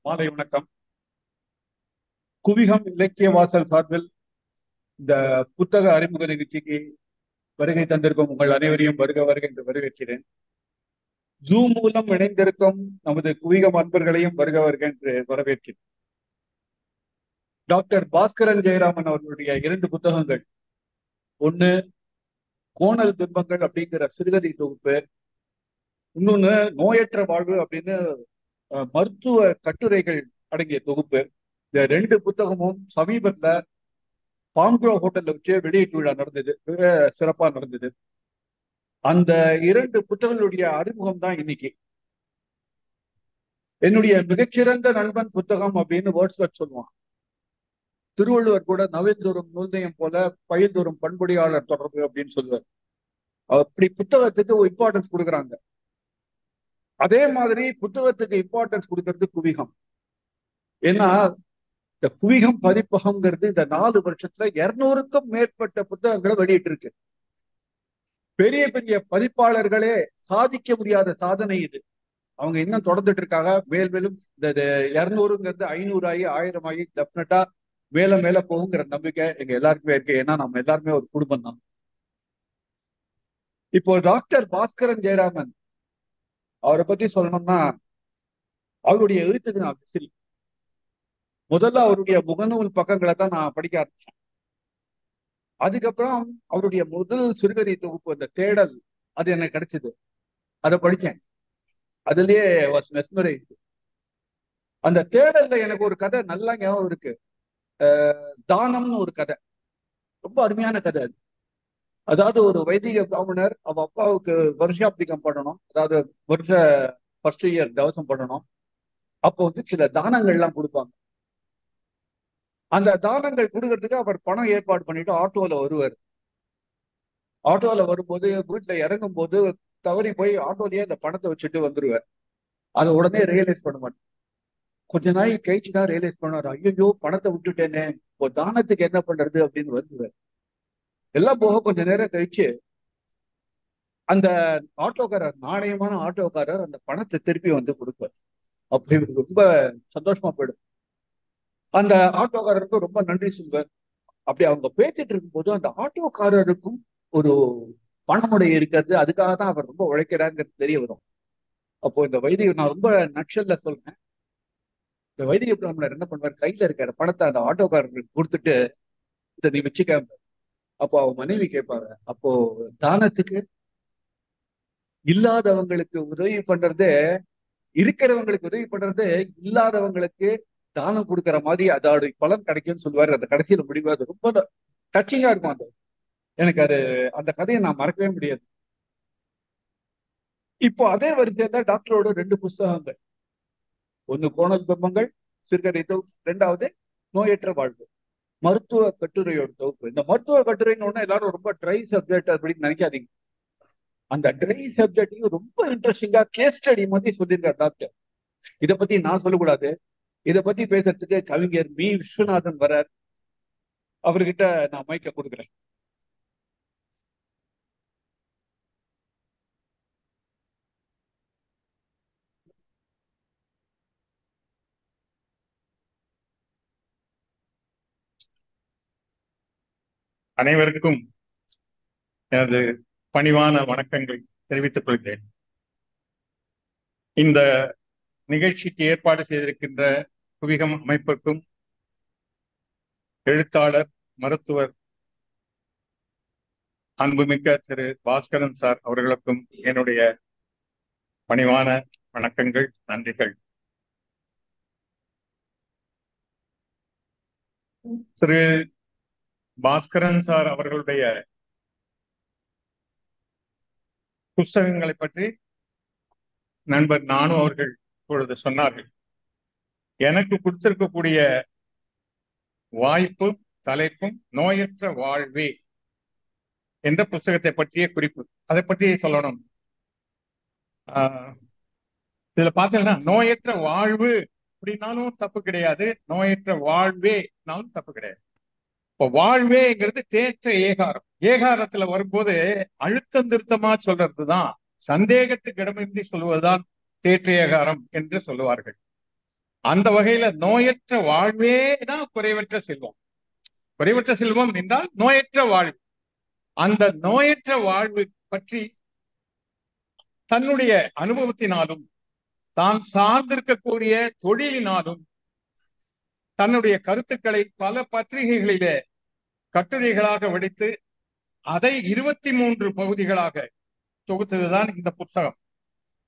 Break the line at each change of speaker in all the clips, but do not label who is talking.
மாலை வணக்கம். குவிகம் இலக்கிய வாசல் சார்பில் இந்த புத்தக அறிமுக நிகழ்ச்சிக்கு வருகை தந்திருக்கும் உங்கள் அனைவரையும் வருக வருக என்று வரவேற்கிறேன். ஜூம் மூலம் இணைந்திருக்கும் நமது குவிகம் அன்பர்களையும் வருக வருக என்று வரவேற்கிறேன். டாக்டர் பாஸ்கரன் ஜெயராமன் அவர்களுடைய 2 புத்தகங்கள், ஒண்ணு கோணல் பிம்பங்கள் அப்படிங்கிற சிறுகதை தொகுப்பு, இன்னொன்னு நோயற்ற வாழ்வு அப்படின்னு மருத்துவ கட்டுரைகள் அடங்கிய தொகுப்பு. இந்த 2 புத்தகமும் சமீபத்துல பாம்க்ரோ ஹோட்டல்ல வச்சு வெளியீட்டு விழா நடந்தது, மிக சிறப்பா நடந்தது. அந்த 2 புத்தகங்களுடைய அறிமுகம் தான் இன்னைக்கு. என்னுடைய மிகச்சிறந்த நண்பன் புத்தகம் அப்படின்னு வேர்ட்ஸ்வொர்த் சொல்லுவான். திருவள்ளுவர் கூட நவில்தோறும் நூல்நயம் போல பயில்தோறும் பண்புடையாளர் தொடர்பு அப்படின்னு சொல்லுவார். அப்படி புத்தகத்துக்கு ஒரு இம்பார்ட்டன்ஸ் கொடுக்குறாங்க. அதே மாதிரி புத்தகத்துக்கு இம்பார்ட்டன்ஸ் கொடுக்கறது குவிகம். ஏன்னா இந்த குவிகம் பதிப்பகம்ங்கிறது இந்த 4 வருஷத்துல 200க்கும் மேற்பட்ட புத்தகங்களை வெளியிட்டு இருக்கு. பெரிய பெரிய பதிப்பாளர்களே சாதிக்க முடியாத சாதனை இது. அவங்க இன்னும் தொடர்ந்துட்டு இருக்காங்க. மேலும் இந்த 200ங்கிறது 500 ஆகி 1000 ஆகி டெஃபினட்டா மேல மேல போகுங்கிற நம்பிக்கை எங்க எல்லாருக்குமே இருக்கு. ஏன்னா நம்ம எல்லாருமே ஒரு குடும்பம் தான். இப்போ டாக்டர் பாஸ்கரன் ஜெயராமன் அவரை பத்தி சொல்லணும்னா, அவருடைய எழுத்துக்கு நான் விசிறி. முதல்ல அவருடைய முகநூல் பக்கங்களை தான் நான் படிக்க ஆரம்பிச்சேன். அதுக்கப்புறம் அவருடைய முதல் சிறுகதை தொகுப்பு அந்த தேடல், அது எனக்கு கிடைச்சது. அதை படிச்சேன். அதுலயே வாஸ் மெஸ்மரைஸ்டு. அந்த தேடல்ல எனக்கு ஒரு கதை நல்லா ஞாபகம் இருக்கு. தானம்னு ஒரு கதை, ரொம்ப அருமையான கதை அது. அதாவது ஒரு வைதிக பிராமணர் அவ அப்பாவுக்கு வருஷாபிகம் பண்ணணும், அதாவது வருஷ ஃபர்ஸ்ட் இயர் தவசம் பண்ணணும். அப்போ வந்து சில தானங்கள்லாம் கொடுப்பாங்க. அந்த தானங்கள் கொடுக்கறதுக்கு அவர் பணம் ஏற்பாடு பண்ணிட்டு ஆட்டோல வருவார். ஆட்டோல வரும்போது வீட்டுல இறங்கும் போது தவறி போய் ஆட்டோலயே அந்த பணத்தை வச்சுட்டு வந்துருவார். அதை உடனே ரியலைஸ் பண்ண மாட்டேன். கொஞ்ச நாள் கழிச்சு தான் ரியலைஸ் பண்ணுவார், ஐயோ பணத்தை விட்டுட்டேனே, இப்போ தானத்துக்கு என்ன பண்றது அப்படின்னு வந்துருவார். எல்லாம் போக கொஞ்ச நேரம் கழிச்சு அந்த ஆட்டோக்காரர், நாணயமான ஆட்டோக்காரர், அந்த பணத்தை திருப்பி வந்து கொடுப்பார். அப்படி இவருக்கு ரொம்ப சந்தோஷமா போயிடும். அந்த ஆட்டோக்காரருக்கு ரொம்ப நன்றி சொல்வார். அப்படி அவங்க பேசிட்டு இருக்கும்போது அந்த ஆட்டோக்காரருக்கும் ஒரு பணமுடை இருக்கிறது, அதுக்காக தான் அவர் ரொம்ப உழைக்கிறாங்கிறது தெரிய வரும். அப்போ இந்த வைதிக, நான் ரொம்ப நக்ஷல்ல சொல்றேன், இந்த வைதிக பிராமணர் என்ன பண்ணுவார், கையில இருக்கிற பணத்தை அந்த ஆட்டோக்காரருக்கு கொடுத்துட்டு இதை நீ வச்சுக்க. அப்போ அவன் மனைவி கேட்பாங்க, அப்போ தானத்துக்கு இல்லாதவங்களுக்கு உதவி பண்றது, இருக்கிறவங்களுக்கு உதவி பண்றது இல்லாதவங்களுக்கு தானம் கொடுக்குற மாதிரி அதோட பலன் கிடைக்கும்னு சொல்லுவாரு. அந்த கடைசியில முடிவு அது ரொம்ப டச்சிங்கா இருக்கும். அந்த எனக்கு அது, அந்த கதையை நான் மறக்கவே முடியாது. இப்போ அதே வரிசையில டாக்டரோட 2 புஸ்தகங்கள், ஒண்ணு கோணல் பிம்பங்கள் சிறுகதை தொகுப்பு, 2வது நோயற்ற வாழ்வு மருத்துவ கட்டுரையோட தொகுப்பு. இந்த மருத்துவ கட்டுரைன்னு ஒண்ணு எல்லாரும் ரொம்ப ட்ரை சப்ஜெக்ட் அப்படின்னு நினைக்காதீங்க. அந்த ட்ரை சப்ஜெக்டையும் ரொம்ப இன்ட்ரெஸ்டிங்கா கேஸ் ஸ்டடி மாதிரி சொல்லியிருக்காரு டாக்டர். இதை பத்தி நான் சொல்லக்கூடாது, இதை பத்தி பேசுறதுக்கு கவிஞர் மீ விஸ்வநாதன் வரார். அவர்கிட்ட நான் மைக்க கொடுக்குறேன்.
அனைவருக்கும் எனது பணிவான வணக்கங்களை தெரிவித்துக் கொள்கிறேன். இந்த நிகழ்ச்சிக்கு ஏற்பாடு செய்திருக்கின்ற குவிகம் அமைப்பிற்கும், எழுத்தாளர் மருத்துவர் அன்புமிக்க திரு பாஸ்கரன் சார் அவர்களுக்கும் என்னுடைய பணிவான வணக்கங்கள், நன்றிகள். திரு பாஸ்கரன் சார் அவர்களுடைய புஸ்தகங்களை பற்றி நண்பர் நானு அவர்கள் இப்பொழுது சொன்னார்கள். எனக்கு கொடுத்திருக்கக்கூடிய வாய்ப்பும் தலைப்பும் நோயற்ற வாழ்வே என்ற புஸ்தகத்தை பற்றிய குறிப்பு. அதை பற்றி சொல்லணும். இதுல பார்த்தீங்கன்னா நோயற்ற வாழ்வு அப்படின்னாலும் தப்பு கிடையாது, நோயற்ற வாழ்வேனாலும் தப்பு கிடையாது. இப்போ வாழ்வேங்கிறது தேற்ற ஏகாரம். ஏகாரத்துல வரும்போது அழுத்தம் திருத்தமா சொல்றதுதான், சந்தேகத்துக்கு இடமின்றி சொல்வதுதான் தேற்ற ஏகாரம் என்று சொல்லுவார்கள். அந்த வகையில நோயற்ற வாழ்வே தான் குறைவற்ற செல்வம். குறைவற்ற செல்வம் என்றால் நோயற்ற வாழ்வு. அந்த நோயற்ற வாழ்வு பற்றி தன்னுடைய அனுபவத்தினாலும் தான் சார்ந்திருக்கக்கூடிய தொழிலினாலும் தன்னுடைய கருத்துக்களை பல பத்திரிகைகளிலே கட்டுரைகளாக வடித்து அதை 23 பகுதிகளாக தொகுத்ததுதான் இந்த புத்தகம்.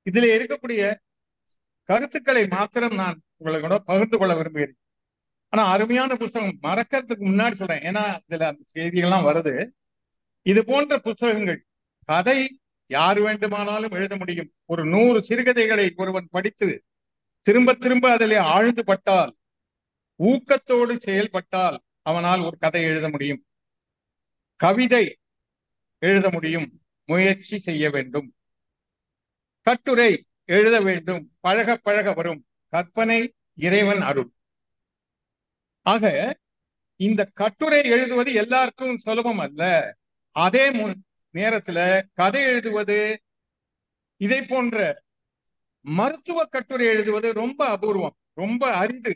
இதில் இருக்கக்கூடிய கருத்துக்களை மாத்திரம் நான் உங்களோட பகிர்ந்து கொள்ள விரும்புகிறேன். ஆனா அருமையான புத்தகம், மறக்கிறதுக்கு முன்னாடி சொல்றேன், ஏன்னா இதுல அந்த செய்திகள்லாம் வருது. இது போன்ற புத்தகங்கள், கதை யார் வேண்டுமானாலும் எழுத முடியும். ஒரு 100 சிறுகதைகளை ஒருவன் படித்து திரும்ப திரும்ப அதிலே ஆழ்ந்து பட்டால், ஊக்கத்தோடு செயல்பட்டால் அவனால் ஒரு கதை எழுத முடியும், கவிதை எழுத முடியும், முயற்சி செய்ய வேண்டும். கட்டுரை எழுத வேண்டும், பழக பழக வரும். கற்பனை இறைவன் அருள். ஆக இந்த கட்டுரை எழுதுவது எல்லாருக்கும் சுலபம் அல்ல. அதே நேரத்துல கதை எழுதுவது, இதை போன்ற மருத்துவ கட்டுரை எழுதுவது ரொம்ப அபூர்வம், ரொம்ப அரிது.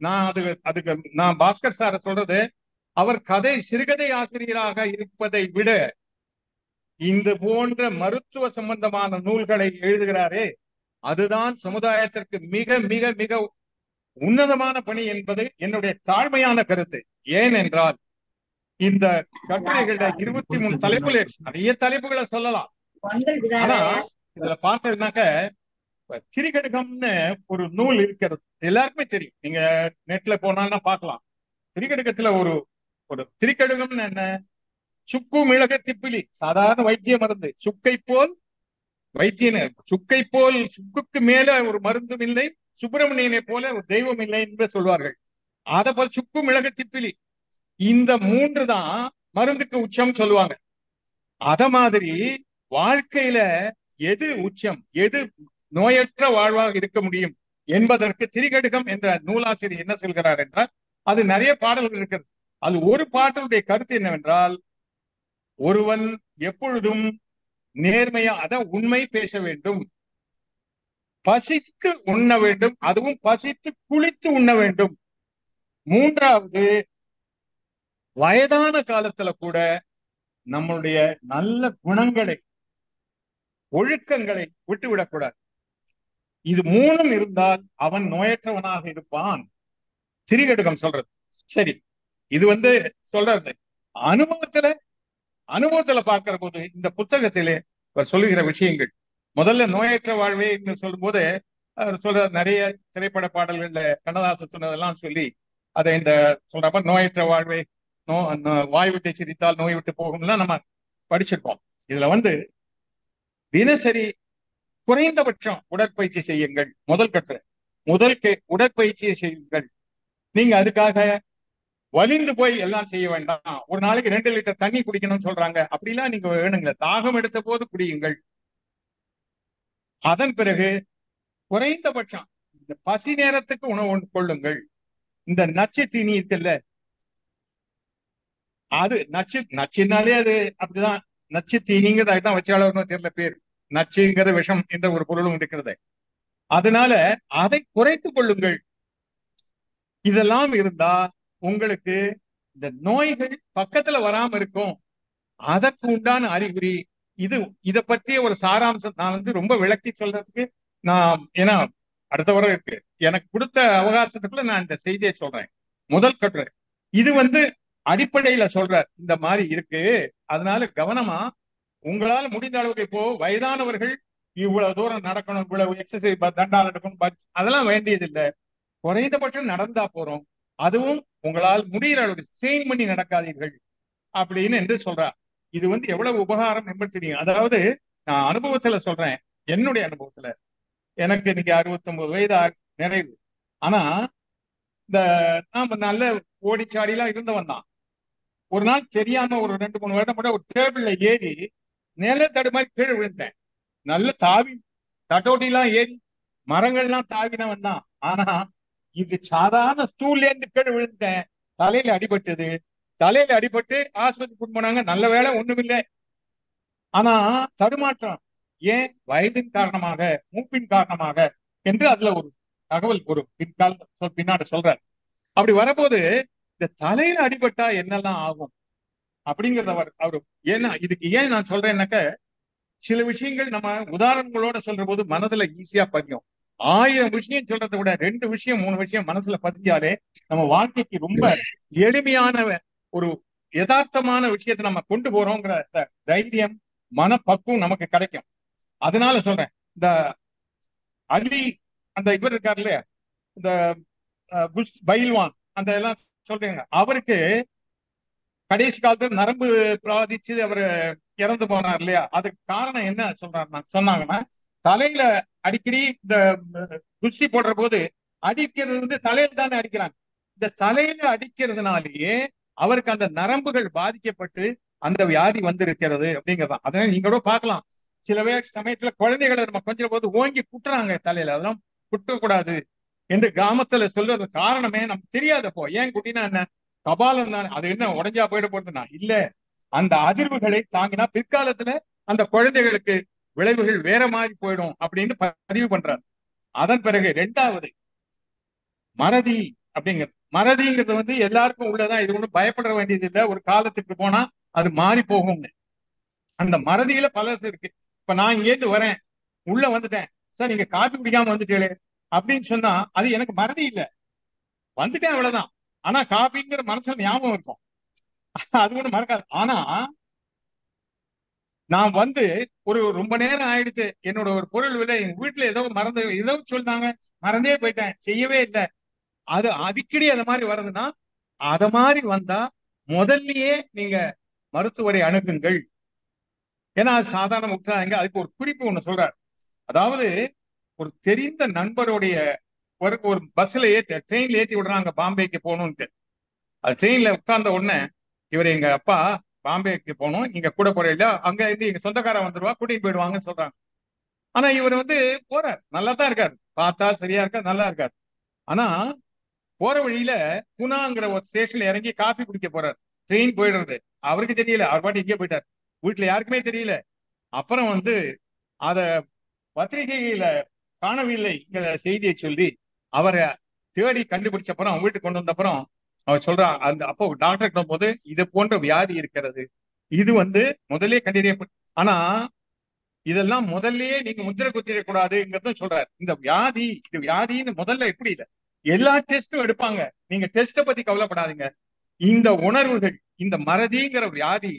அதுக்கு நான் பாஸ்கர் சார சொல்றது, அவர் சிறுகதை ஆசிரியராக இருப்பதை விட இந்த போன்ற மருத்துவ சம்பந்தமான நூல்களை எழுதுகிறாரே, அதுதான் சமுதாயத்திற்கு மிக மிக மிக உன்னதமான பணி என்பது என்னுடைய தாழ்மையான கருத்து. ஏனென்றால் இந்த கட்டுரைகள்ல 23 தலைப்புல நிறைய தலைப்புகளை சொல்லலாம். ஆனா இதுல பார்த்ததுனாக்க, திரிகடுகம்னு ஒரு நூல் இருக்கிறது, எல்லாருக்குமே தெரியும். நீங்க நெட்ல போனா பார்க்கலாம். திரிகடுகத்துல ஒரு திரிகடுகம்னு என்ன? சுக்கு மிளகு திப்பிலி, சாதாரண வைத்திய மருந்து. சுக்கை போல் வைத்தியன், சுக்கை போல் சுக்குக்கு மேல ஒரு மருந்தும் இல்லை, சுப்பிரமணியனை போல ஒரு தெய்வம் இல்லை என்று சொல்வார்கள். அத போல் சுக்கு மிளகு திப்பிலி, இந்த 3 தான் மருந்துக்கு உச்சம் சொல்லுவாங்க. அத மாதிரி வாழ்க்கையில எது உச்சம், எது நோயற்ற வாழ்வாக இருக்க முடியும் என்பதற்கு திரிகடுகம் என்ற நூலாசிரியர் என்ன சொல்கிறார் என்றால், அது நிறைய பாடல்கள் இருக்கிறது. அது ஒரு பாடலுடைய கருத்து என்னவென்றால், ஒருவன் எப்பொழுதும் நேர்மையா, உண்மை பேச வேண்டும், பசித்து உண்ண வேண்டும், அதுவும் பசித்து குளித்து உண்ண வேண்டும். 3வது, வயதான காலத்துல கூட நம்மளுடைய நல்ல குணங்களை, ஒழுக்கங்களை விட்டுவிடக்கூடாது. இது 3ம் இருந்தால் அவன் நோயற்றவனாக இருப்பான், திரிகடுகம் சொல்றது. சரி, இது சொல்றது அனுபவத்துல பார்க்கிற போது இந்த புத்தகத்திலே சொல்லுகிற விஷயங்கள், முதல்ல நோயற்ற வாழ்வே என்று சொல்லும் போது சொல்ற நிறைய திரைப்பட பாடல்கள்ல கண்ணதாசன் சொன்னதெல்லாம் சொல்லி அதை இந்த சொல்றப்ப, நோயற்ற வாழ்வே, வாய் விட்டு சிரித்தால் நோய் விட்டு போகும்லாம் நம்ம படிச்சிருக்கோம். இதுல தினசரி குறைந்தபட்சம் உடற்பயிற்சி செய்யுங்கள். முதல் உடற்பயிற்சியை செய்யுங்கள். நீங்க அதுக்காக வலிந்து போய் எல்லாம் செய்ய வேண்டாம். ஒரு நாளைக்கு 2 லிட்டர் தண்ணி குடிக்கணும்னு சொல்றாங்க, அப்படிலாம் நீங்க வேணுங்கள, தாகம் எடுத்த போது குடியுங்கள். அதன் பிறகு குறைந்தபட்சம் இந்த பசி நேரத்துக்கு உணவு கொள்ளுங்கள். இந்த நச்சு தீனி இருக்குல்ல, அது நச்சுனாலே அது அப்படிதான், நச்சு தீனிங்கிறது அதுதான் வச்சாளர்னு தெரியல பேர். நச்சுங்கிற விஷம் என்ற ஒரு பொருளும் இருக்கிறது. அதனால அதை குறைத்துக் கொள்ளுங்கள். இதெல்லாம் இருந்தா உங்களுக்கு இந்த நோய்கள் பக்கத்துல வராம இருக்கும். அதற்கு உண்டான அறிகுறி இத பற்றிய ஒரு சாராம்சம் நான் ரொம்ப விளக்கி சொல்றதுக்கு, ஏன்னா அடுத்த வாரம் இருக்கு, எனக்கு கொடுத்த அவகாசத்துக்குள்ள நான் இந்த செய்தியை சொல்றேன். முதல் கட்டுரை இது அடிப்படையில சொல்ற இந்த மாதிரி இருக்கு. அதனால கவனமா, உங்களால முடிந்த அளவுக்கு, இப்போ வயதானவர்கள் இவ்வளவு தூரம் நடக்கணும், இவ்வளவு எக்ஸசைஸ், தண்டா நடக்கணும், அதெல்லாம் வேண்டியதில்லை. குறைந்தபட்சம் நடந்தா போறோம். அதுவும் உங்களால் முடிகிற அளவுக்கு ஸ்ட்ரெயின் பண்ணி நடக்காதீர்கள் என்று சொல்றார். இது எவ்வளவு உபகாரம் என்பது தெரியும். அதாவது நான் அனுபவத்துல சொல்றேன், என்னுடைய அனுபவத்துல. எனக்கு இன்னைக்கு 69 வயது நிறைவு. ஆனா இந்த நாம நல்ல ஓடிச்சாடிலாம் இருந்தவன் தான். ஒரு நாள் தெரியாம ஒரு 2-3 வருடம் கூட ஒரு டேபிள்ல ஏறி நில தடுமாறி கீழே விழுந்தேன். நல்ல தாவி தட்டோட்டிலாம் ஏறி மரங்கள்லாம் தாவினவன் தான். ஆனா இது சாதாரண ஸ்டூல்ல இருந்து கீழே விழுந்தேன். தலையில அடிபட்டது. தலையில அடிபட்டு ஆஸ்பத்திரி கூட்டு போனாங்க. நல்ல வேலை ஒண்ணுமில்லை. ஆனா தடுமாற்றம் ஏன்? வயதின் காரணமாக, மூப்பின் காரணமாக என்று அதுல ஒரு தகவல் ஒரு பின்னாடி சொல்றாரு. அப்படி வரபோது இந்த தலையில அடிபட்டா என்னெல்லாம் ஆகும் அப்படிங்கறத அவரு ஏன்னா இதுக்கு ஏன் நான் சொல்றேன்னாக்க, சில விஷயங்கள் நம்ம உதாரணங்களோட சொல்ற போது மனதுல ஈஸியா பதியும். 1000 விஷயம் சொல்றதை விட 2 விஷயம் 3 விஷயம் மனசுல பதிஞ்சாலே நம்ம வாழ்க்கைக்கு ரொம்ப எளிமையான ஒரு யதார்த்தமான விஷயத்தை நம்ம கொண்டு போறோங்கிற தைரியம் மனப்பக்குவம் நமக்கு கிடைக்கும். அதனால சொல்றேன், இந்த அலி அந்த இவர் இருக்காரு இல்லையா, இந்த பைல்வான் அந்த எல்லாம் சொல்றீங்க, அவருக்கு கடைசி காலத்துல நரம்பு பாதிச்சு அவர் இறந்து போனார் இல்லையா, அதுக்கு காரணம் என்ன சொன்னாங்கன்னா, தலையில அடிக்கடி இந்த குஸ்தி போடுற போது அடிக்கிறது வந்து தலையில தானே அடிக்கிறாங்க. இந்த தலையில அடிக்கிறதுனாலேயே அவருக்கு அந்த நரம்புகள் பாதிக்கப்பட்டு அந்த வியாதி வந்திருக்கிறது அப்படிங்கிறதான். அதனால நீங்க கூட பார்க்கலாம், சில பேர் சமயத்துல குழந்தைகளை நம்ம கொஞ்சம் போது ஓங்கி குட்டுறாங்க தலையில, அதெல்லாம் குட்டக்கூடாது என்று கிராமத்துல சொல்றது காரணமே நமக்கு தெரியாதப்போ. ஏன் குட்டினா என்ன, கபாலம் தானே, அது என்ன உடஞ்சா போயிட போறதுன்னா இல்ல, அந்த அதிர்வுகளை தாங்கினா பிற்காலத்துல அந்த குழந்தைகளுக்கு விளைவுகள் வேற மாதிரி போயிடும் அப்படின்னு பதிவு பண்றாரு. அதன் பிறகு 2வது மறதி அப்படிங்கிறது. மறதிங்கிறது வந்து எல்லாருக்கும் உள்ளதான், இது ஒன்றும் பயப்பட வேண்டியது இல்லை, ஒரு காலத்துக்கு போனா அது மாறி போகும்னு. அந்த மறதியில பலசு இருக்கு. இப்ப நான் இங்கேருந்து வரேன், உள்ள வந்துட்டேன், சார் நீங்க காபி குடிக்காம வந்துட்டீங்களே அப்படின்னு சொன்னா அது எனக்கு மறதி இல்லை, வந்துட்டேன் அவ்வளவுதான். ஆனா காபிங்கிற மனசுல ஞாபகம் இருக்கும், அது கூட மறக்காது. ஆனா நான் வந்து ஒரு ரொம்ப நேரம் ஆயிடுச்சு, என்னோட ஒரு பொருள் விலை எங்க வீட்டுல ஏதோ மறந்து ஏதோ சொன்னாங்க, மறந்தே போயிட்டேன், செய்யவே இல்லை. அது அடிக்கடி அது மாதிரி வருதுன்னா, அத மாதிரி வந்தா முதல்லயே நீங்க மருத்துவரை அணுகுங்கள். ஏன்னா அது சாதாரண முற்றாங்க. அதுக்கு ஒரு குறிப்பு ஒண்ணு சொல்றாரு. அதாவது ஒரு தெரிந்த நண்பருடைய ஒரு பஸ்ல ட்ரெயின்ல ஏத்தி விடுறாங்க பாம்பேக்கு போகணும்ட்டு. அது ட்ரெயின்ல உட்கார்ந்த உடனே, இவர் எங்க அப்பா பாம்பேக்கு போகணும், நீங்க கூட போற இல்லையா, அங்க இருந்து எங்க சொந்தக்காரன் வந்துருவா கூட்டிட்டு போயிடுவாங்கன்னு சொல்றாங்க. ஆனா இவர் வந்து போறார், நல்லா தான் இருக்காரு, பார்த்தா சரியா இருக்காரு, நல்லா இருக்காரு. ஆனா போற வழியில புனாங்கிற ஒரு ஸ்டேஷன்ல இறங்கி காபி குடிக்க போறாரு. ட்ரெயின் போயிடுறது அவருக்கு தெரியல, அவர் பாட்டு இங்கே போயிட்டார், வீட்டுல யாருக்குமே தெரியல. அப்புறம் வந்து அத பத்திரிகையில காணவில்லைங்கிற செய்தியை சொல்லி அவரை தேடி கண்டுபிடிச்ச அப்புறம் வீட்டுக்கு கொண்டு வந்த அப்புறம் அவர் சொல்றான், அந்த அப்போ டாக்டர் போது இது போன்ற வியாதி இருக்கிறது, இது வந்து முதலே கண்டறியப்பட்டு, ஆனா இதெல்லாம் முதல்லயே நீங்க முத்திரை குத்திடக்கூடாதுங்கிறதும் சொல்றாரு. இந்த வியாதி இது வியாதின்னு முதல்ல எப்படி இல்லை, எல்லா டெஸ்டும் எடுப்பாங்க, நீங்க டெஸ்ட பத்தி கவலைப்படாதீங்க. இந்த உணர்வுகள், இந்த மறதிங்கிற வியாதி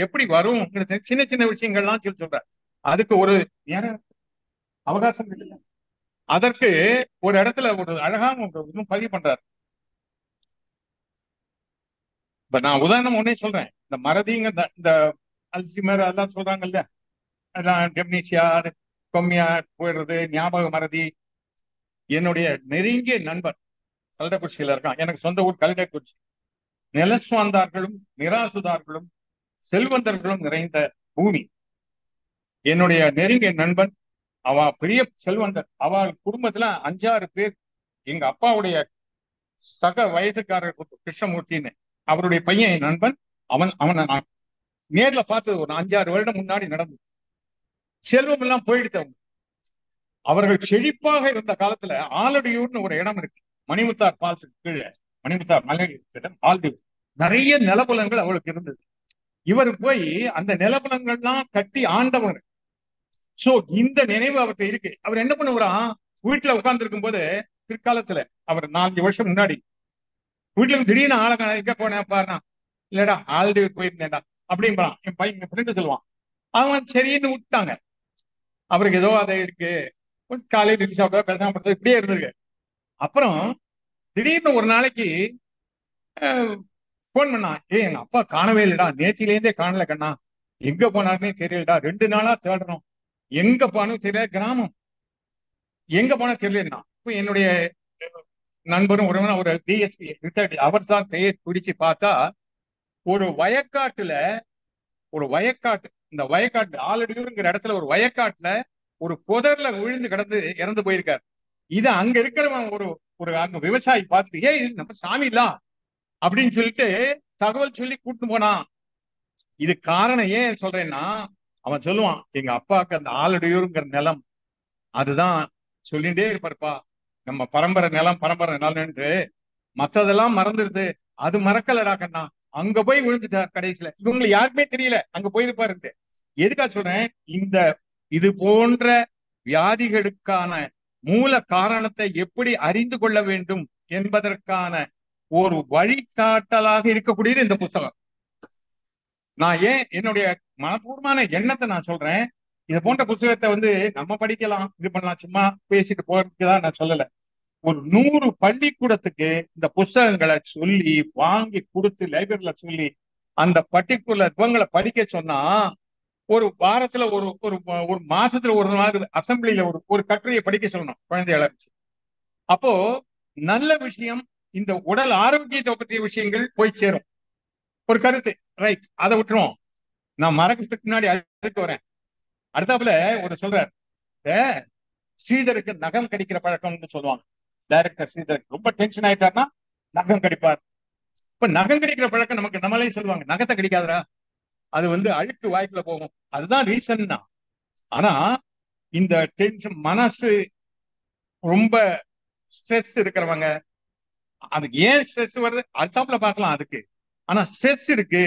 எப்படி வரும், சின்ன சின்ன விஷயங்கள்லாம் சொல்றாரு. அதுக்கு ஒரு நேரம் அவகாசம் இல்லை. அதற்கு ஒரு இடத்துல ஒரு அழகான இன்னும் பதிவு பண்றாரு. இப்ப நான் உதாரணம் ஒன்னே சொல்றேன், இந்த மறதிங்க இந்த அல்சிமர் அதெல்லாம் சொல்றாங்க இல்லையா, அதான் டெம்னீஷியா, கொம்மியா போயிடுறது, ஞாபக மறதி. என்னுடைய நெருங்கிய நண்பர் கல்டக்குறிச்சியில இருக்கான், எனக்கு சொந்த ஊர் கல்டக்குறிச்சி. நிலசுவார்ந்தார்களும் நிராசுதார்களும் செல்வந்தர்களும் நிறைந்த பூமி. என்னுடைய நெருங்கிய நண்பன், அவ பெரிய செல்வந்தர், அவ குடும்பத்துல 5-6 பேர். எங்க அப்பாவுடைய சக வயதுக்காரர் கிருஷ்ணமூர்த்தின்னு, அவருடைய பையன் என் நண்பன். அவனை நான் நேர்ல பார்த்தது ஒரு 5-6 வருடம் முன்னாடி நடந்தது. செல்வம் எல்லாம் போயிடுச்சு. அவர்கள் செழிப்பாக இருந்த காலத்துல ஆலடியூர்னு ஒரு இடம் இருக்கு, மணிமுத்தார் பால்ஸுக்கு கீழே, மணிமுத்தார் மலை ஆல்டியூர், நிறைய நிலபலங்கள் அவளுக்கு இருந்தது. இவர் போய் அந்த நிலபலங்கள்லாம் கட்டி ஆண்டவர். சோ இந்த நினைவு அவர்கிட்ட இருக்கு. அவர் என்ன பண்ணுவாராம், வீட்டுல உட்கார்ந்து இருக்கும் போது பிற்காலத்துல, அவர் 4 வருஷம் முன்னாடி வீட்டுல திடீர்னு ஆளுங்க எங்க போனேன் பாருனா, இல்லடா ஆல்ரெடி போயிருந்தேன்டா அப்படின்றான். என் பையன் என் ஃப்ரெண்டு சொல்லுவான். அவங்க சரின்னு விட்டாங்க. அவருக்கு ஏதோ அதை இருக்கு, காலையில் இட்லி சாப்பிட்டா பேசாம படுத்தது இப்படியே இருந்திருக்கு. அப்புறம் திடீர்னு ஒரு நாளைக்கு போன் பண்ணான், எங்க அப்பா காணவே இல்லடா, நேத்திலேருந்தே காணல கண்ணா, எங்க போனாருன்னே தெரியலடா, 2 நாளா தேடுறோம், எங்க போனாலும் தெரியல, கிராமம் எங்க போனா தெரியலன்னா. இப்ப என்னுடைய நண்பரும் உறவினர் ஒரு டிஎஸ்பி ரிட்டையர்ட், அவர் தான் பிடிச்சு பார்த்தா ஒரு வயக்காட்டுல, ஒரு வயக்காட்டு, இந்த வயக்காட்டு ஆலடியூருங்கிற இடத்துல ஒரு வயக்காட்டுல ஒரு புதர்ல விழுந்து கிடந்து இறந்து போயிருக்காரு. இது அங்க இருக்கிறவன் ஒரு ஒரு அங்க விவசாயி பார்த்துட்டு, ஏய் இது நம்ம சாமி இல்ல அப்படின்னு சொல்லிட்டு தகவல் சொல்லி கூட்டு போனான். இது காரணம் ஏன் சொல்றேன்னா, அவன் சொல்லுவான், எங்க அப்பாவுக்கு அந்த ஆலடியூருங்கிற நிலம் அதுதான் சொல்லிட்டே இருப்பாருப்பா, நம்ம பரம்பரை நிலம் பரம்பரை நிலம்னு மத்ததெல்லாம் மறந்துடுது. அது மறக்கலடா கண்ணா. அங்க போய் விழுந்துட்டார் கடைசியில. இவங்களுக்கு யாருக்குமே தெரியல அங்க போயிருப்பாரு. எதுக்கா சொல்றேன், இந்த இது போன்ற வியாதிகளுக்கான மூல காரணத்தை எப்படி அறிந்து கொள்ள வேண்டும் என்பதற்கான ஒரு வழிகாட்டலாக இருக்கக்கூடியது இந்த புத்தகம். நான் ஏன் என்னுடைய மனப்பூர்வமான எண்ணத்தை நான் சொல்றேன், இது போன்ற புத்தகத்தை நம்ம படிக்கலாம், இது பண்ணலாம், சும்மா பேசிட்டு போறதுக்கு தான் நான் சொல்லல. ஒரு 100 பள்ளிக்கூடத்துக்கு இந்த புஸ்தகங்களை சொல்லி வாங்கி கொடுத்து லைப்ரரியில சொல்லி அந்த பர்டிகுலர் இவங்களை படிக்க சொன்னா, ஒரு வாரத்துல ஒரு ஒரு ஒரு மாசத்துல ஒரு நாள் அசம்பிளில ஒரு கட்டுரையை படிக்க சொல்லணும் குழந்தைகளை வச்சு. அப்போ நல்ல விஷயம், இந்த உடல் ஆரோக்கியத்தை பற்றிய விஷயங்கள் போய் சேரும். ஒரு கருத்து ரைட், அதை விட்டுருவோம். நான் மறக்கிறதுக்கு முன்னாடி அதுக்கு வரேன். அடுத்தாப்புல ஒரு சொல்றார், ஸ்ரீதருக்கு நகம் கடிக்கிற பழக்கம்னு சொல்லுவாங்க. டைரக்டர் ஸ்ரீதருக்கு ரொம்ப டென்ஷன் ஆயிட்டாருன்னா நகம் கடிப்பார். இப்ப நகம் கடிக்கிற பழக்கம் நமக்கு நம்மளே சொல்லுவாங்க, நகத்தை கடிக்காதரா, அது அழுக்கு வாய்க்குள்ள போகும். அதுதான் ரீசன் தான். ஆனா இந்த டென்ஷன், மனசு ரொம்ப ஸ்ட்ரெஸ் இருக்கிறவங்க, அதுக்கு ஏன் ஸ்ட்ரெஸ் வருது அதுதாப்புல பார்க்கலாம் அதுக்கு. ஆனா ஸ்ட்ரெஸ் இருக்கு,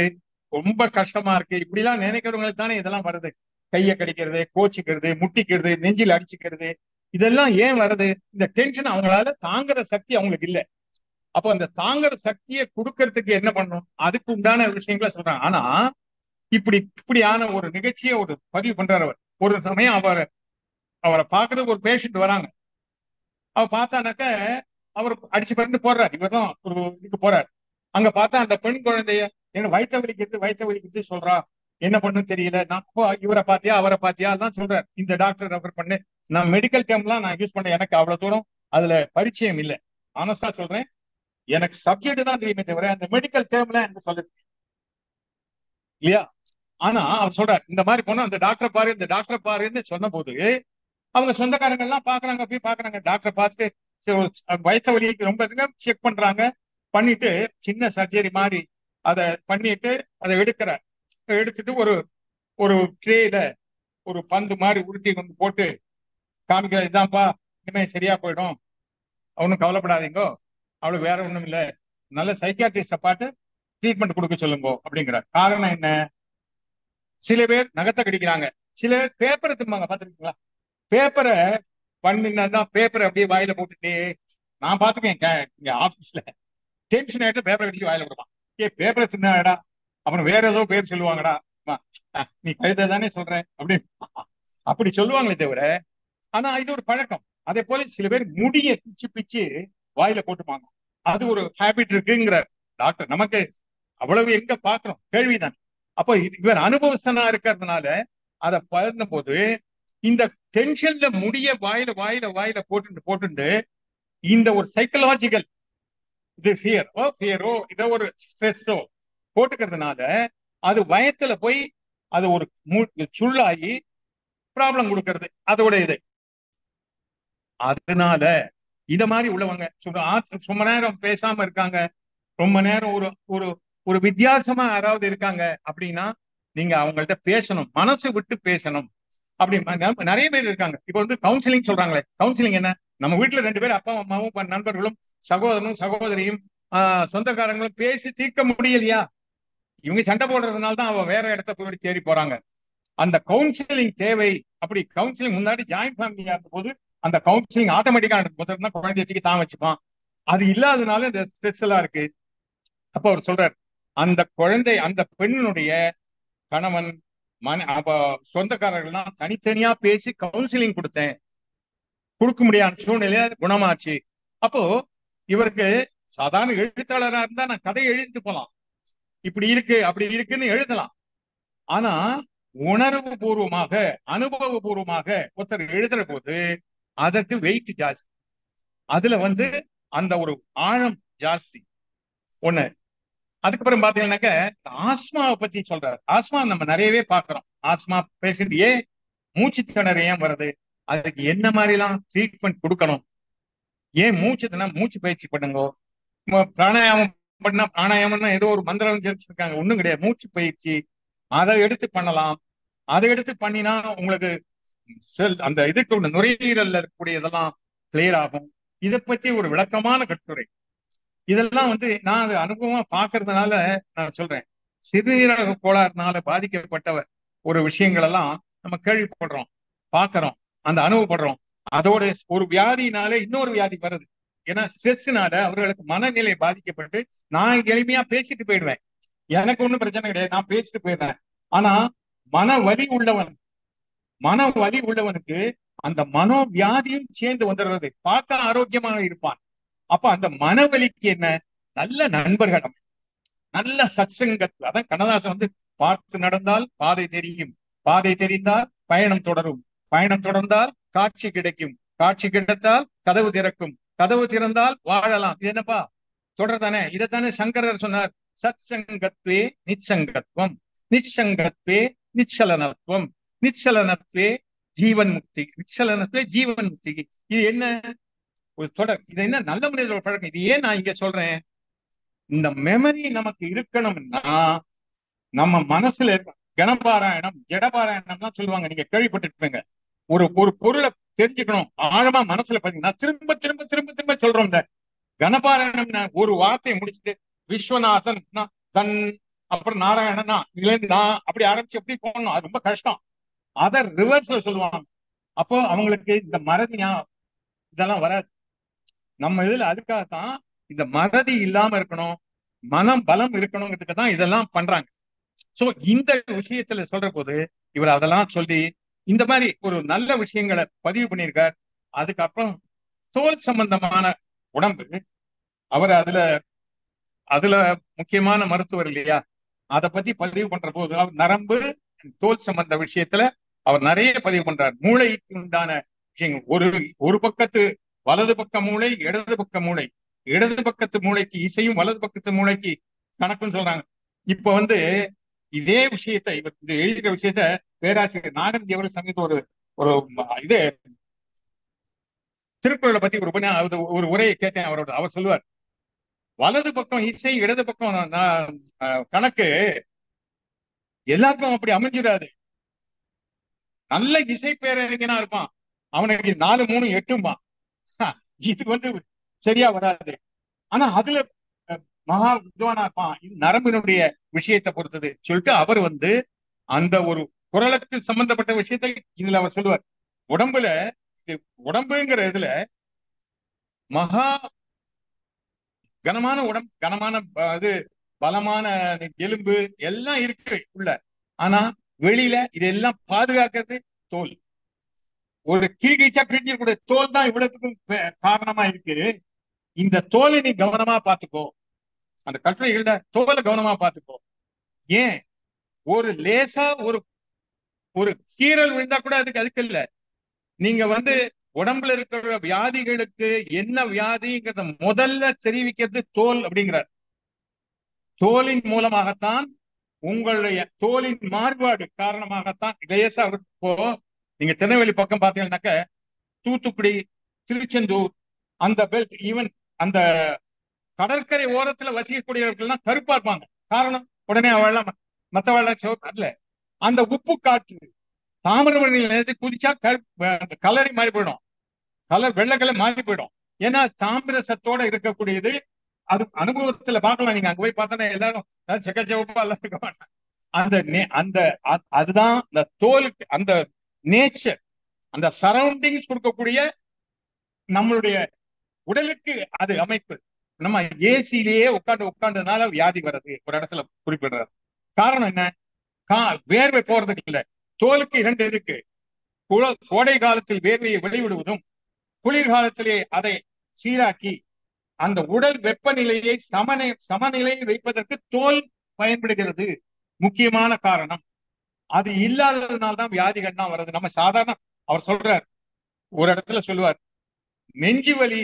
ரொம்ப கஷ்டமா இருக்கு, இப்படி எல்லாம் நினைக்கிறவங்களுக்கு தானே இதெல்லாம் வருது. கையை கடிக்கிறது, கோச்சிக்கிறது, முட்டிக்கிறது, நெஞ்சில் அடிச்சுக்கிறது, இதெல்லாம் ஏன் வருது? இந்த டென்ஷன் அவங்களால தாங்குற சக்தி அவங்களுக்கு இல்லை. அப்போ அந்த தாங்குற சக்தியை கொடுக்கறதுக்கு என்ன பண்ணணும், அதுக்கு உண்டான விஷயங்களை சொல்றாங்க. ஆனா இப்படியான ஒரு நிகழ்ச்சியை ஒரு பதிவு பண்றாரு அவர். ஒரு சமயம் அவரை பார்க்கறதுக்கு ஒரு பேஷண்ட் வராங்க. அவர் பார்த்தானாக்க அவர் அடிச்சு பறந்து போடுறாரு. இவர் தான் ஒரு இதுக்கு போறாரு. அங்க பார்த்தா அந்த பெண் குழந்தைய என்ன வயிற்று வலிக்குது சொல்றா, என்ன பண்ணுன்னு தெரியல. நான் இவரை பாத்தியா அவரை பாத்தியா தான் சொல்றாரு. இந்த டாக்டர் ரெஃபர் பண்ணு. நான் மெடிக்கல் டேர்ம்லாம் நான் யூஸ் பண்ண எனக்கு அவ்வளவு தூரம் அதுல பரிச்சயம் இல்லை. ஆனஸ்டா சொல்றேன், எனக்கு சப்ஜெக்ட் தான் தெரியுமே தவிர அந்த மெடிக்கல் டேர்ம்ல எனக்கு சொல்ல இல்லையா. ஆனா அவர் சொல்றாரு, இந்த மாதிரி போனா அந்த டாக்டரை பாரு, இந்த டாக்டரை பாருன்னு சொன்ன போது அவங்க சொந்தக்காரங்க எல்லாம் பாக்குறாங்க, போய் பாக்குறாங்க. டாக்டர் பார்த்துட்டு வயிற்று வலிக்கு ரொம்ப செக் பண்றாங்க. பண்ணிட்டு சின்ன சர்ஜரி மாதிரி அதை பண்ணிட்டு அதை எடுத்துட்டு ஒரு ஒரு ட்ரேல ஒரு பந்து மாதிரி உருட்டி போட்டு காமிக்க, இதான்ப்பா இனிமே சரியா போயிடும், அவனும் கவலைப்படாதீங்கோ, அவளுக்கு வேற ஒண்ணும் இல்லை, நல்ல சைக்கியாட்ரிஸ்ட பார்த்து ட்ரீட்மெண்ட் கொடுக்க சொல்லுங்க அப்படிங்கிற. காரணம் என்ன, சில பேர் நகத்தை கடிக்கிறாங்க, சில பேர் பேப்பரை திரும்பாங்க. பார்த்துருக்கீங்களா? பேப்பரை பண்ணினா பேப்பரை அப்படியே வாயில போட்டுட்டே, நான் பார்த்துக்கேன் இங்க ஆபீஸ்ல டென்ஷன் ஆயிட்டு பேப்பரை கடிச்சு வாயில போடுவான். பேப்பரை தின்னாடா, அப்புறம் வேற ஏதோ பேர் சொல்லுவாங்கடா, நீ கழுத தானே சொல்ற அப்படின்னு அப்படி சொல்லுவாங்களே தவிர. ஆனா இது ஒரு பழக்கம். அதே போல சில பேர் முடிய பிச்சு பிச்சு வாயில போட்டுப்பாங்க. அது ஒரு ஹேபிட் இருக்குங்கிற டாக்டர். நமக்கு அவ்வளவு எங்க பாக்குறோம், கேள்விதான். அப்போ இவர் அனுபவஸ்தனா இருக்கிறதுனால அதை பகிர்ந்த போது இந்த டென்ஷன்ல முடிய வாயில வாயில வாயில போட்டு இந்த ஒரு சைக்கலாஜிக்கல் இது ஃபியரோ இத ஒரு ஸ்ட்ரெஸ்ஸோ போட்டுக்கிறதுனால அது வயத்துல போய் அது ஒரு சுள்ளாகி ப்ராப்ளம் அதோட இது. அதனால இத மாதிரி உள்ளவங்க ரொம்ப நேரம் பேசாம இருக்காங்க, ரொம்ப நேரம் ஒரு ஒரு ஒரு வித்தியாசமா யாராவது இருக்காங்க அப்படின்னா நீங்க அவங்கள்ட்ட பேசணும், மனசு விட்டு பேசணும். அப்படி நிறைய பேர் இருக்காங்க. இப்ப கவுன்சிலிங் சொல்றாங்களே, கவுன்சிலிங் என்ன, நம்ம வீட்டுல 2 பேர் அப்பா அம்மாவும் நண்பர்களும் சகோதரனும் சகோதரியும் சொந்தக்காரங்களும் பேசி தீர்க்க முடியலையா, இவங்க சண்டை போடுறதுனால தான் அவன் வேற இடத்த போய் தேடி போறாங்க. அந்த கவுன்சிலிங் தேவை. அப்படி கவுன்சிலிங் முன்னாடி ஜாயிண்ட் ஃபேமிலியா இருக்கும் போது அந்த கவுன்சிலிங் ஆட்டோமேட்டிக்கா முதல்ல குழந்தைய தூக்கி தான் வச்சுப்பான். அது இல்லாதனால இந்த ஸ்ட்ரெஸ் எல்லாம் இருக்கு. அப்ப அவர் சொல்றாரு, அந்த குழந்தை அந்த பெண்ணுடைய கணவன் சொந்தக்காரர்கள்லாம் தனித்தனியா பேசி கவுன்சிலிங் கொடுக்க முடியாத சூழ்நிலையா குணமாச்சு. அப்போ இவருக்கு சாதாரண எழுத்தாளராக இருந்தா நான் கதையை எழுதிட்டு போலாம், இப்படி இருக்கு அப்படி இருக்குன்னு எழுதலாம். ஆனா உணர்வு பூர்வமாக அனுபவபூர்வமாக ஒருத்தர் எழுதுற போது அதற்கு வெயிட் ஜாஸ்தி, அதுல அந்த ஒரு ஆழம் ஜாஸ்தி ஒண்ணு. அதுக்கப்புறம் பாத்தீங்கன்னாக்க ஆஸ்மாவை பத்தி சொல்றாரு. ஆஸ்மா நம்ம நிறையவே பாக்குறோம். ஆஸ்மா பேஷண்ட் ஏன் மூச்சு திணற ஏன் வருது, அதுக்கு என்ன மாதிரி எல்லாம் ட்ரீட்மெண்ட் கொடுக்கணும், ஏன் மூச்சு பயிற்சி பண்ணுங்க, பிராணாயாமம் பண்ணா, பிராணாயாமம்னா ஏதோ ஒரு மந்திரம் தெரிஞ்சிருக்காங்க, ஒண்ணும் கிடையாது. மூச்சு பயிற்சி அதை எடுத்து பண்ணலாம். அதை எடுத்து பண்ணினா உங்களுக்கு அந்த இதுக்கு நுரையீரல்ல இருக்கக்கூடிய இதெல்லாம் கிளியர் ஆகும். இதை பத்தி ஒரு விளக்கமான கட்டுரை. இதெல்லாம் நான் அது அனுபவமா பாக்குறதுனால நான் சொல்றேன். சிறுநீரக கோளாறுனால பாதிக்கப்பட்டவர் ஒரு விஷயங்கள் எல்லாம் நம்ம கேள்விப்படுறோம், பாக்குறோம், அந்த அனுபவப்படுறோம். அதோட ஒரு வியாதினால இன்னொரு வியாதி வருது. ஏன்னா ஸ்ட்ரெஸ்னால அவர்களுக்கு மனநிலை பாதிக்கப்பட்டு, நான் எளிமையா பேசிட்டு போயிடுவேன், எனக்கு ஒண்ணும் பிரச்சனை கிடையாது, நான் பேசிட்டு போயிடுறேன். ஆனா மன வலி உள்ளவன், மன வலி உள்ளவனுக்கு அந்த மனோவியாதியும் சேர்ந்து வந்துடுறது. பார்க்க ஆரோக்கியமாக இருப்பான். அப்ப அந்த மனவலிக்கு என்ன, நல்ல நண்பர்கள், நல்ல சத்சங்கத். அதான் கண்ணதாசன் பார்த்து நடந்தால் பாதை தெரியும், பாதை தெரிந்தால் பயணம் தொடரும், பயணம் தொடர்ந்தால் காட்சி கிடைக்கும், காட்சி கிடைத்தால் கதவு திறக்கும், கதவு திறந்தால் வாழலாம். இது என்னப்பா தொடர்தானே. இதைத்தானே சங்கரர் சொன்னார், சத் சங்கத்வே நிச்சங்கத்வம், நிச்சங்கத்வே நிச்சலனத்துவம், நிச்சலனத்வே ஜீவன் முக்தி, நிச்சலனத்வே ஜீவன் முக்தி. இது என்ன ஒரு தொடர், இது என்ன நல்ல முறையில் பழக்கம். இது ஏன் நான் இங்க சொல்றேன், இந்த மெமரி நமக்கு இருக்கணும்னா நம்ம மனசுல இருக்க கணபாராயணம் ஜடபாராயணம்லாம் சொல்லுவாங்க, நீங்க கேள்விப்பட்டிருப்பீங்க. ஒரு ஒரு பொருளை தெரிஞ்சுக்கணும் ஆழமா மனசுல பாத்தீங்கன்னா திரும்ப திரும்ப திரும்ப திரும்ப சொல்றோம். இந்த கணபாராயணம் ஒரு வார்த்தையை முடிச்சுட்டு விஸ்வநாதன் தன் அப்புறம் நாராயணனா இதுல இருந்து நான் அப்படி ஆரம்பிச்சு எப்படி போகணும், அது ரொம்ப கஷ்டம். அதை ரிவர்ஸ்ல சொல்லுவாங்க. அப்போ அவங்களுக்கு இந்த மறதி இதெல்லாம் வராது. நம்ம இதுல அதுக்காகத்தான் இந்த மறதி இல்லாம இருக்கணும், மனம் பலம் இருக்கணுங்கிறதுக்கு தான் இதெல்லாம் பண்றாங்க. சோ இந்த விஷயத்துல சொல்ற போது இவர் அதெல்லாம் சொல்லி இந்த மாதிரி ஒரு நல்ல விஷயங்களை பதிவு பண்ணியிருக்கார். அதுக்கப்புறம் தோல் சம்பந்தமான உடம்பு, அவர் அதுல அதுல முக்கியமான மருத்துவர் இல்லையா, அதை பத்தி பதிவு பண்ற போது அவர் நரம்பு தோல் சம்பந்த விஷயத்துல அவர் நிறைய பதிவு பண்றார். மூளைக்கு உண்டான விஷயங்கள், ஒரு ஒரு பக்கத்து வலது பக்க மூளை, இடது பக்க மூளை, இடது பக்கத்து மூளைக்கு இசையும் வலது பக்கத்து மூளைக்கு கணக்குன்னு சொல்றாங்க. இப்ப இதே விஷயத்தை இவர் எழுதுகிற விஷயத்த பேராசிரியர் நாகந்தி அவர்கள் சந்தித்த ஒரு ஒரு இது திருக்குறளை பத்தி ஒரு உரையை கேட்டேன் அவரோட. அவர் சொல்லுவார், வலது பக்கம் இசை இடது பக்கம் கணக்கு எல்லாருக்கும் அப்படி அமைஞ்சிடாது. நல்ல இசை பேரறிஞனா இருப்பான், அவனுக்கு 4 3 8 இது சரியா வராது. ஆனா அதுல மகா வித்வானா இருப்பான், இது நரம்பினுடைய விஷயத்தை பொறுத்தது சொல்லிட்டு அவர் அந்த ஒரு குரலுக்கு சம்பந்தப்பட்ட விஷயத்தை இதுல அவர் சொல்லுவார். உடம்புல உடம்புங்கிற இதுல மகா கனமான உடம்பு, கனமான இது பலமான எலும்பு எல்லாம் இருக்கு உள்ள. ஆனா வெளியில இதெல்லாம் பாதுகாக்கிறது தோல். ஒரு கிழிச்சா கிழிஞ்சக்கூடிய தோல் தான் இவ்வளவுக்கும் காரணமா இருக்கு. இந்த தோலை நீ கவனமா பாத்துக்கோ, அந்த கட்டுரைகள தோலை கவனமா பாத்துக்கோ. ஏன் ஒரு லேசா ஒரு ஒரு கீறல் விழுந்தா கூட அதுக்கு இல்ல. நீங்க உடம்புல இருக்கிற வியாதிகளுக்கு என்ன வியாதிங்கிறத முதல்ல தெரிவிக்கிறது தோல் அப்படிங்கிறார். தோலின் மூலமாகத்தான், உங்களுடைய தோலின் மாறுபாடு காரணமாகத்தான் லேசா இப்போ நீங்க திருநெல்வேலி பக்கம் பாத்தீங்கன்னாக்க, தூத்துக்குடி, திருச்செந்தூர், அந்த பெல்ட், ஈவன் அந்த கடற்கரை ஓரத்துல வசிக்கக்கூடியவர்கள் கருப்பா இருப்பாங்க. காரணம், உடனே அவள் மற்றவள் சிவப்பு அல்ல, அந்த உப்பு காற்று தாமிரபரணி நிலையத்தை குதிச்சா கலரை மாறி போயிடும், கலர் வெள்ளை கலர் மாறி போயிடும். ஏன்னா தாமிர சத்தோட இருக்கக்கூடியது. அது அனுபவத்துல பார்க்கலாம், நீங்க அங்க போய் பார்த்தோன்னா எல்லாரும் செக்கச்சவப்பா எல்லாம் இருக்க மாட்டாங்க. அந்த அதுதான் இந்த தோலுக்கு அந்த நேச்சர், அந்த சரௌண்டிங்ஸ் கொடுக்கக்கூடிய நம்மளுடைய உடலுக்கு அது அமைப்பு. நம்ம ஏசிலேயே உட்கார்ந்ததுனால வியாதி வர்றது ஒரு இடத்துல குறிப்பிடுறாரு. காரணம் என்ன, வேர்வை போறதுக்கு இல்ல, தோலுக்கு 2 இருக்கு. கோடை காலத்தில் வேர்வையை வெளிவிடுவதும், குளிர்காலத்திலே அதை சீராக்கி அந்த உடல் வெப்பநிலையை சமநிலையை வைப்பதற்கு தோல் பயன்படுகிறது. முக்கியமான காரணம். அது இல்லாததுனால்தான் வியாதிகள் தான் வருது. நம்ம சாதாரண அவர் சொல்றார், ஒரு இடத்துல சொல்லுவார், நெஞ்சு வலி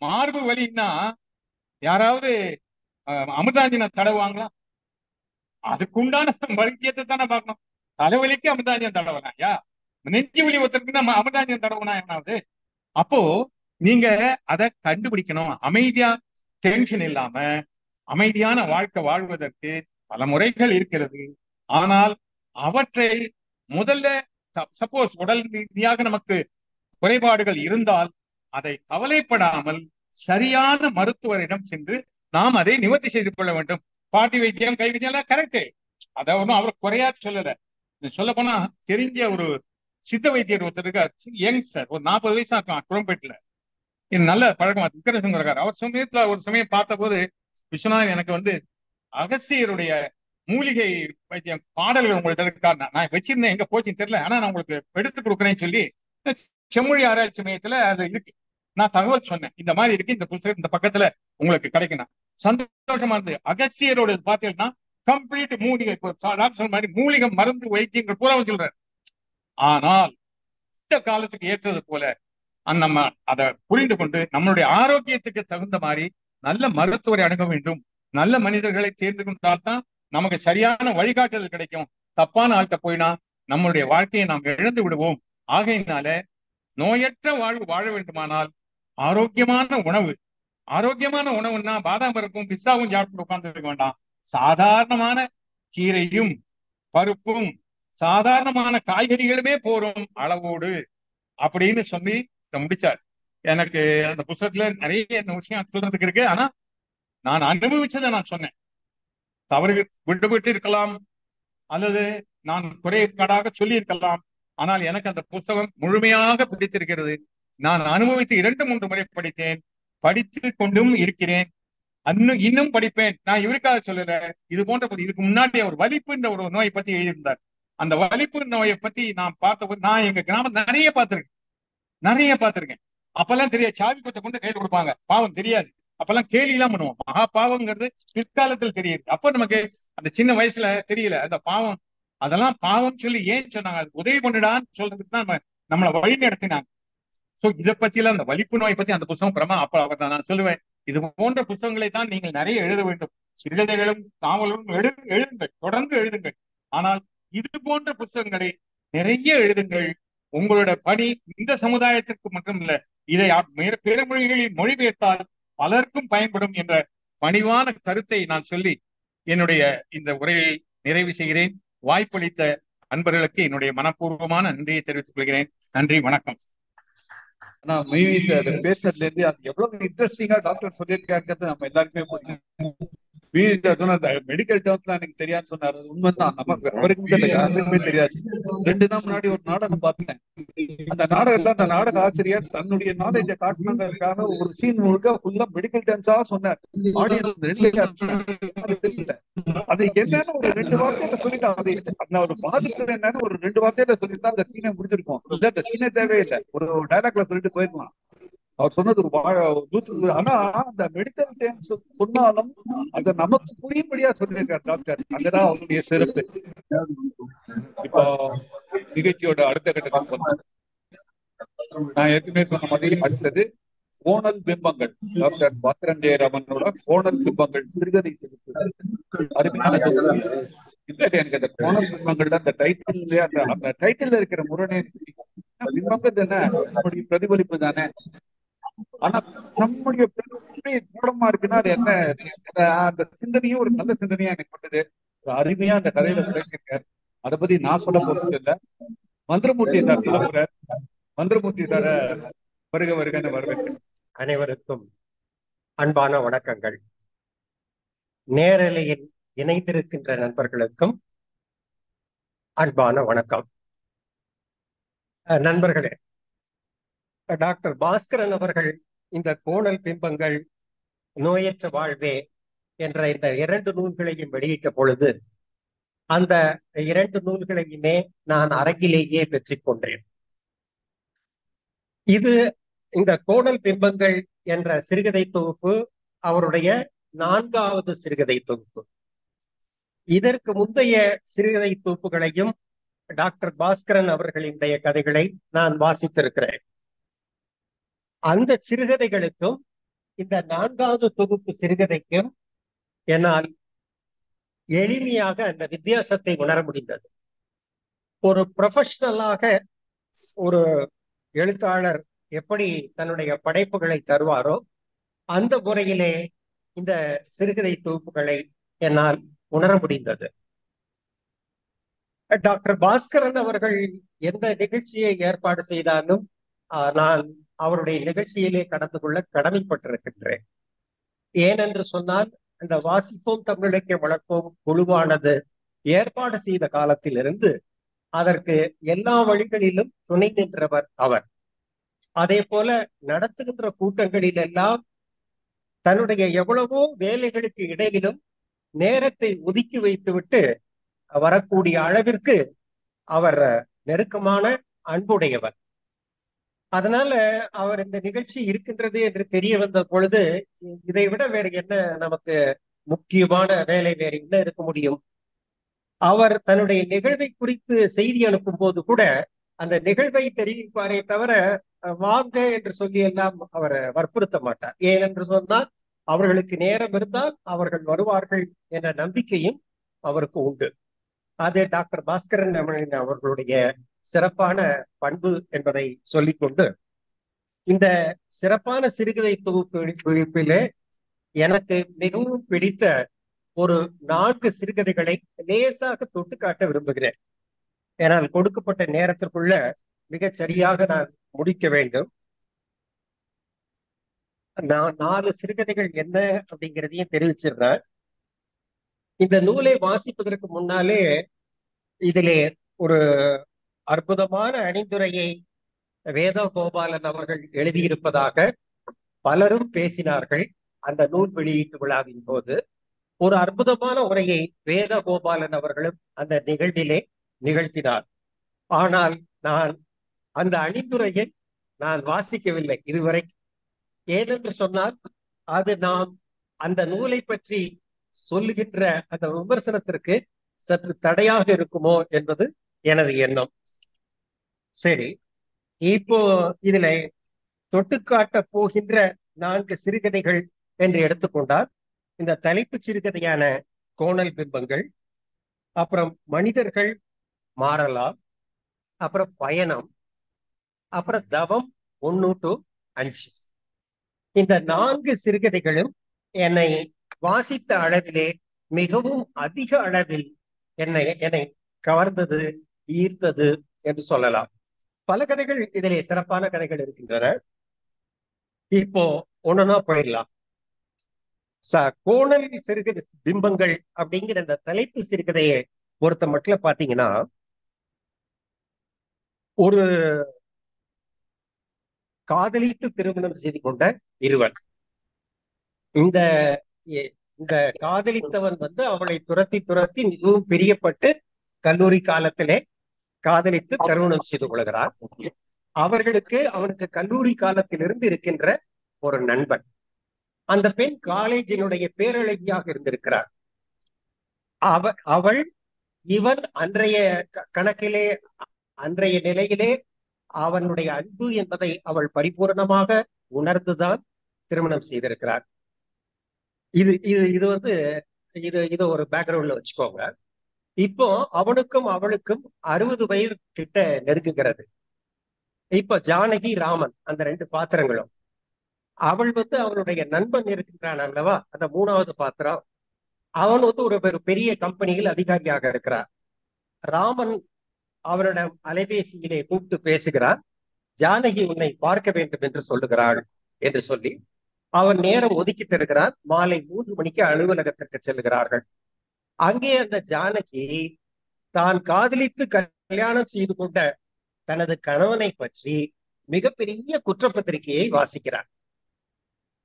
மார்பு வலின்னா யாராவது அமிர்தாஞ்சனை தடவுவாங்களா? அதுக்குண்டான மருத்துவத்தை தானே பார்க்கணும். தலைவலிக்கு அமிர்தாஞ்சன் தடவனா, யா நெஞ்சு வலி ஒருத்தருக்கு அமிர்தாஞ்சன் தடவுனா என்னாவது? அப்போ நீங்க அதை கண்டுபிடிக்கணும். அமைதியா, டென்ஷன் இல்லாம அமைதியான வாழ்க்கை வாழ்வதற்கு பல முறைகள் இருக்கிறது. ஆனால் அவற்றை முதல்ல, சப்போஸ் உடல் ரீதியாக நமக்கு குறைபாடுகள் இருந்தால் அதை கவலைப்படாமல் சரியான மருத்துவரிடம் சென்று நாம் அதை நிவர்த்தி செய்து கொள்ள வேண்டும். பாட்டி வைத்தியம், கை வைத்தியம் எல்லாம் கரெக்டு, அதை ஒன்றும் அவர் குறையா சொல்லல. சொல்ல போனா தெரிஞ்ச ஒரு சித்த வைத்தியர் ஒருத்தருக்கு யங்ஸ்டர், ஒரு 40 வயசா இருக்கான், குரம்பேட்டில். இது நல்ல பழக்கமா விக்கிரசங்கர். அவர் சமயத்துல ஒரு சமயம் பார்த்த போது, விஸ்வநாதன் எனக்கு அகஸ்தியருடைய மூலிகை வைத்தியம் பாடல்கள் உங்கள்ட்ட இருக்கா, நான் வச்சிருந்தேன், எங்க போச்சுன்னு தெரியல, ஆனா நான் உங்களுக்கு எடுத்து கொடுக்குறேன்னு சொல்லி செம்மொழி ஆராய்ச்சி மையத்துல அது இருக்கு. நான் தகவல் சொன்னேன், இந்த மாதிரி இருக்கு, இந்த புத்தகம் இந்த பக்கத்துல உங்களுக்கு கிடைக்கணும். சந்தோஷமா இருந்து அகஸ்தியரோட பாத்தீங்கன்னா கம்ப்ளீட் மூலிகை மாதிரி மூலிகை மருந்து வைத்தியங்கள் பூரா சொல்றாரு. ஆனால் இந்த காலத்துக்கு ஏற்றது போல நம்ம அதை புரிந்து கொண்டு நம்மளுடைய ஆரோக்கியத்துக்கு தகுந்த மாதிரி நல்ல மருத்துவரை அணுக வேண்டும். நல்ல மனிதர்களை தேர்ந்து கொண்டால்தான் நமக்கு சரியான வழிகாட்டுதல் கிடைக்கும். தப்பான ஆள்கிட்ட போயினா நம்மளுடைய வாழ்க்கையை நாம் இழந்து விடுவோம். ஆகையினால நோயற்ற வாழ்வு வாழ வேண்டுமானால் ஆரோக்கியமான உணவு, ஆரோக்கியமான உணவுன்னா பாதாம் பருப்பும் பிஸ்தாவும் சாப்பிட்டு உட்கார்ந்து வேண்டாம். சாதாரணமான கீரையும் பருப்பும் சாதாரணமான காய்கறிகளுமே போரும் அளவோடு அப்படின்னு சொல்லி முடிச்சார். எனக்கு அந்த புத்தகத்துல நிறைய விஷயம் சொல்றதுக்கு இருக்கு. ஆனா நான் அனுபவிச்சதை நான் சொன்னேன். தவறு விட்டுவிட்டு இருக்கலாம், அல்லது நான் குறைபாடாக சொல்லி இருக்கலாம். ஆனால் எனக்கு அந்த புத்தகம் முழுமையாக பிடித்திருக்கிறது. நான் அனுபவித்து 2-3 முறை படித்தேன், படித்து கொண்டும் இருக்கிறேன், இன்னும் படிப்பேன். நான் இவருக்காக சொல்லல, இது போன்ற இதுக்கு முன்னாடி அவர் வலிப்புன்ற ஒரு நோயை பத்தி எழுதியிருந்தார். அந்த வலிப்பு நோயை பத்தி நான் பார்த்தபோது, நான் எங்க கிராமம் நிறைய பார்த்திருக்கேன். அப்பெல்லாம் தெரியாது, சாவி கொச்சை கொண்டு கையில் கொடுப்பாங்க, பாவம் தெரியாது. அப்பெல்லாம் கேலி எல்லாம் பண்ணுவோம். மகா பாவம்ங்கிறது பிற்காலத்தில் தெரியுது. அப்ப நமக்கு அந்த சின்ன வயசுல தெரியல அந்த பாவம். அதெல்லாம் பாவம் சொல்லி ஏன் சொன்னாங்க, அது உதவி பண்ணிடான்னு சொல்றதுக்கு தான் நம்மளை வழி நடத்தினாங்க. சோ இதை பத்தி எல்லாம், அந்த வலிப்பு நோயை பத்தி அந்த புத்தகம் பிரமா. அப்ப அவர் நான் சொல்லுவேன், இது போன்ற புத்தகங்களை தான் நீங்கள் நிறைய எழுத வேண்டும். சிறுகதைகளும் நாவலும் எழுதுங்கள், தொடர்ந்து எழுதுங்கள். ஆனால் இது போன்ற புத்தகங்களை நிறைய எழுதுங்கள். உங்களோட பணி இந்த சமுதாயத்திற்கு மட்டுமல்ல, இதை பிற மொழிகளில் மொழிபெயர்த்தால் பலருக்கும் பயன்படும் என்ற பணிவான கருத்தை நான் சொல்லி என்னுடைய இந்த உரையை நிறைவு செய்கிறேன். வாய்ப்பளித்த அன்பர்களுக்கு என்னுடைய மனப்பூர்வமான நன்றியை தெரிவித்துக் கொள்கிறேன். நன்றி, வணக்கம்.
ஆனா அதை பேசுறதுல இருந்து அது எவ்வளவு இன்ட்ரெஸ்டிங்கா டாக்டர் சொல்லியிருக்காங்கிறது நம்ம எல்லாருக்குமே புரியும். மெடிக்கல் டேர்ம்ஸ்லாம் எனக்கு தெரியாதுன்னு சொன்னாரு. உண்மைதான், நமக்கு அவருக்கு யாருக்குமே தெரியாது. 2 நாள் முன்னாடி ஒரு நாடகம் பார்த்தேன். அந்த நாடகத்துல அந்த நாடக ஆசிரியர் தன்னுடைய நாலேஜை காட்டணுங்கிறதுக்காக ஒரு சீன் முழுக்க ஃபுல்லா மெடிக்கல் டேர்ம்ஸா சொன்னார். ஆடியன்ஸ் அது என்னன்னு ஒரு 2 வார்த்தையில சொல்லிட்டான். அந்த ஒரு பாதிப்பு என்னன்னு ஒரு 2 வார்த்தையில சொல்லிட்டு அந்த சீனை முடிச்சிருக்கோம். இல்ல அந்த சீனே தேவையில்லை, ஒரு டைலாக்ல சொல்லிட்டு போயிருக்கலாம். அவர் சொன்னது ஒரு ஆனா அந்த மெடிக்கல் டேர்ம்ஸ் சொன்னாலும் அதை நமக்கு புரியும்படியா சொல்லியிருக்காரு டாக்டர். அங்கதான் அவருடைய சிறப்பு. இப்போ நிகழ்ச்சியோட அடுத்த கட்டத்துக்கு சொன்னேன். நான் ஏற்கனவே சொன்ன மாதிரி அடுத்தது கோணல் பிம்பங்கள். டாக்டர் பாஸ்கரன் ஜெயராமனோட கோணல் பிம்பங்கள் சிறுகதை தொகுப்பு. அருமையான இல்ல, எனக்கு அந்த கோணல் பிம்பங்கள்ல அந்த டைட்டில், அந்த டைட்டில் இருக்கிற முரணே பிம்பங்கள் தானே, நம்முடைய பிரதிபலிப்பு தானே. ஆனா நம்முடைய மூலமா இருக்குன்னா அது என்ன, அந்த சிந்தனையும் ஒரு நல்ல சிந்தனையா எனக்கு பட்டது. அருமையா அந்த கதையில சேர்க்கிறார். அதை பத்தி நான் சொல்ல போறது இல்லை, மந்திரமூர்த்தி சார் சொல்ல போறார். மந்திரமூர்த்தி சார வருகன்னு வரவேற்கிறேன்.
அனைவருக்கும் அன்பான வணக்கங்கள். நேரலையில் இணைந்திருக்கின்ற நண்பர்களுக்கும் அன்பான வணக்கம். நண்பர்களே, டாக்டர் பாஸ்கரன் அவர்கள் இந்த கோணல் பிம்பங்கள், நோயற்ற வாழ்வே என்ற இந்த 2 நூல்களையும் வெளியிட்ட பொழுது அந்த 2 நூல்களையுமே நான் அரங்கிலேயே பெற்றுக்கொண்டேன். இது இந்த கோணல் பிம்பங்கள் என்ற சிறுகதை தொகுப்பு அவருடைய 4வது சிறுகதை தொகுப்பு. இதற்கு முந்தைய சிறுகதை தொகுப்புகளையும் டாக்டர் பாஸ்கரன் அவர்களினுடைய கதைகளை நான் வாசித்திருக்கிறேன். அந்த சிறுகதைகளுக்கும் இந்த 4வது தொகுப்பு சிறுகதைக்கும் என்னால் எளிமையாக அந்த வித்தியாசத்தை உணர முடிந்தது. ஒரு ப்ரொஃபஷனலாக ஒரு எழுத்தாளர் எப்படி தன்னுடைய படைப்புகளை தருவாரோ அந்த முறையிலே இந்த சிறுகதை தொகுப்புகளை என்னால் உணர முடிந்தது. டாக்டர் பாஸ்கரன் அவர்கள் எந்த நிகழ்ச்சியை ஏற்பாடு செய்தாலும் நான் அவருடைய நிகழ்ச்சியிலே கலந்து கொள்ள கடமைப்பட்டிருக்கின்றேன். ஏனென்று சொன்னால், இந்த வாசிப்போம் தமிழிலக்கிய வளர்ப்போம் குழுவானது ஏற்பாடு செய்த காலத்திலிருந்து அதற்கு எல்லா வழிகளிலும் துணை நின்றவர் அவர். அதே போல நடத்துகின்ற கூட்டங்களில் எல்லாம் தன்னுடைய எவ்வளவோ வேலைகளுக்கு இடையிலும் நேரத்தை ஒதுக்கி வைத்துவிட்டு வரக்கூடிய அளவிற்கு அவர் நெருக்கமான அன்புடையவர். அதனால அவர் இந்த நிகழ்ச்சி இருக்கின்றது என்று தெரிய வந்த பொழுது, இதை விட வேற என்ன நமக்கு முக்கியமான வேலை வேற என்ன இருக்க முடியும்? அவர் தன்னுடைய நிகழ்வை குறித்து செய்தி அனுப்பும் போது கூட அந்த நிகழ்வை தெரிவிப்பாரே தவிர வாங்க என்று சொல்லி எல்லாம் அவரை வற்புறுத்த மாட்டார். ஏனென்று சொன்னால், அவர்களுக்கு நேரம் இருந்தால் அவர்கள் வருவார்கள் என்ற நம்பிக்கையும் அவருக்கு உண்டு. அது டாக்டர் பாஸ்கரன் அவர்களுடைய சிறப்பான பண்பு என்பதை சொல்லிக்கொண்டு, இந்த சிறப்பான சிறுகதை தொகுப்பிலே எனக்கு மிகவும் பிடித்த ஒரு 4 சிறுகதைகளை லேசாக தொட்டு காட்ட விரும்புகிறேன். ஏனால் கொடுக்கப்பட்ட நேரத்திற்குள்ள மிகச் சரியாக நான் முடிக்க வேண்டும். நான் 4 சிறுகதைகள் என்ன அப்படிங்கிறதையும் தெரிவிச்சிடுறேன். இந்த நூலை வாசிப்பதற்கு முன்னாலே இதிலே ஒரு அற்புதமான அணிந்துரையை வேதகோபாலன் அவர்கள் எழுதியிருப்பதாக பலரும் பேசினார்கள். அந்த நூல் வெளியீட்டு விழாவின் போது ஒரு அற்புதமான உரையை வேதகோபாலன் அவர்களும் அந்த நிகழ்விலே நிகழ்த்தினார். ஆனால் நான் அந்த அணிந்துரையை நான் வாசிக்கவில்லை இதுவரை. ஏனென்று சொன்னால், அது நாம் அந்த நூலை பற்றி சொல்லுகின்ற அந்த விமர்சனத்திற்கு சற்று தடையாக இருக்குமோ என்பது எனது எண்ணம். சரி, இப்போ இதுல தொட்டுக்காட்ட போகின்ற 4 சிறுகதைகள் என்று எடுத்துக்கொண்டால், இந்த தலைப்பு சிறுகதையான கோணல் பிம்பங்கள், அப்புறம் மனிதர்கள் மாறலாம், அப்புறம் பயணம், அப்புறம் தவம் 1 to 5. இந்த 4 சிறுகதைகளும் என்னை வாசித்த அளவிலே மிகவும் அதிக அளவில் என்னை கவர்ந்தது, ஈர்த்தது என்று சொல்லலாம். பல கதைகள் இதிலே சிறப்பான கதைகள் இருக்கின்றன. இப்போ ஒண்ணுனா போயிடலாம். கோணல் சிறுகதை பிம்பங்கள் அப்படிங்கிற இந்த தலைப்பு சிறுகதையை பொறுத்த மட்டும் பாத்தீங்கன்னா, ஒரு காதலித்து திருமணம் செய்து கொண்ட இருவர். இந்த காதலித்தவன் அவளை துரத்தி மிகவும் பிரியப்பட்டு கல்லூரி காலத்திலே காதலித்து திருமணம் செய்து கொள்கிறார். அவனுக்கு கல்லூரி காலத்திலிருந்து இருக்கின்ற ஒரு நண்பன். அந்த பெண் காலேஜினுடைய பேரழகியாக இருந்திருக்கிறார். அவள் இவன் அன்றைய கணக்கிலே, அன்றைய நிலையிலே அவனுடைய அன்பு என்பதை அவள் பரிபூர்ணமாக உணர்ந்துதான் திருமணம் செய்திருக்கிறார். இது ஒரு பேக்ரவுண்ட்ல வச்சுக்கோங்க. இப்போ அவனுக்கும் அவளுக்கும் 60 வயது கிட்ட நெருங்குகிறது. இப்ப ஜானகி, ராமன் அந்த 2 பாத்திரங்களும், அவள் அவனுடைய நண்பன் இருக்கின்றான் அல்லவா, அந்த 3வது பாத்திரம், அவன் ஒரு பெரிய கம்பெனியில் அதிகாரியாக இருக்கிறார். ராமன் அவரிடம் அலைபேசியிலே கூப்பிட்டு பேசுகிறார். ஜானகி உன்னை பார்க்க வேண்டும் என்று சொல்லுகிறாள் என்று சொல்லி அவன் நேரம் ஒதுக்கி தருகிறார். மாலை 3 மணிக்கு அலுவலகத்திற்கு செல்கிறார்கள். அங்கே அந்த ஜானகி தான் காதலித்து கல்யாணம் செய்து கொண்ட தனது கணவனை பற்றி மிகப்பெரிய குற்றப்பத்திரிகையை வாசிக்கிறார்.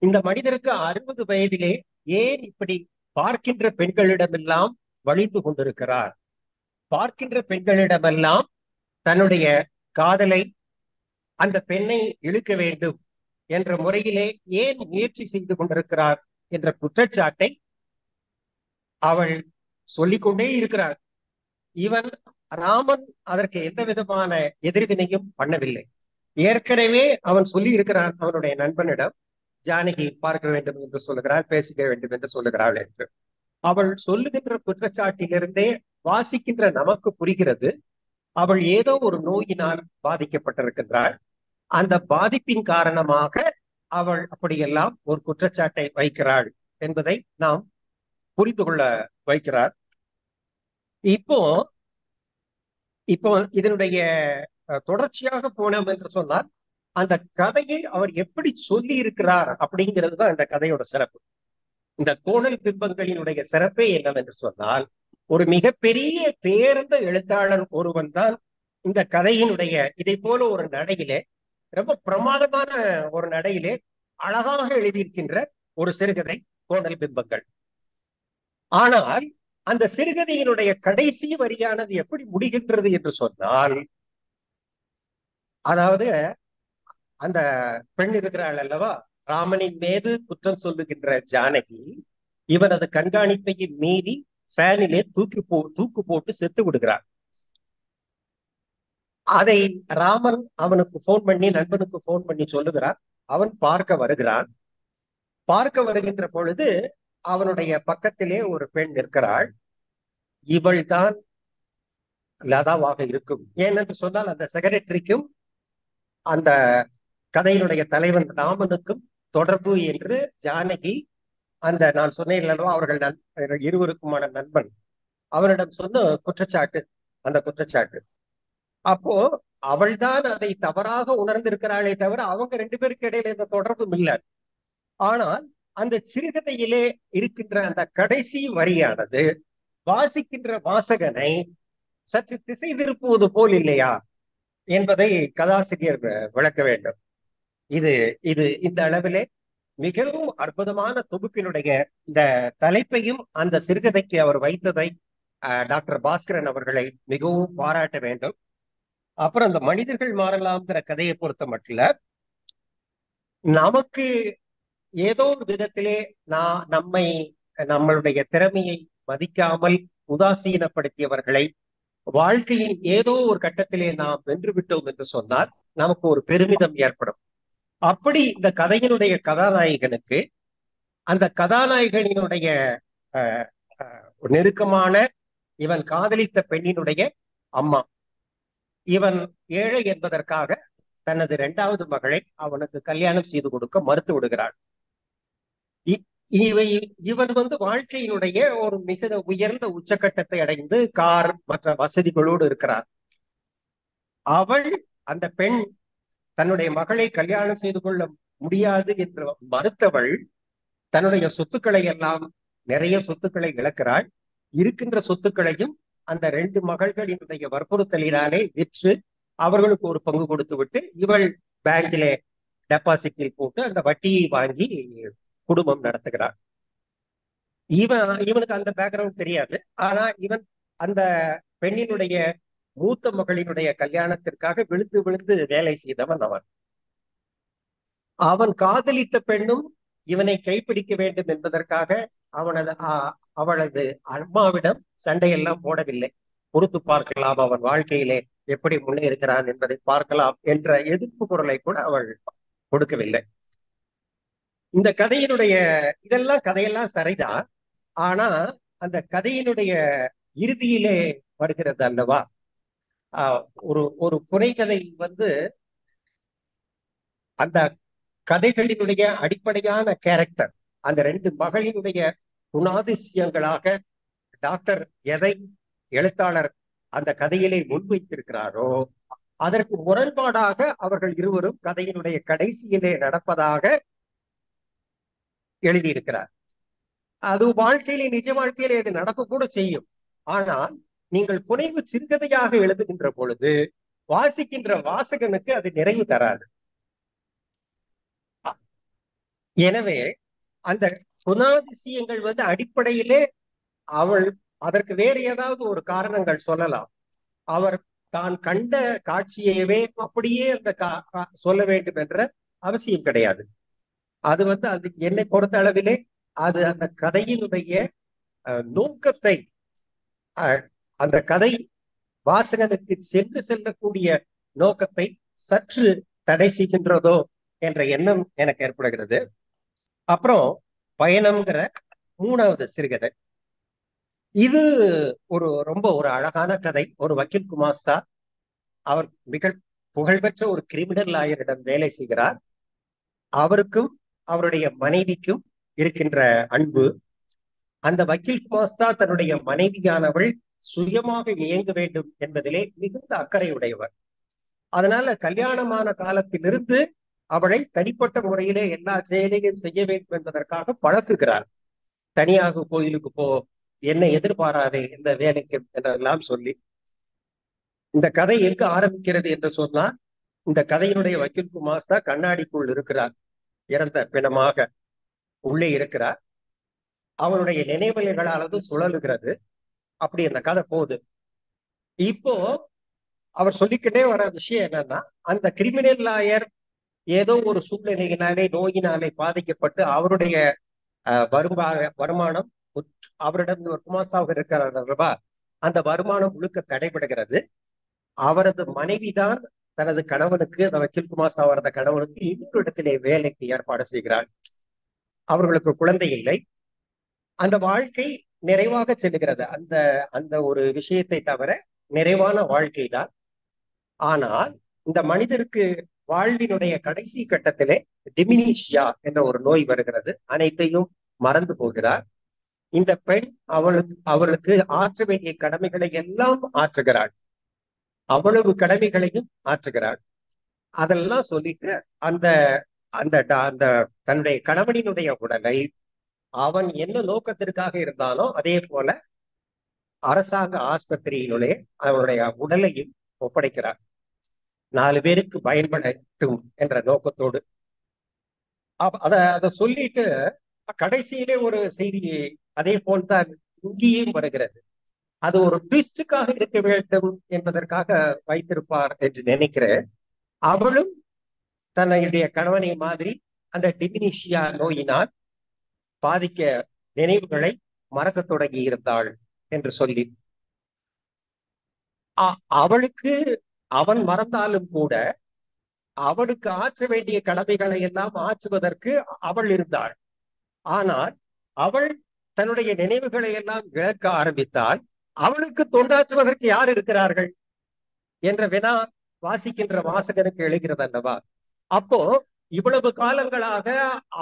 இந்த மனிதருக்கு 60 வயதிலே ஏன் இப்படி பார்க்கின்ற பெண்களிடமெல்லாம் வழிந்து கொண்டிருக்கிறார்? பார்க்கின்ற பெண்களிடமெல்லாம் தன்னுடைய காதலை, அந்த பெண்ணை இழுக்க வேண்டும் என்ற முறையிலே ஏன் முயற்சி செய்து கொண்டிருக்கிறார் என்ற குற்றச்சாட்டை அவள் சொல்லிக்கொண்டே இருக்கிறார். இவன் ராமன் அதற்கு எந்த விதமான எதிர்வினையும் பண்ணவில்லை. ஏற்கனவே அவன் சொல்லி இருக்கிறான் அவனுடைய நண்பனிடம், ஜானகி பார்க்க வேண்டும் என்று சொல்லுகிறாள், பேசிக்க வேண்டும் என்று சொல்லுகிறாள் என்று. அவள் சொல்லுகின்ற குற்றச்சாட்டிலிருந்தே வாசிக்கின்ற நமக்கு புரிகிறது, அவள் ஏதோ ஒரு நோயினால் பாதிக்கப்பட்டிருக்கின்றாள். அந்த பாதிப்பின் காரணமாக அவள் அப்படியெல்லாம் ஒரு குற்றச்சாட்டை வைக்கிறாள் என்பதை நாம் புரிந்து கொள்ள வைக்கிறார். இப்போ இதனுடைய தொடர்ச்சியாக போனோம் என்று சொன்னால், அந்த கதையை அவர் எப்படி சொல்லி இருக்கிறார் அப்படிங்கிறது தான் இந்த கதையோட சிறப்பு. இந்த கோணல் பிம்பங்களினுடைய சிறப்பே என்னவென்று சொன்னால், ஒரு மிகப்பெரிய தேர்ந்த எழுத்தாளர் ஒருவன் தான் இந்த கதையினுடைய இதை போல ஒரு நடையிலே, ரொம்ப பிரமாதமான ஒரு நடையிலே அழகாக எழுதியிருக்கின்ற ஒரு சிறுகதை கோணல் பிம்பங்கள். ஆனால் அந்த சிறுகதையினுடைய கடைசி வரியானது எப்படி முடிகின்றது என்று சொன்னால், அதாவது அந்த பெண் இருக்கிறாள் அல்லவா, ராமனின் மீது குற்றம் சொல்லுகின்ற ஜானகி, இவனது கண்காணிப்பையை மீறி ஃபேனிலே தூக்கு போட்டு செத்து விடுகிறான். அதை ராமன் அவனுக்கு போன் பண்ணி, நண்பனுக்கு போன் பண்ணி சொல்லுகிறான். அவன் பார்க்க வருகிறான். பார்க்க வருகின்ற பொழுது அவனுடைய பக்கத்திலே ஒரு பெண் இருக்கிறாள். இவள் தான் லதாவாக இருக்கும். ஏனென்று சொன்னால், அந்த செக்ரட்டரிக்கும் அந்த கதையினுடைய தலைவன் ராமனுக்கும் தொடர்பு என்று ஜானகி, அந்த நான் சொன்னேன் அல்லவா, அவர்கள் இருவருக்குமான நண்பன், அவனிடம் சொன்ன குற்றச்சாட்டு, அந்த குற்றச்சாட்டு. அப்போ அவள்தான் அதை தவறாக உணர்ந்திருக்கிறாளே தவிர அவங்க ரெண்டு பேருக்கு இடையில எந்த தொடர்பும் இல்லை. ஆனால் அந்த சிறுகதையிலே இருக்கின்ற அந்த கடைசி வரியானது வாசிக்கின்ற வாசகனை சற்று திசை திருப்புவது போல் இல்லையா என்பதை கதாசிரியர் விளக்க வேண்டும். இது இது இந்த அளவிலே மிகவும் அற்புதமான தொகுப்பினுடைய இந்த தலைப்பையும் அந்த சிறுகதைக்கு அவர் வைத்ததை டாக்டர் பாஸ்கரன் அவர்களை மிகவும் பாராட்ட வேண்டும். அப்புறம் அந்த மனிதர்கள் மாறலாம்ங்கிற கதையை பொறுத்த மட்டும் நமக்கு ஏதோ ஒரு விதத்திலே நம்மளுடைய திறமையை மதிக்காமல் உதாசீனப்படுத்தியவர்களை வாழ்க்கையின் ஏதோ ஒரு கட்டத்திலே நாம் வென்று விட்டோம் என்று சொன்னால் நமக்கு ஒரு பெருமிதம் ஏற்படும். அப்படி இந்த கதையினுடைய கதாநாயகனுக்கு அந்த கதாநாயகனினுடைய நெருக்கமான இவன் காதலித்த பெண்ணினுடைய அம்மா, இவன் ஏழை என்பதற்காக தனது இரண்டாவது மகளை அவனுக்கு கல்யாணம் செய்து கொடுக்க மறுத்து விடுகிறான். இவன் வாழ்க்கையினுடைய ஒரு மிக உயர்ந்த உச்சக்கட்டத்தை அடைந்து கார் மற்ற வசதிகளோடு இருக்கிறார். அவள், அந்த பெண், தன்னுடைய மகளை கல்யாணம் செய்து கொள்ள முடியாது என்று மறுத்தவள் தன்னுடைய சொத்துக்களை எல்லாம், நிறைய சொத்துக்களை இழக்கிறாள். இருக்கின்ற சொத்துக்களையும் அந்த ரெண்டு மகள்களினுடைய வற்புறுத்தலினாலே விற்று அவர்களுக்கு ஒரு பங்கு கொடுத்து விட்டு இவள் பேங்கிலே டெபாசிட்டில் போட்டு அந்த வட்டியை வாங்கி குடும்பம் நடத்துகிறாள். இவனுக்கு அந்த பேக்ரவுண்ட் தெரியாது. ஆனா இவன் அந்த பெண்ணினுடைய மூத்த மகளினுடைய கல்யாணத்திற்காக விழுந்து விழுந்து வேலை செய்தவன். அவன் காதலித்த பெண்ணும் இவனை கைப்பிடிக்க வேண்டும் என்பதற்காக அவளது அம்மாவிடம் சண்டையெல்லாம் போடவில்லை. பொறுத்து பார்க்கலாம், அவன் வாழ்க்கையிலே எப்படி முன்னேறுகிறான் என்பதை பார்க்கலாம் என்ற எதிர்ப்பு குரலை கூட அவள் கொடுக்கவில்லை. இந்த கதையினுடைய கதையெல்லாம் சரிதான். ஆனா அந்த கதையினுடைய இறுதியிலே வருகிறது அல்லவா, ஒரு புனைகதை அந்த கதைகளினுடைய அடிப்படையான கேரக்டர், அந்த ரெண்டு மகளினுடைய குணாதிசயங்களாக டாக்டர் எதை எழுத்தாளர் அந்த கதையிலே முன்வைத்திருக்கிறாரோ அதற்கு முரண்பாடாக அவர்கள் இருவரும் கதையினுடைய கடைசியிலே நடப்பதாக எழுதியிருக்கிறார். அது வாழ்க்கையிலே, நிஜ வாழ்க்கையிலே அது நடக்க கூட செய்யும். ஆனால் நீங்கள் புனைவு சிறுகதையாக எழுதுகின்ற பொழுது வாசிக்கின்ற வாசகனுக்கு அது நிறைவு தராது. எனவே அந்த குணாதிசயங்கள் அடிப்படையிலே அவள் அதற்கு வேறு ஏதாவது ஒரு காரணங்கள் சொல்லலாம். அவர் தான் கண்ட காட்சியவே அப்படியே அந்த சொல்ல வேண்டும் என்ற அவசியம் கிடையாது. அது அது என்னை பொறுத்த அளவிலே அது அந்த கதையினுடைய நோக்கத்தை, அந்த கதை வாசகனுக்கு சென்று செல்லக்கூடிய நோக்கத்தை சற்று தடை செய்கின்றதோ என்ற எண்ணம் எனக்கு ஏற்படுகிறது. அப்புறம் பயணம்ங்கிற மூணாவது சிறுகதை, இது ரொம்ப ஒரு அழகான கதை. ஒரு வக்கீல் குமாஸ்தா, அவர் மிக புகழ்பெற்ற ஒரு கிரிமினல் லாயரிடம் வேலை செய்கிறார். அவருக்கும் அவருடைய மனைவிக்கும் இருக்கின்ற அன்பு, அந்த வக்கீல் குமாஸ்தா தன்னுடைய மனைவியானவள் சுயமாக இயங்க வேண்டும் என்பதிலே மிகுந்த அக்கறை உடையவர். அதனால கல்யாணமான காலத்திலிருந்து அவளை தனிப்பட்ட முறையிலே எல்லா செயலையும் செய்ய வேண்டும் என்பதற்காக பழக்குகிறார். தனியாக கோயிலுக்கு போ, என்னை எதிர்பாராதே இந்த வேலைக்கு என்றெல்லாம் சொல்லி. இந்த கதை எங்க ஆரம்பிக்கிறது என்று சொன்னால், இந்த கதையினுடைய வக்கீல் குமாஸ்தா கண்ணாடிக்குள் இருக்கிறார், இறந்த பிணமாக உள்ளே இருக்கிறார். அவனுடைய நினைவலைகளானது சுழலுகிறது. அப்படி அந்த கதை போகுது. இப்போ அவர் சொல்லிக்கிட்டே வர விஷயம் என்னன்னா, அந்த கிரிமினல் லாயர் ஏதோ ஒரு சூழ்நிலையினாலே நோயினாலே பாதிக்கப்பட்டு அவருடைய வருமானம் அவரிடம் ஒரு குமாஸ்தாவாக இருக்கிறார், அந்த வருமானம் முழுக்க தடைபடுகிறது. அவரது மனைவிதான் தனது கணவனுக்கு, அந்த வக்கீல் குமாஸ்தா அந்த கணவனுக்கு இன்னொரு இடத்திலே வேலைக்கு ஏற்பாடு செய்கிறார். அவர்களுக்கு குழந்தை இல்லை. அந்த வாழ்க்கை நிறைவாக செல்லுகிறது. அந்த அந்த ஒரு விஷயத்தை தவிர நிறைவான வாழ்க்கை தான். ஆனால் இந்த மனிதருக்கு வாழ்வினுடைய கடைசி கட்டத்திலே டிமினிஷியா என்ற ஒரு நோய் வருகிறது. அனைத்தையும் மறந்து போகிறார். இந்த பெண் அவளுக்கு ஆற்ற வேண்டிய கடமைகளை எல்லாம் ஆற்றுகிறாள். அவ்வளவு கடமைகளையும் ஆற்றுகிறாள். அதெல்லாம் சொல்லிட்டு அந்த அந்த அந்த தன்னுடைய கணவனினுடைய உடலை அவன் என்ன நோக்கத்திற்காக இருந்தானோ அதே போல அரசாங்க ஆஸ்பத்திரியினுடைய அவனுடைய உடலையும் ஒப்படைக்கிறார். 4 பேருக்கு பயன்படட்டும் என்ற நோக்கத்தோடு. அதை சொல்லிட்டு கடைசியிலே ஒரு செய்தி அதே போல்தான் இங்கேயும் வருகிறது. அது ஒரு ட்விஸ்டுக்காக இருக்க வேண்டும் என்பதற்காக வைத்திருப்பார் என்று நினைக்கிறேன். அவளும் தன்னுடைய கணவனை மாதிரி அந்த டிமினிஷியா நோயினால் பாதிக்க நினைவுகளை மறக்க தொடங்கி இருந்தாள் என்று சொல்லி, அவளுக்கு அவன் மறந்தாலும் கூட அவளுக்கு ஆற்ற வேண்டிய கடமைகளை எல்லாம் ஆற்றுவதற்கு அவள் இருந்தாள். ஆனால் அவள் தன்னுடைய நினைவுகளை எல்லாம் இழக்க ஆரம்பித்தால் அவளுக்கு தொண்டாற்றுவதற்கு யார் இருக்கிறார்கள் என்ற வினா வாசிக்கின்ற வாசகனுக்கு எழுகிறது அல்லவா? அப்போ இவ்வளவு காலங்களாக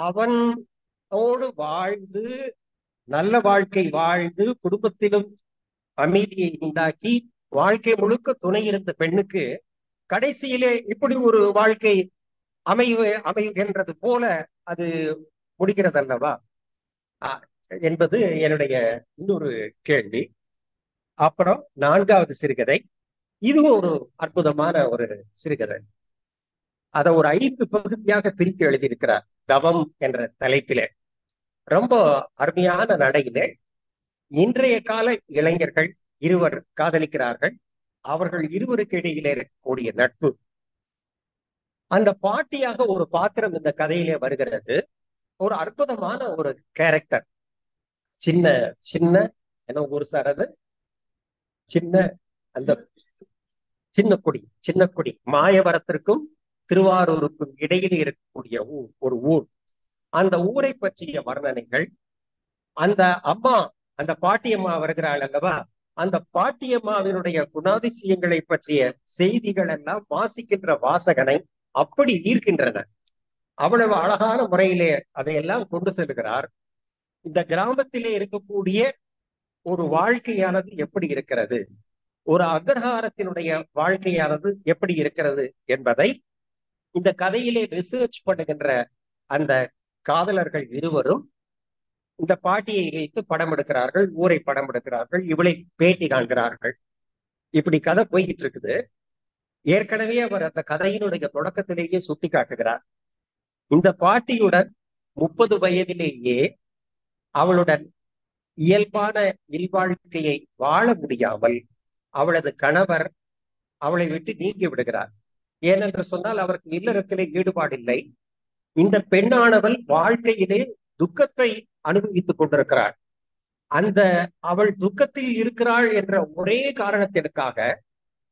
அவனோடு வாழ்ந்து நல்ல வாழ்க்கை வாழ்ந்து குடும்பத்திலும் அமைதியை உண்டாக்கி வாழ்க்கை முழுக்க துணை இருந்த பெண்ணுக்கு கடைசியிலே இப்படி ஒரு வாழ்க்கை அமைகின்றது போல அது முடிகிறது அல்லவா என்பது என்னுடைய இன்னொரு கேள்வி. அப்புறம் 4வது சிறுகதை, இதுவும் ஒரு அற்புதமான ஒரு சிறுகதை. அதை ஒரு 5 பகுதியாக பிரித்து எழுதியிருக்கிறார். தவம் என்ற தலைப்பிலே ரொம்ப அருமையான நடையிலே இன்றைய கால இளைஞர்கள் இருவர் காதலிக்கிறார்கள். அவர்கள் இருவருக்கு இடையிலே இருக்கக்கூடிய நட்பு. அந்த பாட்டியாக ஒரு பாத்திரம் இந்த கதையிலே வருகிறது. ஒரு அற்புதமான ஒரு கேரக்டர். சின்ன சின்ன என்ன ஊர் சார் அது? சின்ன அந்த சின்ன குடி மாயவரத்திற்கும் திருவாரூருக்கும் இடையிலே இருக்கக்கூடிய ஒரு ஊர். அந்த ஊரை பற்றிய வர்ணனைகள், அந்த அம்மா, அந்த பாட்டியம்மா வருகிறாள் அல்லவா, அந்த பாட்டியம்மாவினுடைய குணாதிசயங்களை பற்றிய செய்திகள் எல்லாம் வாசிக்கின்ற வாசகனை அப்படி ஈர்க்கின்றன. அவ்வளவு அழகான முறையிலே அதையெல்லாம் கொண்டு செல்கிறார். இந்த கிராமத்திலே இருக்கக்கூடிய ஒரு வாழ்க்கையானது எப்படி இருக்கிறது, ஒரு அக்ரஹாரத்தினுடைய வாழ்க்கையானது எப்படி இருக்கிறது என்பதை இந்த கதையிலே ரிசர்ச் பண்ணுகின்ற அந்த காதலர்கள் இருவரும் இந்த பாட்டியை வைத்து படம் எடுக்கிறார்கள், ஊரை படம் எடுக்கிறார்கள், இவளை பேட்டி காண்கிறார்கள். இப்படி கதை போய்கிட்டு இருக்குது. ஏற்கனவே அவர் அந்த கதையினுடைய தொடக்கத்திலேயே சுட்டி காட்டுகிறார். இந்த பாட்டியுடன் 30 வயதிலேயே அவளுடன் இயல்பான இல்வாழ்க்கையை வாழ முடியாமல் அவளது கணவர் அவளை விட்டு நீங்கி விடுகிறார். ஏனென்று சொன்னால் அவருக்கு இல்லறத்திலே ஈடுபாடில்லை. இந்த பெண்ணானவள் வாழ்க்கையிலே துக்கத்தை அனுபவித்துக் கொண்டிருக்கிறாள். அந்த அவள் துக்கத்தில் இருக்கிறாள் என்ற ஒரே காரணத்திற்காக,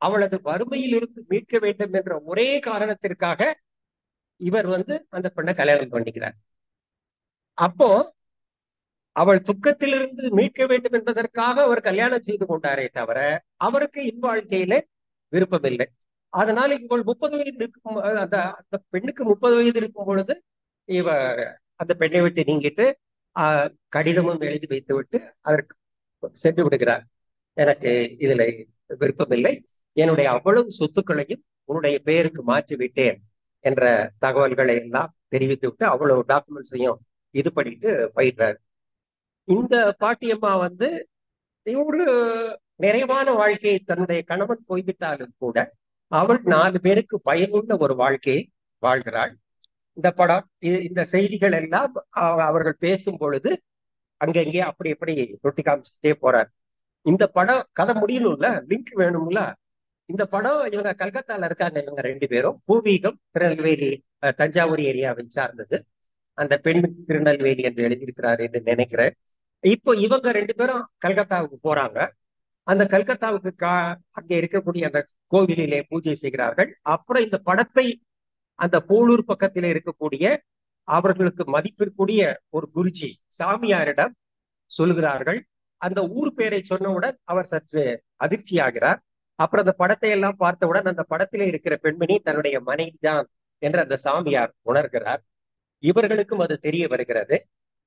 அவளது வறுமையில் இருந்து மீட்க வேண்டும் என்ற ஒரே காரணத்திற்காக இவர் அந்த பெண்ணை கல்யாணம் பண்ணிக்கிறார். அப்போ அவள் துக்கத்திலிருந்து மீட்க வேண்டும் என்பதற்காக அவர் கல்யாணம் செய்து கொண்டாரே தவிர அவருக்கு இல்வாழ்க்கையில விருப்பமில்லை. அதனால இவள் 30 வயது இருக்கும், அந்த பெண்ணுக்கு 30 வயது இருக்கும் பொழுது இவர் அந்த பெண்ணை விட்டு நீங்கிட்டு கடிதமும் எழுதி வைத்து விட்டு அதற்கு சென்று விடுகிறார். எனக்கு இதுல விருப்பமில்லை, என்னுடைய அவ்வளவு சொத்துக்களையும் உன்னுடைய பெயருக்கு மாற்றி விட்டேன் என்ற தகவல்களை எல்லாம் தெரிவித்து விட்டு அவ்வளவு டாக்குமெண்ட்ஸையும் இது பண்ணிட்டு போயிடுறாரு. இந்த பாட்டியம்மா வந்து ஒரு நிறைவான வாழ்க்கையை தன்னுடைய கணவன் போய்விட்டாலும் கூட அவள் 4 பேருக்கு பயனுள்ள ஒரு வாழ்க்கையை வாழ்கிறாள். இந்த படம் இந்த செய்திகள் எல்லாம் அவர்கள் பேசும் பொழுது அங்கங்கே அப்படி எப்படி தொட்டி காமிச்சுட்டே போறார். இந்த படம் கதை முடியணும்ல, லிங்க் வேணும்ல. இந்த படம் இவங்க கல்கத்தால இருக்காங்க, இவங்க 2 பேரும். பூர்வீகம் திருநெல்வேலி, தஞ்சாவூர் ஏரியாவை சார்ந்தது. அந்த பெண் திருநெல்வேலி என்று எழுதியிருக்கிறார் என்று நினைக்கிறேன். இப்போ இவங்க 2 பேரும் கல்கத்தாவுக்கு போறாங்க. அந்த கல்கத்தாவுக்கு அங்கே இருக்கக்கூடிய அந்த கோவிலிலே பூஜை செய்கிறார்கள். அப்புறம் இந்த படத்தை அந்த போலூர் பக்கத்திலே இருக்கக்கூடிய அவர்களுக்கு மதிப்பிற்குரிய ஒரு குருஜி சாமியாரிடம் சொல்லுகிறார்கள். அந்த ஊர் பேரை சொன்னவுடன் அவர் சற்று அதிர்ச்சி ஆகிறார். அப்புறம் அந்த படத்தை எல்லாம் பார்த்தவுடன் அந்த படத்திலே இருக்கிற பெண்மணி தன்னுடைய மனைவிதான் என்று அந்த சாமியார் உணர்கிறார். இவர்களுக்கும் அது தெரிய வருகிறது.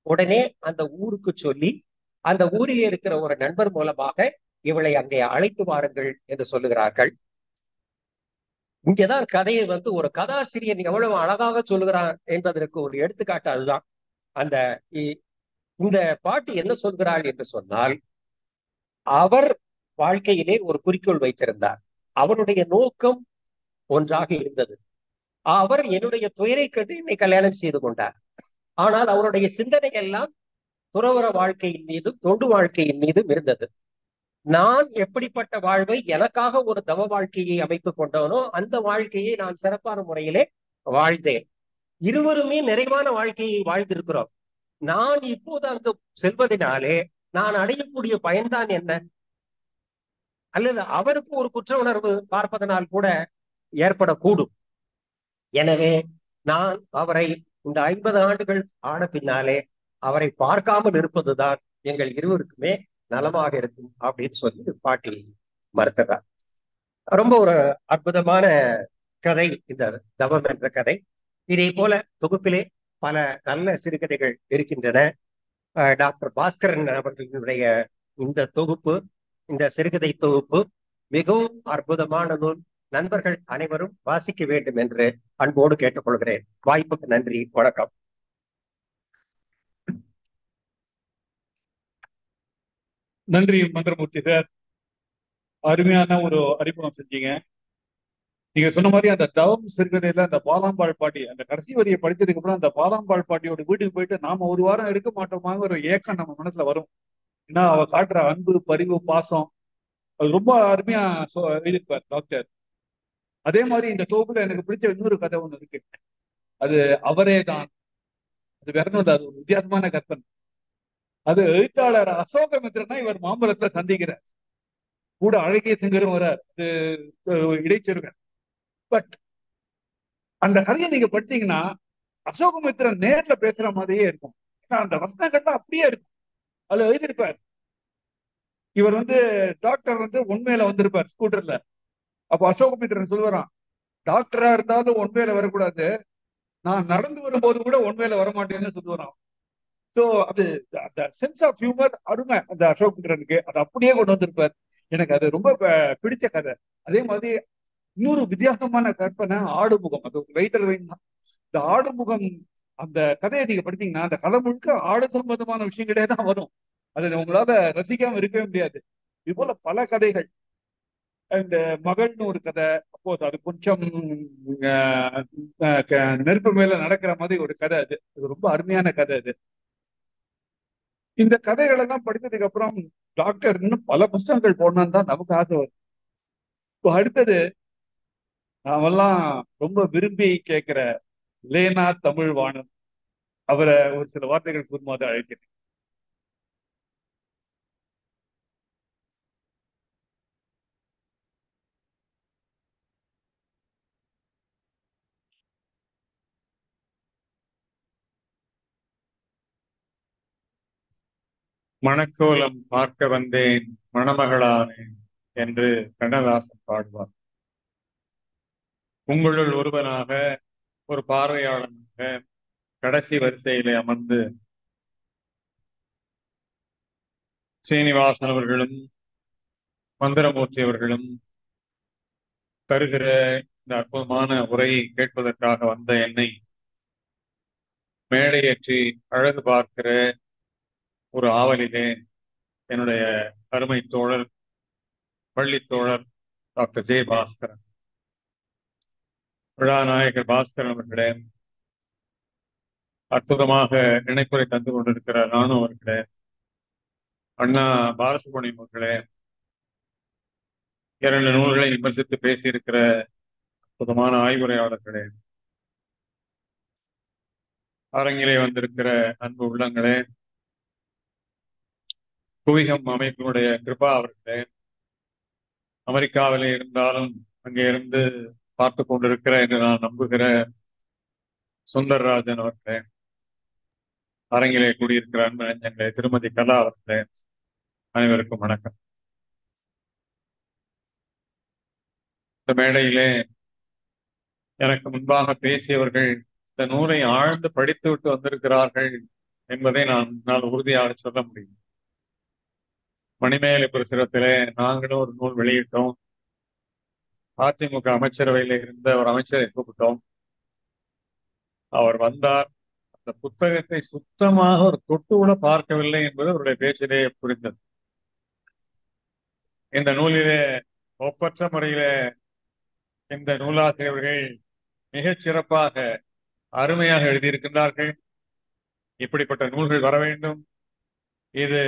உடனே அந்த ஊருக்கு சொல்லி அந்த ஊரில் இருக்கிற ஒரு நண்பர் மூலமாக இவளை அங்கே அழைத்து வாருங்கள் என்று சொல்லுகிறார்கள். இங்கேதான் கதையை வந்து ஒரு கதாசிரியன் எவ்வளவு அழகாக சொல்லுகிறான் என்பதற்கு ஒரு எடுத்துக்காட்டு அதுதான். அந்த இந்த பாட்டி என்ன சொல்கிறாள் என்று சொன்னால், அவர் வாழ்க்கையிலே ஒரு குறிக்கோள் வைத்திருந்தார். அவனுடைய நோக்கம் ஒன்றாக இருந்தது. அவர் என்னுடைய துயரை கண்டு என்னை கல்யாணம் செய்து கொண்டார். ஆனால் அவருடைய சிந்தனை எல்லாம் துறவற வாழ்க்கையின் மீதும் தொண்டு வாழ்க்கையின் மீதும் இருந்தது. நான் எப்படிப்பட்ட வாழ்வை எனக்காக ஒரு தவ வாழ்க்கையை அமைத்துக் கொண்டவனோ அந்த வாழ்க்கையை நான் சிறப்பான முறையிலே வாழ்ந்தேன். இருவருமே நிறைவான வாழ்க்கையை வாழ்ந்திருக்கிறோம். நான் இப்போது அங்கு செல்வதனாலே நான் அடையக்கூடிய பயன்தான் என்ன? அல்லது அவருக்கு ஒரு குற்ற உணர்வு பார்ப்பதனால் கூட ஏற்படக்கூடும். எனவே நான் அவரை இந்த 50 ஆண்டுகள் ஆன பின்னாலே அவரை பார்க்காமல் இருப்பதுதான் எங்கள் இருவருக்குமே நலமாக இருக்கும் அப்படின்னு சொல்லி பாட்டி மறுக்கிறார். ரொம்ப ஒரு அற்புதமான கதை இந்த தவம் என்ற கதை. இதே போல தொகுப்பிலே பல நல்ல சிறுகதைகள் இருக்கின்றன. டாக்டர் பாஸ்கரன் அவர்களுடைய இந்த தொகுப்பு, இந்த சிறுகதை தொகுப்பு மிகவும் அற்புதமான நூல். நண்பர்கள் அனைவரும் வாசிக்க வேண்டும் என்று அன்போடு கேட்டுக்கொள்கிறேன். வாய்ப்புக்கு நன்றி, வணக்கம்.
நன்றி மந்திரமூர்த்தி சார், அருமையான ஒரு அறிமுகம் செஞ்சீங்க. நீங்க சொன்ன மாதிரி அந்த தவம் சிறுகதையில அந்த பாலாம்பாள் பாட்டி அந்த கடைசி வரியை படித்ததுக்கு அப்புறம் அந்த பாலாம்பாள் பாட்டியோட வீட்டுக்கு போயிட்டு நாம ஒரு வாரம் இருக்க மாட்டோமாங்க ஒரு ஏக்கம் நம்ம மனசுல வரும். ஏன்னா அவ காட்டுற அன்பு, பரிவு, பாசம் அது ரொம்ப அருமையா எழுதியிருப்பார் டாக்டர். அதே மாதிரி இந்த தொகுப்புல எனக்கு பிடிச்ச இன்னொரு கதை ஒண்ணு இருக்கு. அது அவரே தான். அது வேற ஒன்றும், அது ஒரு வித்தியாசமான கற்பனை. அது எழுத்தாளர் அசோகமித்திரனா இவர் மாம்பழத்துல சந்திக்கிறார். கூட அழகிய சிங்கரும் வரார், இடைச்செருகன். பட் அந்த கதையை நீங்க படிச்சீங்கன்னா அசோகமித்திரன் நேர்ல பேசுற மாதிரியே இருக்கும். ஏன்னா அந்த வசனங்கள்லாம் அப்படியே இருக்கும். அதுல எழுதியிருப்பார், இவர் டாக்டர் உண்மையில வந்திருப்பார் ஸ்கூட்டர்ல. அப்போ அசோகமித்திரன் சொல்லுவாராம், டாக்டரா இருந்தாலும் உண்மையில வரக்கூடாது, நான் நடந்து வரும்போது கூட உண்மையில வரமாட்டேன்னு சொல்லுவாராம். ஸோ அது அந்த சென்ஸ் ஆஃப் ஹியூமர் அருமை அந்த அசோகமித்திரனுக்கு, அதை அப்படியே கொண்டு வந்திருப்பார். எனக்கு அது ரொம்ப பிடிச்ச கதை. அதே மாதிரி இன்னொரு வித்தியாசமான கற்பனை ஆடுமுகம். அது ரைட்டர் தான். இந்த ஆடுமுகம் அந்த கதையை நீங்க படித்தீங்கன்னா அந்த கதை முழுக்க ஆடு சம்பந்தமான விஷயங்களே தான் வரும். அதை உங்களால ரசிக்காம இருக்கவே முடியாது. இது போல பல கதைகள். இந்த மகள்னு ஒரு கதை, அப்போது அது கொஞ்சம் நெருப்பு மேல நடக்கிற மாதிரி ஒரு கதை. அது ரொம்ப அருமையான கதை. அது இந்த கதைகள் எல்லாம் படித்ததுக்கு அப்புறம் டாக்டர் இன்னும் பல புத்தகங்கள் போடணும்னு தான் நமக்கு ஆசை வரும். இப்போ அடுத்தது நாமெல்லாம் ரொம்ப விரும்பி கேட்கிற லேனா தமிழ்வாணன் அவரை ஒரு சில வார்த்தைகள் கூறுமாறு அழைக்கிறேன்.
மணக்கோலம் பார்க்க வந்தேன் மணமகளானேன் என்று கண்ணதாசன் பாடுவார். உங்களுள் ஒருவனாக, ஒரு பார்வையாளனாக கடைசி வரிசையிலே அமர்ந்து சீனிவாசன் அவர்களும் மந்திரமூர்த்தி அவர்களும் தருகிற இந்த அற்புதமான உரையை கேட்பதற்காக வந்த என்னை மேடையேற்றி அழகு பார்க்கிற ஒரு ஆவலிலே என்னுடைய அருமை தோழர், பள்ளி தோழர் டாக்டர் ஜே பாஸ்கரன், விழாநாயகர் பாஸ்கரன் அவர்களே, அற்புதமாக நினைப்புரை தந்து கொண்டிருக்கிற நானு அவர்களே, அண்ணா பாலசுப்ரமணியம் அவர்களே, 2 நூல்களை விமர்சித்து பேசியிருக்கிற அற்புதமான ஆய்வுரையாளர்களே, அரங்கிலே வந்திருக்கிற அன்பு உள்ளங்களே, குவிகம் அமைப்பினுடைய கிருபா அவர்களே, அமெரிக்காவிலே இருந்தாலும் அங்கே இருந்து பார்த்து கொண்டிருக்கிற என்று நான் நம்புகிற சுந்தர்ராஜன் அவர்களே, அரங்கிலே கூடியிருக்கிற அன்பு நெஞ்சங்களே, திருமதி கலா அவர்களே, அனைவருக்கும் வணக்கம். இந்த மேடையிலே எனக்கு முன்பாக பேசியவர்கள் இந்த நூலை ஆழ்ந்து படித்து விட்டு வந்திருக்கிறார்கள் என்பதை நான் உறுதியாக சொல்ல முடியும். மணிமேகலை பிரசுரத்திலே நாங்களும் ஒரு நூல் வெளியிட்டோம். அதிமுக அமைச்சரவையில் இருந்த ஒரு அமைச்சரை கூப்பிட்டோம். அவர் வந்தார். அந்த புத்தகத்தை சுத்தமாக ஒரு தொட்டு கூட பார்க்கவில்லை என்பது அவருடைய பேச்சிலே புரிந்தது. இந்த நூலிலே ஒப்பற்ற முறையிலே இந்த நூலாசிரியர்கள் மிகச் சிறப்பாக அருமையாக எழுதியிருக்கின்றார்கள். இப்படிப்பட்ட நூல்கள் வர வேண்டும், இது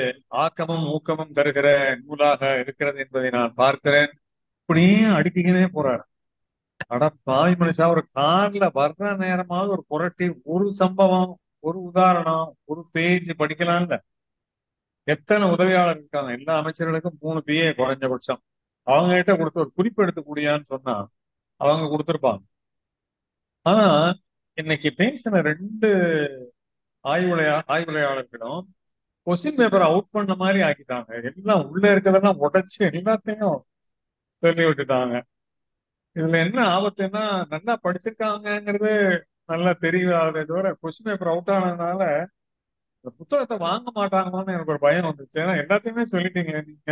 ஆக்கமும் ஊக்கமும் தருகிற நூலாக இருக்கிறது என்பதை நான் பார்க்கிறேன். இப்படியே அடிக்கினே போறாரு. அட பாவி மனுஷா, ஒரு கார்ல வர்ற நேரமாவது ஒரு புரட்டி, ஒரு சம்பவம், ஒரு உதாரணம், ஒரு பேஜ் படிக்கலாம்ல. எத்தனை உதவியாளர் இருக்காங்க, எல்லா அமைச்சர்களுக்கும் 3 PA குறைஞ்சபட்சம். அவங்க கிட்ட கொடுத்து ஒரு குறிப்பு எடுத்துக்கூடியான்னு சொன்னா அவங்க கொடுத்துருப்பாங்க. ஆனா இன்னைக்கு பேசின 2 ஆய்வுரையாளர்களும் கொஸ்டின் பேப்பர் அவுட் பண்ண மாதிரி ஆக்கிட்டாங்க. எல்லாம் உள்ள இருக்கிறதெல்லாம் உடைச்சு எல்லாத்தையும் சொல்லி விட்டுட்டாங்க. இதுல என்ன ஆபத்துன்னா, நல்லா படிச்சிருக்காங்கிறது நல்லா தெரியாதே தவிர கொஸ்டின் பேப்பர் அவுட் ஆனதுனால இந்த புத்தகத்தை வாங்க மாட்டாங்கன்னு எனக்கு ஒரு பயம் வந்துச்சு. ஏன்னா எல்லாத்தையுமே சொல்லிட்டீங்க நீங்க,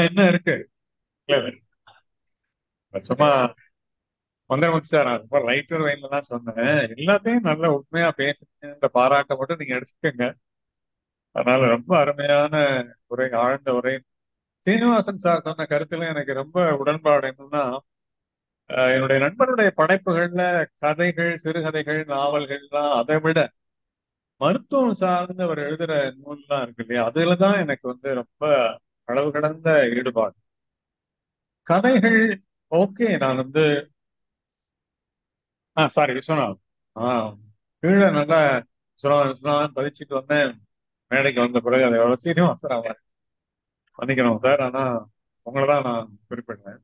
என்ன இருக்கு. சும்மா மந்திரமுத்து சார், நான் ரொம்ப ரைட்டர் வைன்ல தான் சொன்னேன். எல்லாத்தையும் நல்ல உண்மையா பேசுங்க, இந்த பாராட்டை மட்டும் நீங்க எடுத்துக்கோங்க. அதனால ரொம்ப அருமையான உரை, ஆழ்ந்த உரை. சீனிவாசன் சார் சொன்ன கருத்துல எனக்கு ரொம்ப உடன்பாடு. என்னன்னா, என்னுடைய நண்பருடைய படைப்புகள்ல கதைகள், சிறுகதைகள், நாவல்கள்லாம் அதை விட மருத்துவம் சார்ந்து அவர் எழுதுற நூல்லாம் இருக்கு இல்லையா, அதுலதான் எனக்கு ரொம்ப அளவு கடந்த ஈடுபாடு. கதைகள் ஓகே, நான் சாரி விஸ்வநாத், கீழே நல்லா விஸ்வநாதன் பதிச்சுட்டு வந்தேன். மேடைக்கு வந்த பிறகு அதை எவ்வளவு சீனிவாசன் அவர் மன்னிக்கணும் சார், ஆனா உங்களை தான் நான் குறிப்பிடுறேன்.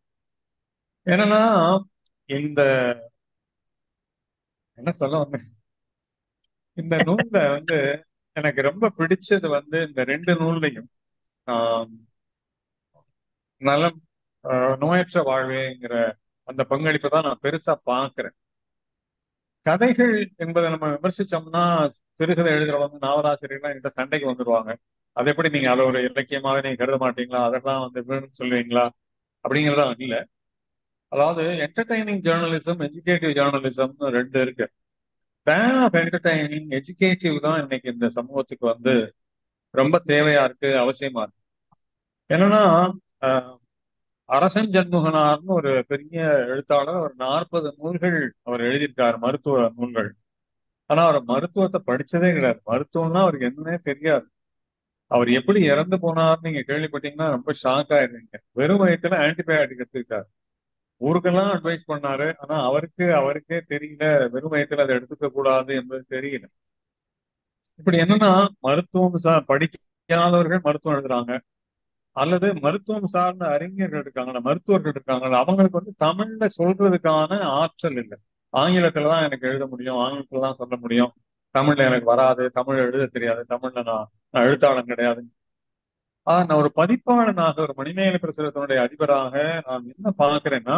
என்னன்னா, இந்த என்ன சொல்ல வந்தேன், இந்த நூல்ல எனக்கு ரொம்ப பிடிச்சது இந்த 2 நூல்லையும் நலம் நோயற்ற வாழ்வேங்கிற அந்த பங்களிப்பை தான் நான் பெருசா பாக்குறேன். கதைகள் என்பதை நம்ம விமர்சிச்சோம்னா, சிறுகதை எழுதுறவங்க, நாவலாசிரியர்கள்லாம் என்கிட்ட சண்டைக்கு வந்துருவாங்க. அதை எப்படி நீங்க அதை ஒரு இலக்கியமாவே நீங்க கருத மாட்டீங்களா, அதெல்லாம் வேணும்னு சொல்லுவீங்களா அப்படிங்கிறதா இல்லை. அதாவது என்டர்டைனிங் ஜேர்னலிசம், எஜுகேட்டிவ் ஜேர்னலிசம் 2 இருக்கு. பேன் ஆஃப் என்டர்டைனிங், எஜுகேட்டிவ் தான் இன்னைக்கு இந்த சமூகத்துக்கு ரொம்ப தேவையா இருக்கு, அவசியமா இருக்கு. என்னன்னா, அரசன் ஜன்முகனார்னு ஒரு பெரிய எழுத்தாளர், ஒரு 40 நூல்கள் அவர் எழுதியிருக்காரு, மருத்துவ நூல்கள். ஆனா அவர் மருத்துவத்தை படிச்சதே கிடையாது. மருத்துவம்னா அவருக்கு என்னன்னே தெரியாது. அவர் எப்படி இறந்து போனார்னு நீங்க கேள்விப்பட்டீங்கன்னா ரொம்ப ஷாக் ஆயிருந்தீங்க. வெறும் வயத்துல ஆன்டிபயோட்டிக் எடுத்துக்கிட்டார். ஊருக்கெல்லாம் அட்வைஸ் பண்ணாரு, ஆனா அவருக்கே தெரியல, வெறும் வயத்துல அதை எடுத்துக்க கூடாது என்பது தெரியல. இப்படி என்னன்னா, மருத்துவம் படிக்காதவர்கள் மருத்துவம் எழுதுறாங்க, அல்லது மருத்துவம் சார்ந்த அறிஞர்கள் இருக்காங்க, மருத்துவர்கள் இருக்காங்க, அவங்களுக்கு தமிழ்ல சொல்றதுக்கான ஆற்றல் இல்லை. ஆங்கிலத்துலதான் எனக்கு எழுத முடியும், ஆங்கிலத்துல தான் சொல்ல முடியும், தமிழ்ல எனக்கு வராது, தமிழ் எழுத தெரியாது, தமிழ்ல நான் எழுத்தாளன் கிடையாது. நான் ஒரு பதிப்பாளனாக, ஒரு மணிமேகலை பிரசுரத்தினுடைய அதிபராக நான் என்ன பார்க்கிறேன்னா,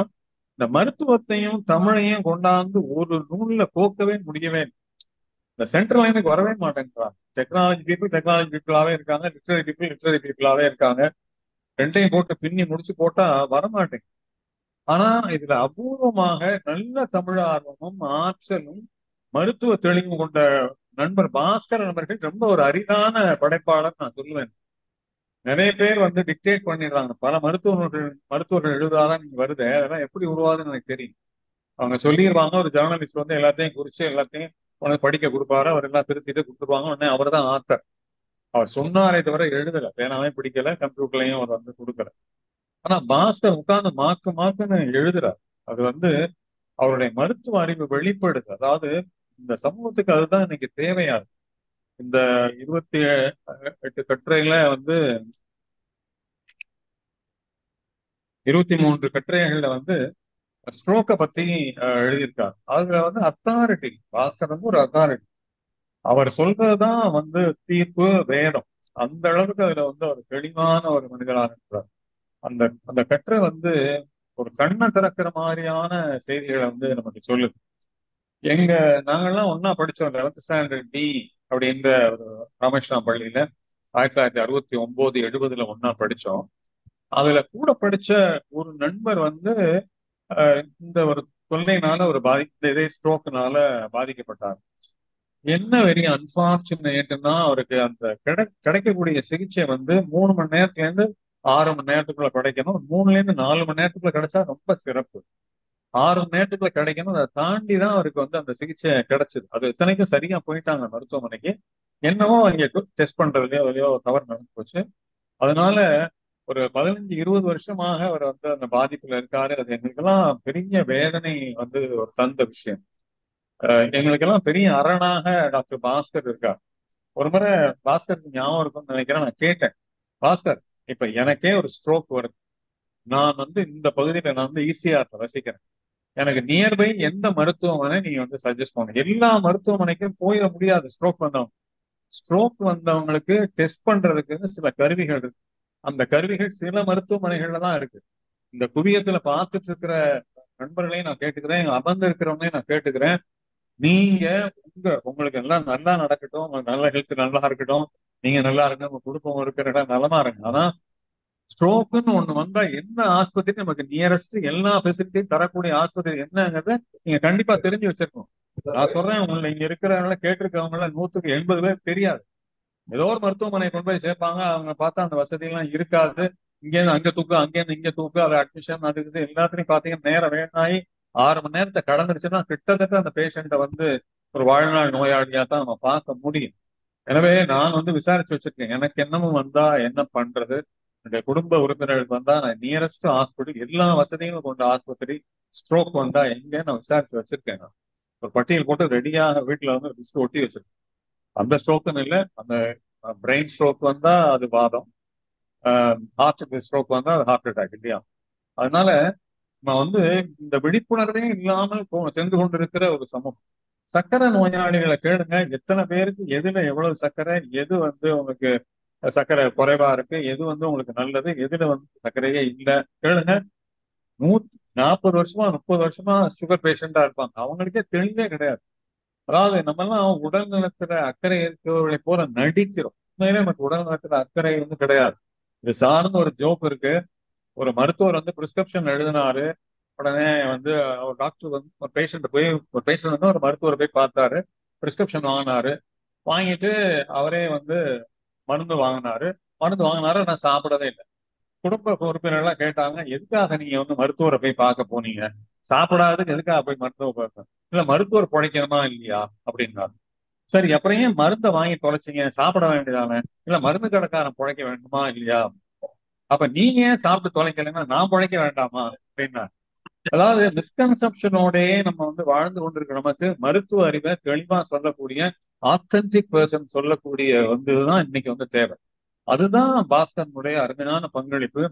இந்த மருத்துவத்தையும் தமிழையும் கொண்டாந்து ஒரு நூல்ல கோக்கவே முடியவே இல்லை. இந்த சென்ட்ரல் லைனுக்கு வரவே மாட்டேங்கிறாங்க. டெக்னாலஜி பீப்புளாவே இருக்காங்க, லிட்டரரி பீப்புளாவே இருக்காங்க. 2யும் போட்டு பின்னி முடிச்சு போட்டா வரமாட்டேங்க. ஆனா இதுல அபூர்வமாக நல்ல தமிழ் ஆர்வமும் ஆற்றலும் மருத்துவ தெளிவும் கொண்ட நண்பர் பாஸ்கரன் அவர்கள் ரொம்ப ஒரு அரிதான படைப்பாளர் நான் சொல்லுவேன். நிறைய பேர் வந்து டிக்டேட் பண்ணிடுறாங்க. பல மருத்துவர்கள் எழுதாதான் நீங்க வருது, அதெல்லாம் எப்படி உருவாதுன்னு எனக்கு தெரியும். அவங்க சொல்லிடுவாங்க, ஒரு ஜேர்னலிஸ்ட் வந்து எல்லாத்தையும் குறிச்சு எல்லாத்தையும் உனக்கு படிக்க கொடுப்பாரு, அவர் எல்லாம் திருத்திட்டு கொடுத்துருவாங்க. உடனே அவர் தான் ஆத்தர். அவர் சொன்னாரே தவிர எழுதல, பேனாவே பிடிக்கல, கம்ப்யூட்டர்லயும் அவர் வந்து கொடுக்கல. ஆனா பாஸ்கர் உட்கார்ந்து மாக்குன்னு எழுதுறார். அது வந்து அவருடைய மருத்துவ அறிவு வெளிப்படுது. அதாவது இந்த சமூகத்துக்கு அதுதான் இன்னைக்கு தேவையா இருக்கு. இந்த 28 கட்டுரையில வந்து 23 கட்டுரைகள்ல வந்து ஸ்ட்ரோக்கை பத்தி எழுதியிருக்காரு. அதுல வந்து அத்தாரிட்டி, பாஸ்கர் வந்து ஒரு அத்தாரிட்டி. அவர் சொல்றதுதான் வந்து தீர்ப்பு, வேதம். அந்த அளவுக்கு அதுல வந்து ஒரு தெளிவான ஒரு மனிதராக இருக்கிறார். அந்த அந்த கட்டுரை வந்து ஒரு கண்ணை திறக்கிற மாதிரியான செய்திகளை வந்து நமக்கு சொல்லுது. எங்க நாங்கெல்லாம் ஒன்னா படிச்சோம் 11th ஸ்டாண்டர்ட் டி அப்படின்ற ஒரு ராமேஸ்வரம் பள்ளியில 1969 70 ஒன்னா படிச்சோம். அதுல கூட படிச்ச ஒரு நண்பர் வந்து இந்த ஒரு கொள்ளையினால ஒரு இதே ஸ்ட்ரோக்னால பாதிக்கப்பட்டார். என்ன வெரி அன்பார்ச்சுனேட்னா அவருக்கு அந்த கிடைக்கக்கூடிய சிகிச்சை வந்து 3 மணி நேரத்துல இருந்து 6 மணி நேரத்துக்குள்ள கிடைக்கணும். 3ல இருந்து 4 மணி நேரத்துக்குள்ள கிடைச்சா ரொம்ப சிறப்பு. 6 மணி நேரத்துக்குள்ள கிடைக்கணும். அதை தாண்டி தான் அவருக்கு வந்து அந்த சிகிச்சை கிடைச்சது. அது இத்தனைக்கும் சரியா போயிட்டாங்க மருத்துவமனைக்கு. என்னவோ அவங்க டெஸ்ட் பண்றதுலயோ தவறு நடந்து போச்சு. அதனால ஒரு 15-20 வருஷமாக அவர் வந்து அந்த பாதிப்புல இருக்காரு. அது எங்களுக்கெல்லாம் பெரிய வேதனை வந்து ஒரு தந்த விஷயம். எங்களுக்கெல்லாம் பெரிய அரணாக டாக்டர் பாஸ்கர் இருக்கார். ஒரு முறை பாஸ்கருக்கு ஞாபகம் இருக்கும்னு நினைக்கிறேன், நான் கேட்டேன், பாஸ்கர் இப்ப எனக்கே ஒரு ஸ்ட்ரோக் வருது, நான் வந்து இந்த பகுதியில நான் வந்து ஈசிஆர் வசிக்கிறேன், எனக்கு நியர்பை எந்த மருத்துவமனை நீங்க வந்து சஜஸ்ட் பண்ணுங்க. எல்லா மருத்துவமனைக்கும் போயிட முடியாது. ஸ்ட்ரோக் வந்தவங்களுக்கு டெஸ்ட் பண்றதுக்கு சில கருவிகள் இருக்கு. அந்த கருவிகள் சில மருத்துவமனைகள்ல தான் இருக்கு. இந்த குவியத்துல பார்த்துட்டு இருக்கிற நண்பர்களையும் நான் கேட்டுக்கிறேன், அமர்ந்து இருக்கிறவங்களையும் நான் கேட்டுக்கிறேன், நீங்க உங்களுக்கு எல்லாம் நல்லா நடக்கட்டும், உங்களுக்கு நல்ல ஹெல்த் நல்லா இருக்கட்டும், நீங்க நல்லா இருங்க, உங்க குடும்பம் இருக்கிற இடம் நலமா இருங்க. ஆனா ஸ்ட்ரோக்குன்னு ஒண்ணு வந்தா என்ன ஆஸ்பத்திரி நமக்கு நியரஸ்ட், எல்லா ஃபெசிலிட்டியும் தரக்கூடிய ஆஸ்பத்திரி என்னங்கிறத நீங்க கண்டிப்பா தெரிஞ்சு வச்சிருக்கணும். நான் சொல்றேன், உங்களை இங்க இருக்கிறவங்கள கேட்டிருக்கவங்கள 100க்கு 80 பேர் தெரியாது. ஏதோ ஒரு மருத்துவமனை கொண்டு போய் சேர்ப்பாங்க, அவங்க பார்த்தா அந்த வசதி எல்லாம் இருக்காது. இங்கேருந்து அங்க தூக்கு, அங்கேருந்து இங்க தூக்கு, அது அட்மிஷன், அது இது எல்லாத்துலயும் பாத்தீங்கன்னா நேரம் வேணாயி 6 மணி நேரத்தை கடந்துருச்சுன்னா கிட்டத்தட்ட அந்த பேஷண்ட்டை வந்து ஒரு வாழ்நாள் நோயாளியா தான் நம்ம பார்க்க முடியும். எனவே நான் வந்து விசாரிச்சு வச்சிருக்கேன், எனக்கு என்னமும் வந்தா என்ன பண்றது, என்னுடைய குடும்ப உறுப்பினர்களுக்கு வந்தா நான் நியரஸ்ட் ஹாஸ்பிட்டல், எல்லா வசதிகளும் கொண்ட ஆஸ்பத்திரி, ஸ்ட்ரோக் வந்தா எங்க நான் விசாரிச்சு வச்சிருக்கேன். நான் ஒரு பட்டியல் போட்டு ரெடியாக வீட்டுல வந்து லிஸ்ட் ஒட்டி வச்சிருக்கேன். அந்த ஸ்ட்ரோக்குன்னு இல்லை, அந்த பிரெயின் ஸ்ட்ரோக் வந்தா அது வாதம், ஹார்ட் ஸ்ட்ரோக் வந்தா அது ஹார்ட் அட்டாக் இல்லையா. அதனால நம்ம வந்து இந்த விழிப்புணர்வே இல்லாமல் சென்று கொண்டிருக்கிற ஒரு சமூகம். சர்க்கரை நோயாளிகளை கேளுங்க, எத்தனை பேருக்கு எதுல எவ்வளவு சர்க்கரை, எது வந்து உங்களுக்கு சர்க்கரை குறைவா இருக்கு, எது வந்து உங்களுக்கு நல்லது, எதுல வந்து சர்க்கரையே இல்லை கேளுங்க. 140 வருஷமா 30 வருஷமா சுகர் பேஷண்டா இருப்பாங்க, அவங்களுக்கே தெளிவே கிடையாது. அதாவது நம்ம எல்லாம் உடல் நலத்துல அக்கறை இருக்கிறவர்களை போல நடிக்கிறோம், உண்மையிலே நமக்கு உடல் நலத்துல அக்கறை வந்து கிடையாது. இது சார்ந்த ஒரு ஜோக் இருக்கு. ஒரு மருத்துவர் வந்து பிரிஸ்கிரிப்ஷன் எழுதினாரு. உடனே வந்து ஒரு டாக்டர் வந்து ஒரு பேஷண்ட் வந்து ஒரு மருத்துவரை போய் பார்த்தாரு, பிரிஸ்கிரிப்ஷன் வாங்கினாரு. வாங்கிட்டு அவரே வந்து மருந்து வாங்கினாரு. நான் சாப்பிடவே இல்லை. குடும்ப உறுப்பினர்லாம் கேட்டாங்க, எதுக்காக நீங்க வந்து மருத்துவரை போய் பார்க்க போனீங்க, சாப்பிடாததுக்கு எதுக்காக போய் மருத்துவ பார்க்க? இல்ல மருத்துவர் பிழைக்கணுமா இல்லையா அப்படின்னாரு. சரி, அப்புறம் ஏன் மருந்தை வாங்கி தொலைச்சிங்க, சாப்பிட வேண்டியதானே? இல்ல மருந்து கடைக்காரன் பிழைக்க வேண்டுமா இல்லையா? அப்ப நீங்க ஏன் சாப்பிட்டு தொலைக்கலைன்னா நான் பிழைக்க வேண்டாமா அப்படின்னா. அதாவது மிஸ்கன்செப்ஷனோடயே நம்ம வந்து வாழ்ந்து கொண்டிருக்கிற நமக்கு மருத்துவ அறிவை தெளிவா சொல்லக்கூடிய ஆத்தென்டிக் பர்சன் சொல்லக்கூடிய வந்துதான் இன்னைக்கு வந்து தேவை. அதுதான் பாஸ்கரனுடைய அருமையான பங்களிப்பு.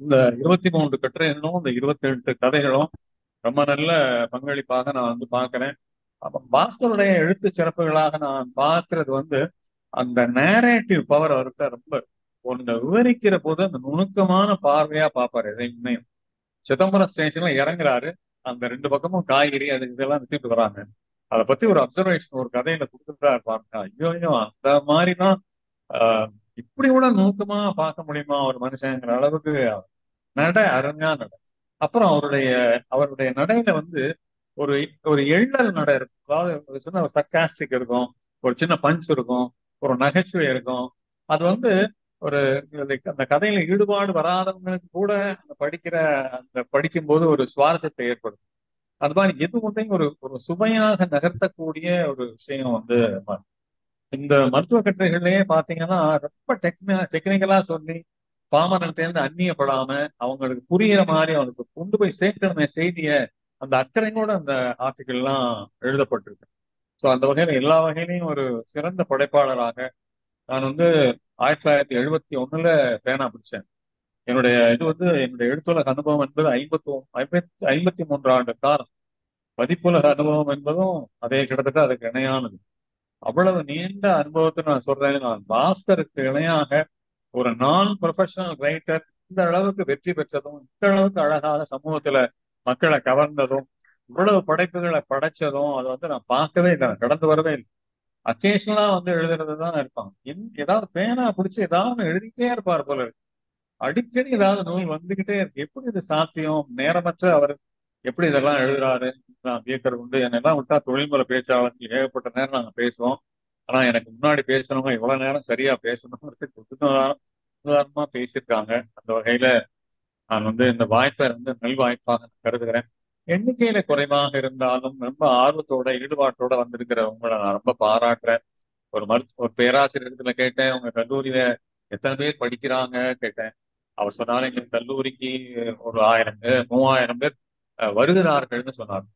இந்த 23 கட்டுரைகளும் இந்த 28 கதைகளும் ரொம்ப நல்ல பங்களிப்பாக நான் வந்து பார்க்கிறேன். அப்ப பாஸ்கருடைய எழுத்து சிறப்புகளாக நான் பார்க்கிறது வந்து அந்த நேரேட்டிவ் பவர் அவர்கிட்ட ரொம்ப ஒன்று விவரிக்கிற போது அந்த நுணுக்கமான பார்வையா பார்ப்பாரு எதையுமே. சிதம்பரம் ஸ்டேஷன்ல இறங்குறாரு, அந்த 2 பக்கமும் காய்கறி அது இதெல்லாம் வித்துட்டு வராங்க, அதை பத்தி ஒரு அப்சர்வேஷன் ஒரு கதையில கொடுத்துட்டா இருப்பாங்க. ஐயோ அந்த மாதிரிதான் இப்படி கூட நுணுக்கமா பார்க்க முடியுமா ஒரு மனுஷங்கிற அளவுக்கு அருமையா நட.
அப்புறம் அவருடைய நடையில வந்து ஒரு ஒரு எள்ளல் நடை இருக்கும். அதாவது ஒரு சின்ன சர்க்காஸ்டிக் இருக்கும், ஒரு சின்ன பஞ்ச் இருக்கும், ஒரு நகைச்சுவை இருக்கும். அது வந்து ஒரு அந்த கதையில ஈடுபாடு வராதவங்களுக்கு கூட அந்த படிக்கும்போது ஒரு சுவாரஸ்யத்தை ஏற்படும். அது மாதிரி எது ஒன்றையும் ஒரு ஒரு சுவையாக நகர்த்தக்கூடிய ஒரு விஷயம் வந்து இந்த மருத்துவ கட்டுரைகள்லயே பாத்தீங்கன்னா ரொம்ப டெக்னிக்கலா சொல்லி பாமரன்ட்ட இருந்து அந்நியப்படாம அவங்களுக்கு புரியுற மாதிரி அவங்களுக்கு கொண்டு போய் சேர்க்கணுமே செய்திய அந்த அக்கறையோட அந்த ஆர்டிகிள் எல்லாம் எழுதப்பட்டிருக்கு. ஸோ அந்த வகையில எல்லா வகையிலையும் ஒரு சிறந்த படைப்பாளராக நான் வந்து 1971 பேனா பிடிச்சேன். என்னுடைய எழுத்துலக அனுபவம் என்பது 53 ஆண்டு காலம். பதிப்புலக அனுபவம் என்பதும் அதே கிட்டத்தட்ட அதுக்கு இணையானது. அவ்வளவு நீண்ட அனுபவத்தை நான் சொல்றேன். நான் பாஸ்கருக்கு இணையாக ஒரு நான் ப்ரொஃபஷனல் ரைட்டர் இந்த அளவுக்கு வெற்றி பெற்றதும், இந்த அளவுக்கு அழகாக சமூகத்துல மக்களை கவர்ந்ததும், இவ்வளவு படைப்புகளை படைச்சதும் அதை வந்து நான் பார்க்கவே இல்லை, கடந்து வரவே இல்லை. அக்கேஷனலா வந்து எழுதுறது தான் இருப்பாங்க. ஏதாவது பேனா பிடிச்சி ஏதாவது எழுதிக்கிட்டே இருப்பார் போல இருக்கு. அடிக்கடி ஏதாவது நூல் வந்துகிட்டே இருக்கு. எப்படி இது சாத்தியம்? நேரமற்ற அவர் எப்படி இதெல்லாம் எழுதுறாரு? நான் வியக்கிறது உண்டு. என்னெல்லாம் விட்டா தொழில்முறை பேச்சாளர் ஏகப்பட்ட நேரம் நாங்க பேசுவோம். ஆனா எனக்கு முன்னாடி பேசுறவங்க இவ்வளவு நேரம் சரியா பேசணுங்கிறதுக்கு உதாரணமா பேசியிருக்காங்க. அந்த வகையில நான் வந்து இந்த வாய்ப்பை வந்து நல்வாய்ப்பாக கருதுகிறேன். எண்ணிக்கையில குறைவாக இருந்தாலும் ரொம்ப ஆர்வத்தோட ஈடுபாட்டோட வந்திருக்கிறவங்களை நான் ரொம்ப பாராட்டுறேன். ஒரு பேராசிரியர் கேட்டேன், உங்க கல்லூரியில எத்தனை பேர் படிக்கிறாங்க கேட்டேன். அவர் சொன்னாலும் எங்களுக்கு கல்லூரிக்கு ஒரு 1000 பேர் 3000 பேர் வருகிறார்கள்னு சொன்னார்.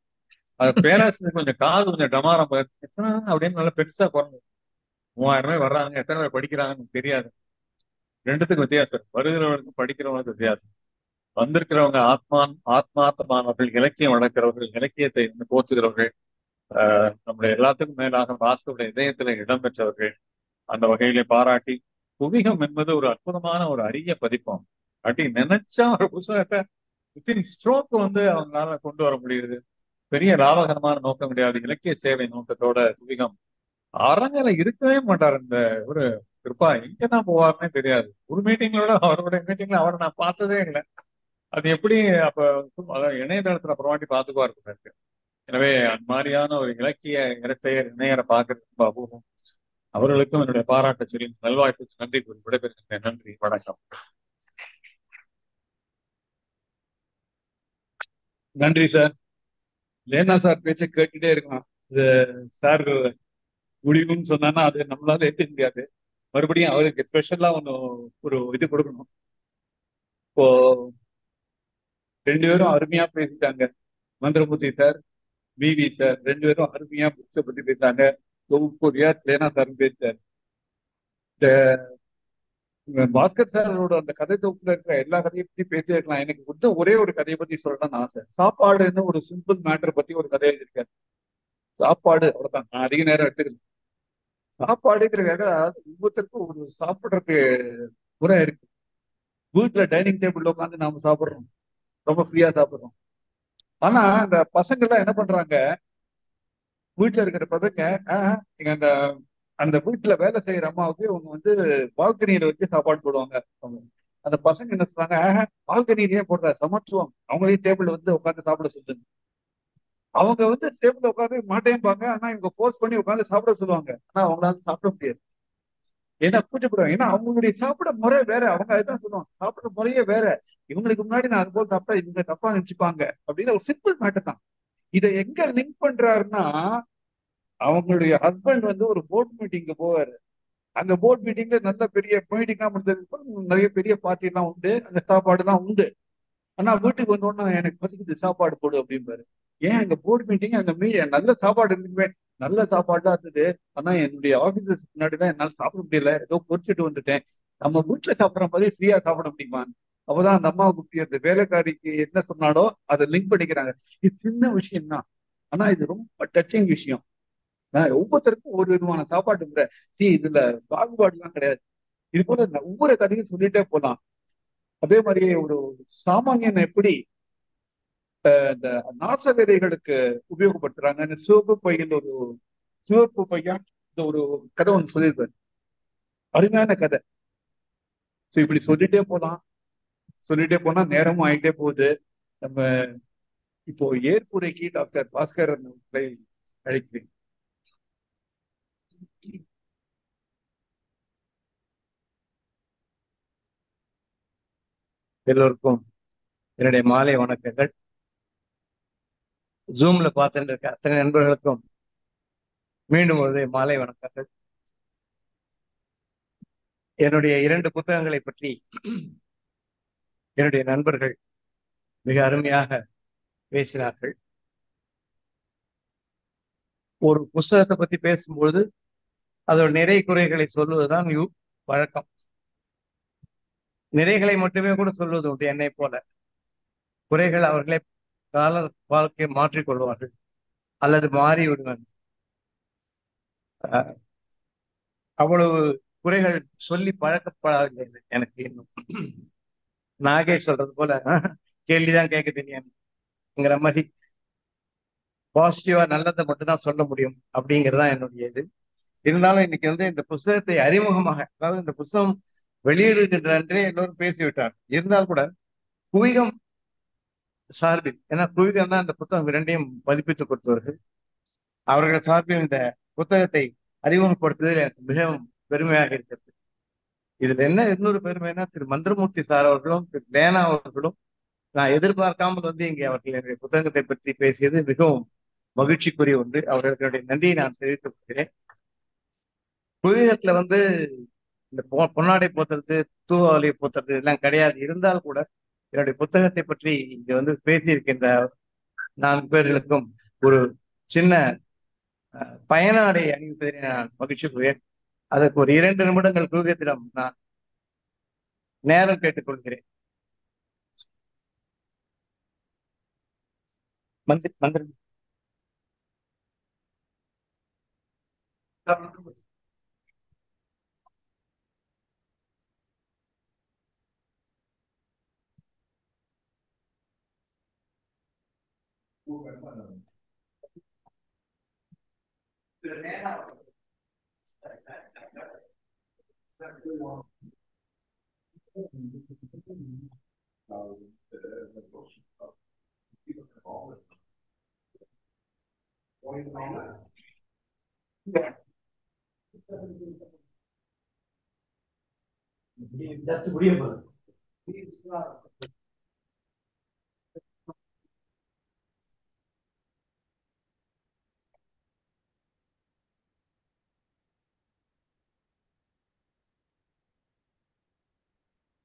அது பேராசிரியர் கொஞ்சம் டமாரம் எத்தனை அப்படின்னு நல்லா பெருசா குறைஞ்சு 3000 பேர் வர்றாங்க, எத்தனை பேர் படிக்கிறாங்கன்னு தெரியாது. ரெண்டுத்துக்கும் வித்தியாசம், வருகிறவர்களுக்கும் படிக்கிறவங்களுக்கும் வித்தியாசம். வந்திருக்கிறவங்க ஆத்மார்த்தமானவர்கள், இலக்கியம் வளர்க்கிறவர்கள், இலக்கியத்தை போற்றுகிறவர்கள், நம்முடைய எல்லாத்துக்கும் மேலாக பாஸ்கருடைய இதயத்துல இடம்பெற்றவர்கள். அந்த வகையிலே பாராட்டி, புவிகம் என்பது ஒரு அற்புதமான ஒரு அரிய பதிப்பம். அப்படி நினைச்சா ஒரு புத்தகத்தை வித்தின் ஸ்ட்ரோக் வந்து அவங்களால கொண்டு வர முடியுது. பெரிய லாபகரமான நோக்கம் கிடையாது, இலக்கிய சேவை நோக்கத்தோட புவிகம். அரங்கில இருக்கவே மாட்டார் இந்த ஒரு கிருப்பா. எங்கதான் போவாருன்னே தெரியாது. ஒரு மீட்டிங்களோட அவருடைய மீட்டிங்ல அவரை நான் பார்த்ததே இல்லை. அது எப்படி அப்ப இணையதளத்துல அப்புறமாட்டி பார்த்துக்குவார் இருக்கு. எனவே அந்த மாதிரியான ஒரு இலக்கிய இரட்டையர் இணையரை பார்க்கறது ரொம்ப அபூர்வம். அவர்களுக்கும் என்னுடைய பாராட்ட சொல்லி நல்வாய்ப்புக்கு நன்றி கூறி விடைபெறுகின்றேன். நன்றி, வணக்கம்.
நன்றி சார். லேனா சார் பேச்சை கேட்டுட்டே இருக்கலாம். இது சார் முடிவுன்னு சொன்னா அது நம்மளால ஏற்க முடியாது. மறுபடியும் அவருக்கு ஸ்பெஷலா ஒரு இது கொடுக்கணும். இப்போ 2 பேரும் அருமையா பேசிட்டாங்க. மந்திரமூர்த்தி சார், விவி சார் 2 பேரும் அருமையா புக்ஸை பத்தி பேசிட்டாங்க. தொகுப்பொழியா லேனா சார் பேசிட்டார். பாஸ்கர் சாரோட அந்த கதை தொகுப்புல இருக்கிற எல்லா கதையை பத்தி பேசி இருக்கலாம். எனக்கு வந்து ஒரே ஒரு கதையை பத்தி சொல்லணும்னு ஆசை. சாப்பாடுன்னு ஒரு சிம்பிள் மேட்டர் பத்தி ஒரு கதை எழுதியிருக்காரு. சாப்பாடு அவ்வளவுதான், நான் அதிக நேரம் எடுத்துக்கல. சாப்பாடுங்கிறத ஒவ்வொருத்தருக்கும் ஒரு சாப்பிட்றதுக்கு முறை இருக்கு. வீட்டுல டைனிங் டேபிள்ல உட்காந்து நாம சாப்பிட்றோம், ரொம்ப ஃப்ரீயா சாப்பிட்றோம். ஆனா இந்த பசங்க எல்லாம் என்ன பண்றாங்க, வீட்டுல இருக்கிற பசங்க அந்த அந்த வீட்டுல வேலை செய்யற அம்மாவுக்கு அவங்க வந்து பால்கனியில வச்சு சாப்பாடு போடுவாங்க. அந்த பசங்க என்ன சொல்றாங்க, பால்கனிலேயே போடுற சமத்துவம், அவங்களையும் டேபிள் வந்து உட்காந்து சாப்பிட சொல்லுங்க. அவங்க வந்து டேபிள்ல உட்காந்து மாட்டேன்பாங்க. ஆனா இவங்க போர்ஸ் பண்ணி உட்காந்து சாப்பிட சொல்லுவாங்க. ஆனா அவங்களால சாப்பிட முடியாது. ஏன்னா கூச்சப்படுவாங்க. ஏன்னா அவங்களுடைய சாப்பிட முறை வேற. அவங்க அதுதான் சொல்லுவாங்க, சாப்பிட முறையே வேற. இவங்களுக்கு முன்னாடி நான் அது போல சாப்பிட்டா இவங்க தப்பா நினைச்சுப்பாங்க அப்படின்னு ஒரு சிம்பிள் மேட்டர் தான். இதை எங்க லிங்க் பண்றாருன்னா, அவங்களுடைய ஹஸ்பண்ட் வந்து ஒரு போர்ட் மீட்டிங்கு போவாரு. அந்த போர்ட் மீட்டிங்ல நல்ல பெரிய மீட்டிங்லாம் முடிஞ்சதுக்கு நிறைய பெரிய பார்ட்டி எல்லாம் உண்டு, அந்த சாப்பாடு எல்லாம் உண்டு. ஆனா வீட்டுக்கு வந்தோன்னா எனக்கு பசிக்குது சாப்பாடு போடு அப்படிம்பாரு. ஏன் அங்க போர்ட் மீட்டிங், அங்க நல்ல சாப்பாடு இருந்துமே, நல்ல சாப்பாடுலாம் இருந்தது. ஆனா என்னுடைய ஆபீஸஸ் முன்னாடிதான் என்னால சாப்பிட முடியல, ஏதோ பொறிச்சிட்டு வந்துட்டேன். நம்ம வீட்டுல சாப்பிட்ற மாதிரி ஃப்ரீயா சாப்பிட முடியுமா? அப்பதான் அந்த அம்மாவுக்கு அந்த வேலைக்காரிக்கு என்ன சொன்னாலோ அதை லிங்க் பண்ணிக்கிறாங்க. இது சின்ன விஷயம் தான், ஆனா இது ரொம்ப டச்சிங் விஷயம். ஒவ்வொருத்தருக்கும் ஒரு விதமான சாப்பாட்டு முறை. இதுல பாகுபாடு எல்லாம் கிடையாது. இது போல ஒவ்வொரு கதையும் சொல்லிட்டே போலாம். அதே மாதிரி ஒரு சாமானியன் எப்படி இந்த நாச விதைகளுக்கு உபயோகப்படுத்துறாங்க. சிவப்பு பையன் இந்த ஒரு கதை ஒன்று சொல்லியிருப்பாரு, அருமையான கதை. இப்படி சொல்லிட்டே போனா நேரமும் ஆகிட்டே போகுது. நம்ம இப்போ ஏற்புரைக்கு டாக்டர் பாஸ்கரன் அவர்களை அழைக்கிறேன்.
எல்லோருக்கும் என்னுடைய மாலை வணக்கங்கள். ஜூம்ல பார்த்துட்டு இருக்க அத்தனை நண்பர்களுக்கும் மீண்டும் ஒரு மாலை வணக்கங்கள். என்னுடைய 2 புத்தகங்களை பற்றி என்னுடைய நண்பர்கள் மிக அருமையாக பேசினார்கள். ஒரு புஸ்தகத்தை பத்தி பேசும்போது அதோட நிறை குறைகளை சொல்லுவதுதான் வழக்கம். நிறைகளை மட்டுமே கூட சொல்வது உண்டு. என்னை போல குறைகள் அவர்களே கால வாழ்க்கையை மாற்றிக்கொள்வார்கள் அல்லது மாறி விடுவார்கள். அவ்வளவு குறைகள் சொல்லி பழக்கப்படாது எனக்கு. இன்னும் நாகேஷ் சொல்றது போல கேள்விதான் கேட்க தெரியாதுங்கிற மாதிரி பாசிட்டிவா நல்லதை மட்டும்தான் சொல்ல முடியும் அப்படிங்கிறதுதான் என்னுடைய இது. இருந்தாலும் இன்னைக்கு இந்த புஸ்தகத்தை அறிமுகமாக, அதாவது இந்த புஸ்தகம் வெளியிடுகின்ற அன்றே எல்லோரும் பேசிவிட்டார். இருந்தால் கூட குவிகம் சார்பில், ஏன்னா குவிகம் தான் இந்த புத்தகம் 2ஐயும் பதிப்பித்துக் கொடுத்தவர்கள், அவர்கள் சார்பில் இந்த புத்தகத்தை அறிமுகப்படுத்துவதில் எனக்கு மிகவும் பெருமையாக இருக்கிறது. இதுல என்ன இன்னொரு பெருமைன்னா, திரு மந்திரமூர்த்தி சார் அவர்களும் திரு லேனா அவர்களும் நான் எதிர்பார்க்காமல் இங்கே அவர்கள் என்னுடைய புத்தகத்தை பற்றி பேசியது மிகவும் மகிழ்ச்சிக்குரிய ஒன்று. அவர்களுடைய நன்றியை நான் தெரிவித்துக் கொள்கிறேன். குவிகத்துல இந்த பொன்னாடை போத்துறது, தூவாலை போத்துறது இதெல்லாம் கிடையாது. இருந்தால் கூட என்னுடைய புத்தகத்தை பற்றி இங்க பேசியிருக்கின்ற 4 பேர்களுக்கும் ஒரு சின்ன பயனாடை அணிவிப்பதை நான் மகிழ்ச்சி கொள்கிறேன். அதற்கு ஒரு 2 நிமிடங்கள் குவிகத்திடம் நான் நேரம் கேட்டுக்கொள்கிறேன். மந்திரி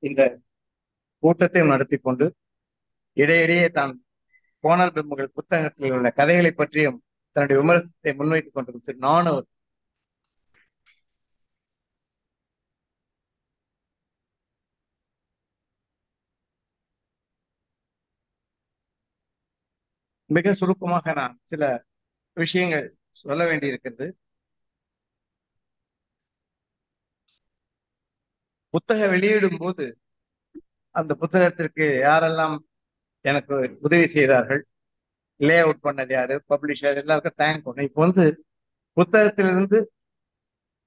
இந்த கூட்டத்தை நடத்தி கொண்டு இடையிடையே தான் போனால் பிரம்மகள் புத்தகத்தில் உள்ள கதைகளை பற்றியும் தன்னுடைய விமர்சனத்தை முன்வைத்துக் கொண்டிருக்கிறது. நானும் மிக சுருக்கமாக நான் சில விஷயங்கள் சொல்ல வேண்டியிருக்கிறது. புத்தக வெளியிடும் போது அந்த புத்தகத்திற்கு யாரெல்லாம் எனக்கு உதவி செய்தார்கள், லே அவுட் பண்ணது யாரு, பப்ளிஷர், எல்லாருக்கும் தேங்க் பண்ணணும். இப்போ புத்தகத்திலிருந்து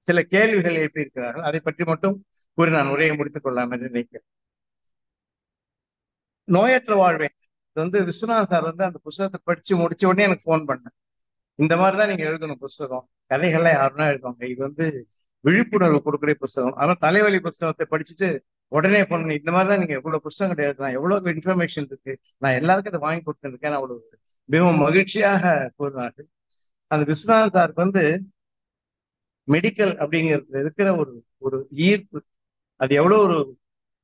சில கேள்விகள் எழுப்பியிருக்கிறார்கள். அதை பற்றி மட்டும் கூறி நான் உரையை முடித்துக் கொள்ளலாம் என்று நினைக்கிறேன். நோயற்ற வாழ்வேன் விஸ்வநாத் சார் அந்த புத்தகத்தை படிச்சு முடிச்ச உடனே எனக்கு ஃபோன் பண்ணேன். இந்த மாதிரிதான் நீங்க எழுதணும் புஸ்தகம், கதைகள்லாம் யாருன்னா எழுதுவாங்க, இது விழிப்புணர்வு கொடுக்குற புஸ்தகம். ஆனால் தலைவலி புஸ்தகத்தை படிச்சுட்டு உடனே பண்ணணும், இந்த மாதிரிதான் நீங்க எவ்வளவு புஸ்தகங்கள் எழுதலாம், எவ்வளவு இன்ஃபர்மேஷன் இருக்கு, நான் எல்லாருக்கும் அதை வாங்கி கொடுத்துருக்கேன் அவ்வளவு மிகவும் மகிழ்ச்சியாக கூறினார்கள். அந்த விஸ்வநாத் சாருக்கு மெடிக்கல் அப்படிங்கிறது இருக்கிற ஒரு ஈர்ப்பு, அது எவ்வளவு ஒரு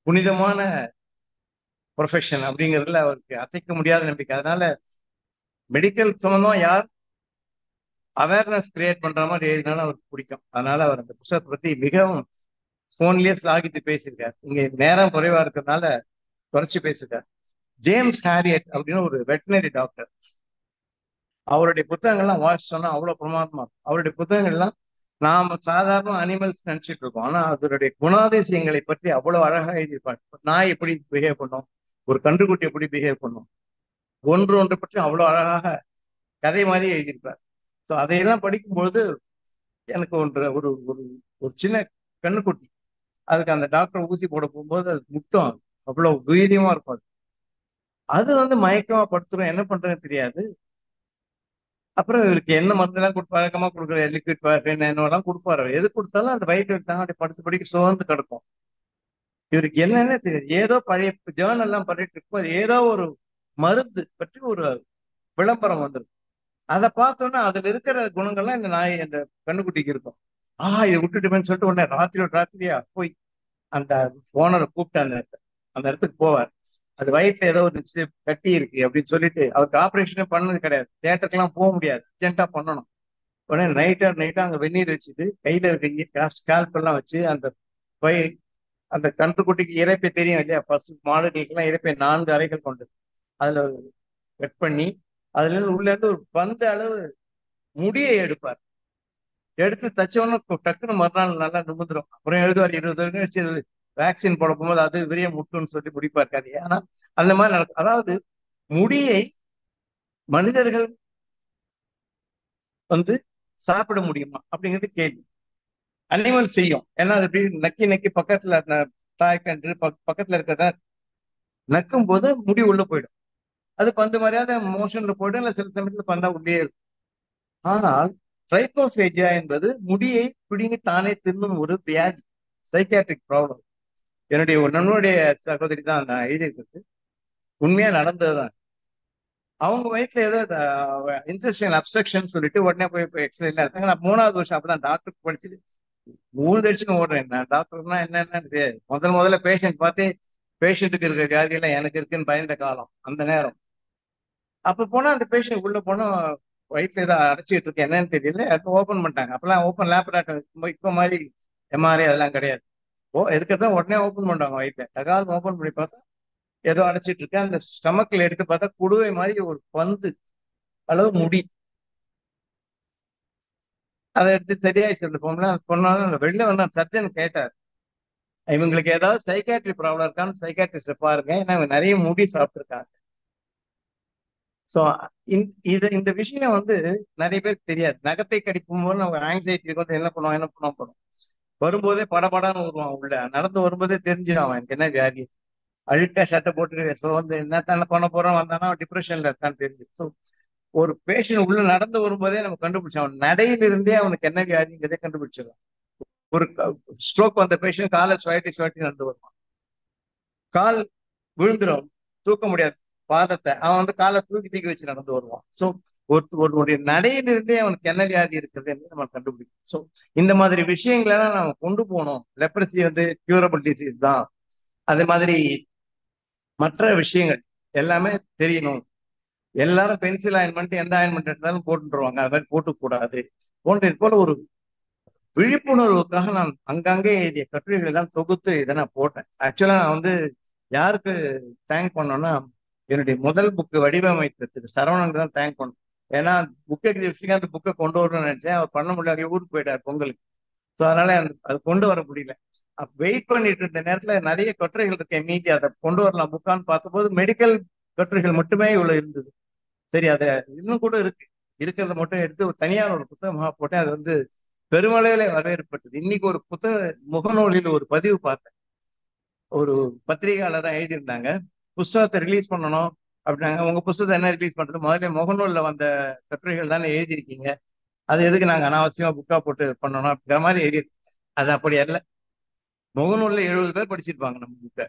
புனிதமான ப்ரொஃபஷன் அப்படிங்கிறதுல அவருக்கு அசைக்க முடியாத நம்பிக்கை. அதனால மெடிக்கல் சம்பந்தமா யார் அவேர்னஸ் கிரியேட் பண்ற மாதிரி எழுதினாலும் அவருக்கு பிடிக்கும். அதனால அவர் அந்த புத்தகத்தை பத்தி மிகவும் போன்லயே சாகித்து பேசியிருக்காரு. இங்க நேரம் குறைவா இருக்கிறதுனால குறைச்சு பேசியிருக்காரு. ஜேம்ஸ் ஹாரியட் அப்படின்னு ஒரு வெட்டினரி டாக்டர், அவருடைய புத்தகங்கள்லாம் வாசிச்சோம்னா அவ்வளவு பிரமாதமா இருக்கும். அவருடைய புத்தகங்கள்லாம் நாம சாதாரண அனிமல்ஸ் நினைச்சிட்டு இருக்கோம், ஆனா அதனுடைய குணாதிசயங்களை பற்றி அவ்வளவு அழகா எழுதியிருப்பாங்க. நாய் எப்படி பிஹேவ் பண்ணும், ஒரு கன்றுக்குட்டி எப்படி பிஹேவ் பண்ணும், ஒன்று பற்றி அவ்வளவு அழகாக கதை மாதிரி எழுதியிருப்பார். ஸோ அதையெல்லாம் படிக்கும்பொழுது எனக்கு ஒரு ஒரு சின்ன கண்ணுக்குட்டி, அதுக்கு அந்த டாக்டர் ஊசி போட போகும்போது அது முத்தம் அவ்வளவு வீரியமா இருக்கும். அது வந்து மயக்கமா படுத்துரும், என்ன பண்றதுன்னு தெரியாது. அப்புறம் இவருக்கு என்ன மருந்தெல்லாம் வழக்கமா கொடுக்குற லிக்விட் என்னெல்லாம் கொடுப்பாரு. எது கொடுத்தாலும் அந்த வயிற்று எடுத்தாங்க அப்படி படுத்து படிக்க சோர்ந்து கிடக்கும். இவருக்கு என்னன்னே தெரியாது. ஏதோ பழைய ஜேர்னல் எல்லாம் பண்ணிட்டு இருக்கும், ஏதோ ஒரு மருந்து பற்றி ஒரு விளம்பரம் வந்துடும். அதை பார்த்தோன்னா அதுல இருக்கிற குணங்கள்லாம் இந்த நாய் இந்த கண்ணுக்குட்டிக்கு இருக்கும். இதை விட்டுட்டுமேன்னு சொல்லிட்டு உடனே ராத்திரியா போய் அந்த ஓனரை கூப்பிட்டு அந்த இடத்துக்கு போவார். அது வயிற்றுல ஏதோ ஒரு கட்டி இருக்கு அப்படின்னு சொல்லிட்டு, அவருக்கு ஆப்ரேஷனே பண்ணது கிடையாது, தியேட்டருக்குலாம் போக முடியாது, அர்ஜென்ட்டா பண்ணணும். உடனே நைட்டா அங்க வெந்நீர் வச்சுட்டு கையில இருக்க ஸ்கால்ப் எல்லாம் வச்சு அந்த கன்றுக்குட்டிக்கு இறைப்பை தெரியும் இல்லையா, பசு மாடுகளுக்கெல்லாம் இறைப்பை 4 அறைகள் கொண்டது, அதுல கட் பண்ணி அதுல இருந்து உள்ள இருந்து ஒரு பந்து அளவு முடியை எடுப்பார். எடுத்து தச்சவொன்னு டக்குன்னு மறுநாள் நல்லா நிமிந்துரும். அப்புறம் எழுதுவார் 20 வருஷம் கழிச்சு வேக்சின் போட போகும்போது அது விரிய முட்டுன்னு சொல்லி முடிப்பார் கதையை. ஆனா அந்த மாதிரி நடக்கும். அதாவது முடியை மனிதர்கள் வந்து சாப்பிட முடியுமா அப்படிங்கிறது கேள்வி. அனிமல் செய்யும், ஏன்னா அது எப்படி நக்கி பக்கத்துல தாய்க்கன்று பக்கத்துல இருக்கிறத நக்கும் போது முடி உள்ள போயிடும். அது பந்து மாதிரியாத மோஷன்ல போயிடும், இல்ல சில சமயத்துல பந்தா உள்ளே இருக்கும். ஆனால் ட்ரைகோபேஜியா என்பது முடியை பிடுங்கி தானே தின்னும் ஒரு வியாதி, சைக்காட்ரிக் ப்ராப்ளம். என்னுடைய ஒரு நண்பனுடைய சகோதரி தான் நான் எழுதியிருக்கிறது, உண்மையா நடந்ததுதான். அவங்க வயிற்றுல ஏதோ இன்டெஸ்டைனல் அப்ஸ்ட்ரக்ஷன் சொல்லிட்டு உடனே போய் எக்ஸசைஸ்ல இருக்காங்க. நான் 3வது வருஷம் அப்பதான் டாக்டருக்கு படிச்சுட்டு 3 வருஷம் ஓடுறேன். நான் டாக்டர்னா என்னன்னு தெரியாது. முதல்ல பேஷண்ட் பார்த்து பேஷண்ட்டுக்கு இருக்கிற வியாதியெல்லாம் எனக்கு இருக்குன்னு பயந்த காலம் அந்த நேரம். அப்ப போனா அந்த பேஷண்ட் உள்ள போனா வயிற்றுல ஏதோ அடைச்சிட்டு இருக்கு, என்னன்னு தெரியல. அப்போ ஓப்பன் பண்ணிட்டாங்க. அப்பெல்லாம் ஓப்பன் லேப்ராட்டரி, இப்போ மாதிரி எம்ஆர்ஐ அதெல்லாம் கிடையாது. எதுக்கிறதா உடனே ஓப்பன் பண்ணுவாங்க வயிற்றுல. தகால் ஓப்பன் பண்ணி பார்த்தா ஏதோ அடைச்சிட்டு இருக்கு. அந்த ஸ்டமக்ல எடுத்து பார்த்தா குடுவை மாதிரி ஒரு பந்து அளவு முடி. அதை எடுத்து சரியாயிடுச்சு. அந்த பொண்ணாலும் வெளில வந்து சர்ஜன் கேட்டார், இவங்களுக்கு ஏதாவது சைக்காட்ரி ப்ராப்ளம் இருக்கான்னு சைக்காட்ரிஸ்ட பாருங்க, ஏன்னா இவங்க நிறைய முடி சாப்பிட்டுருக்காங்க. ஸோ இந்த விஷயம் வந்து நிறைய பேருக்கு தெரியாது. நகத்தை கடிக்கும் போது நம்ம ஆங்ஸைட்டி வந்து என்ன பண்ணுவோம் போறோம், வரும்போதே படபடான்னு வருவான் உள்ள, நடந்து வரும்போதே தெரிஞ்சிடும் எனக்கு என்ன வியாதி. அழுக்கா சட்டை போட்டு ஸோ வந்து என்ன பண்ண போறோம் வந்தானா டிப்ரெஷன்ல இருக்கான்னு தெரிஞ்சு. ஸோ ஒரு பேஷண்ட் உள்ள நடந்து வரும்போதே நம்ம கண்டுபிடிச்சோம், அவன் நடையிலிருந்தே அவனுக்கு என்ன வியாதிங்கிறதே கண்டுபிடிச்சிடலாம். ஒரு ஸ்ட்ரோக் வந்த பேஷண்ட் காலை சுவாட்டி நடந்து வருவான், கால் விழுந்துடும், தூக்க முடியாது பாதத்தை, அவன் வந்து காலை தூக்கி வச்சு நடந்து வருவான். ஸோ ஒருவருடைய நடையிலிருந்தே அவனுக்கு என்ன வியாதி இருக்குது நம்ம கண்டுபிடிக்கும். ஸோ இந்த மாதிரி விஷயங்களெல்லாம் நம்ம கொண்டு போனோம். லெப்ரசி வந்து கியூரபிள் டிசீஸ் தான். அதே மாதிரி மற்ற விஷயங்கள் எல்லாமே தெரியணும். எல்லாரும் பென்சில் ஆயின்மெண்ட் எந்த ஆயின்மெண்ட் எடுத்தாலும் போட்டுருவாங்க, அது மாதிரி போட்டுக்கூடாது போன்ற இது போல ஒரு விழிப்புணர்வுக்காக நான் அங்கங்கே எழுதிய கட்டுரைகள் எல்லாம் தொகுத்து இதை நான் போட்டேன். ஆக்சுவலா நான் வந்து யாருக்கு தேங்க் பண்ணோம்னா, என்னுடைய முதல் புக்கு வடிவமைத்த திரு சரவணனுக்கு தான் தேங்க் பண்ணணும். ஏன்னா புக் எக்ஸிபிஷனுக்கு அந்த புக்கை கொண்டு வரணும்னு நினைச்சேன், அவர் பண்ண முடியல, ஊருக்கு போயிட்டார் பொங்கலுக்கு. ஸோ அதனால அது கொண்டு வர முடியல. வெயிட் பண்ணிட்டு இருந்த நேரத்துல நிறைய கட்டுரைகள் இருக்கேன் மீதி, அதை கொண்டு வரலாம் புக்கான்னு பார்த்தபோது மெடிக்கல் கட்டுரைகள் மட்டுமே இவ்வளவு இருந்தது. சரி, அதை இன்னும் கூட இருக்கிறத மட்டும் எடுத்து ஒரு தனியார் ஒரு புத்தகமாக போட்டேன். அது வந்து பெருமளவிலே வரவேற்பட்டது. இன்னைக்கு ஒரு புத்தக முகநூலில் ஒரு பதிவு பார்த்தேன். ஒரு பத்திரிகையாளர் தான் எழுதியிருந்தாங்க, புஸ்தகத்தை ரிலீஸ் பண்ணணும் அப்படின்னாங்க. உங்க புஸ்தகத்தை என்ன ரிலீஸ் பண்றது, முதல்ல முகநூல்ல வந்த கட்டுரைகள் தானே எழுதியிருக்கீங்க, அது எதுக்கு நாங்க அனாவசியமா புக்கா போட்டு பண்ணணும் அப்படிங்கிற மாதிரி எழுதியிருக்கோம். அது அப்படி அல்ல. முகநூல்ல 70 பேர் படிச்சிருப்பாங்க நம்ம புக்கை,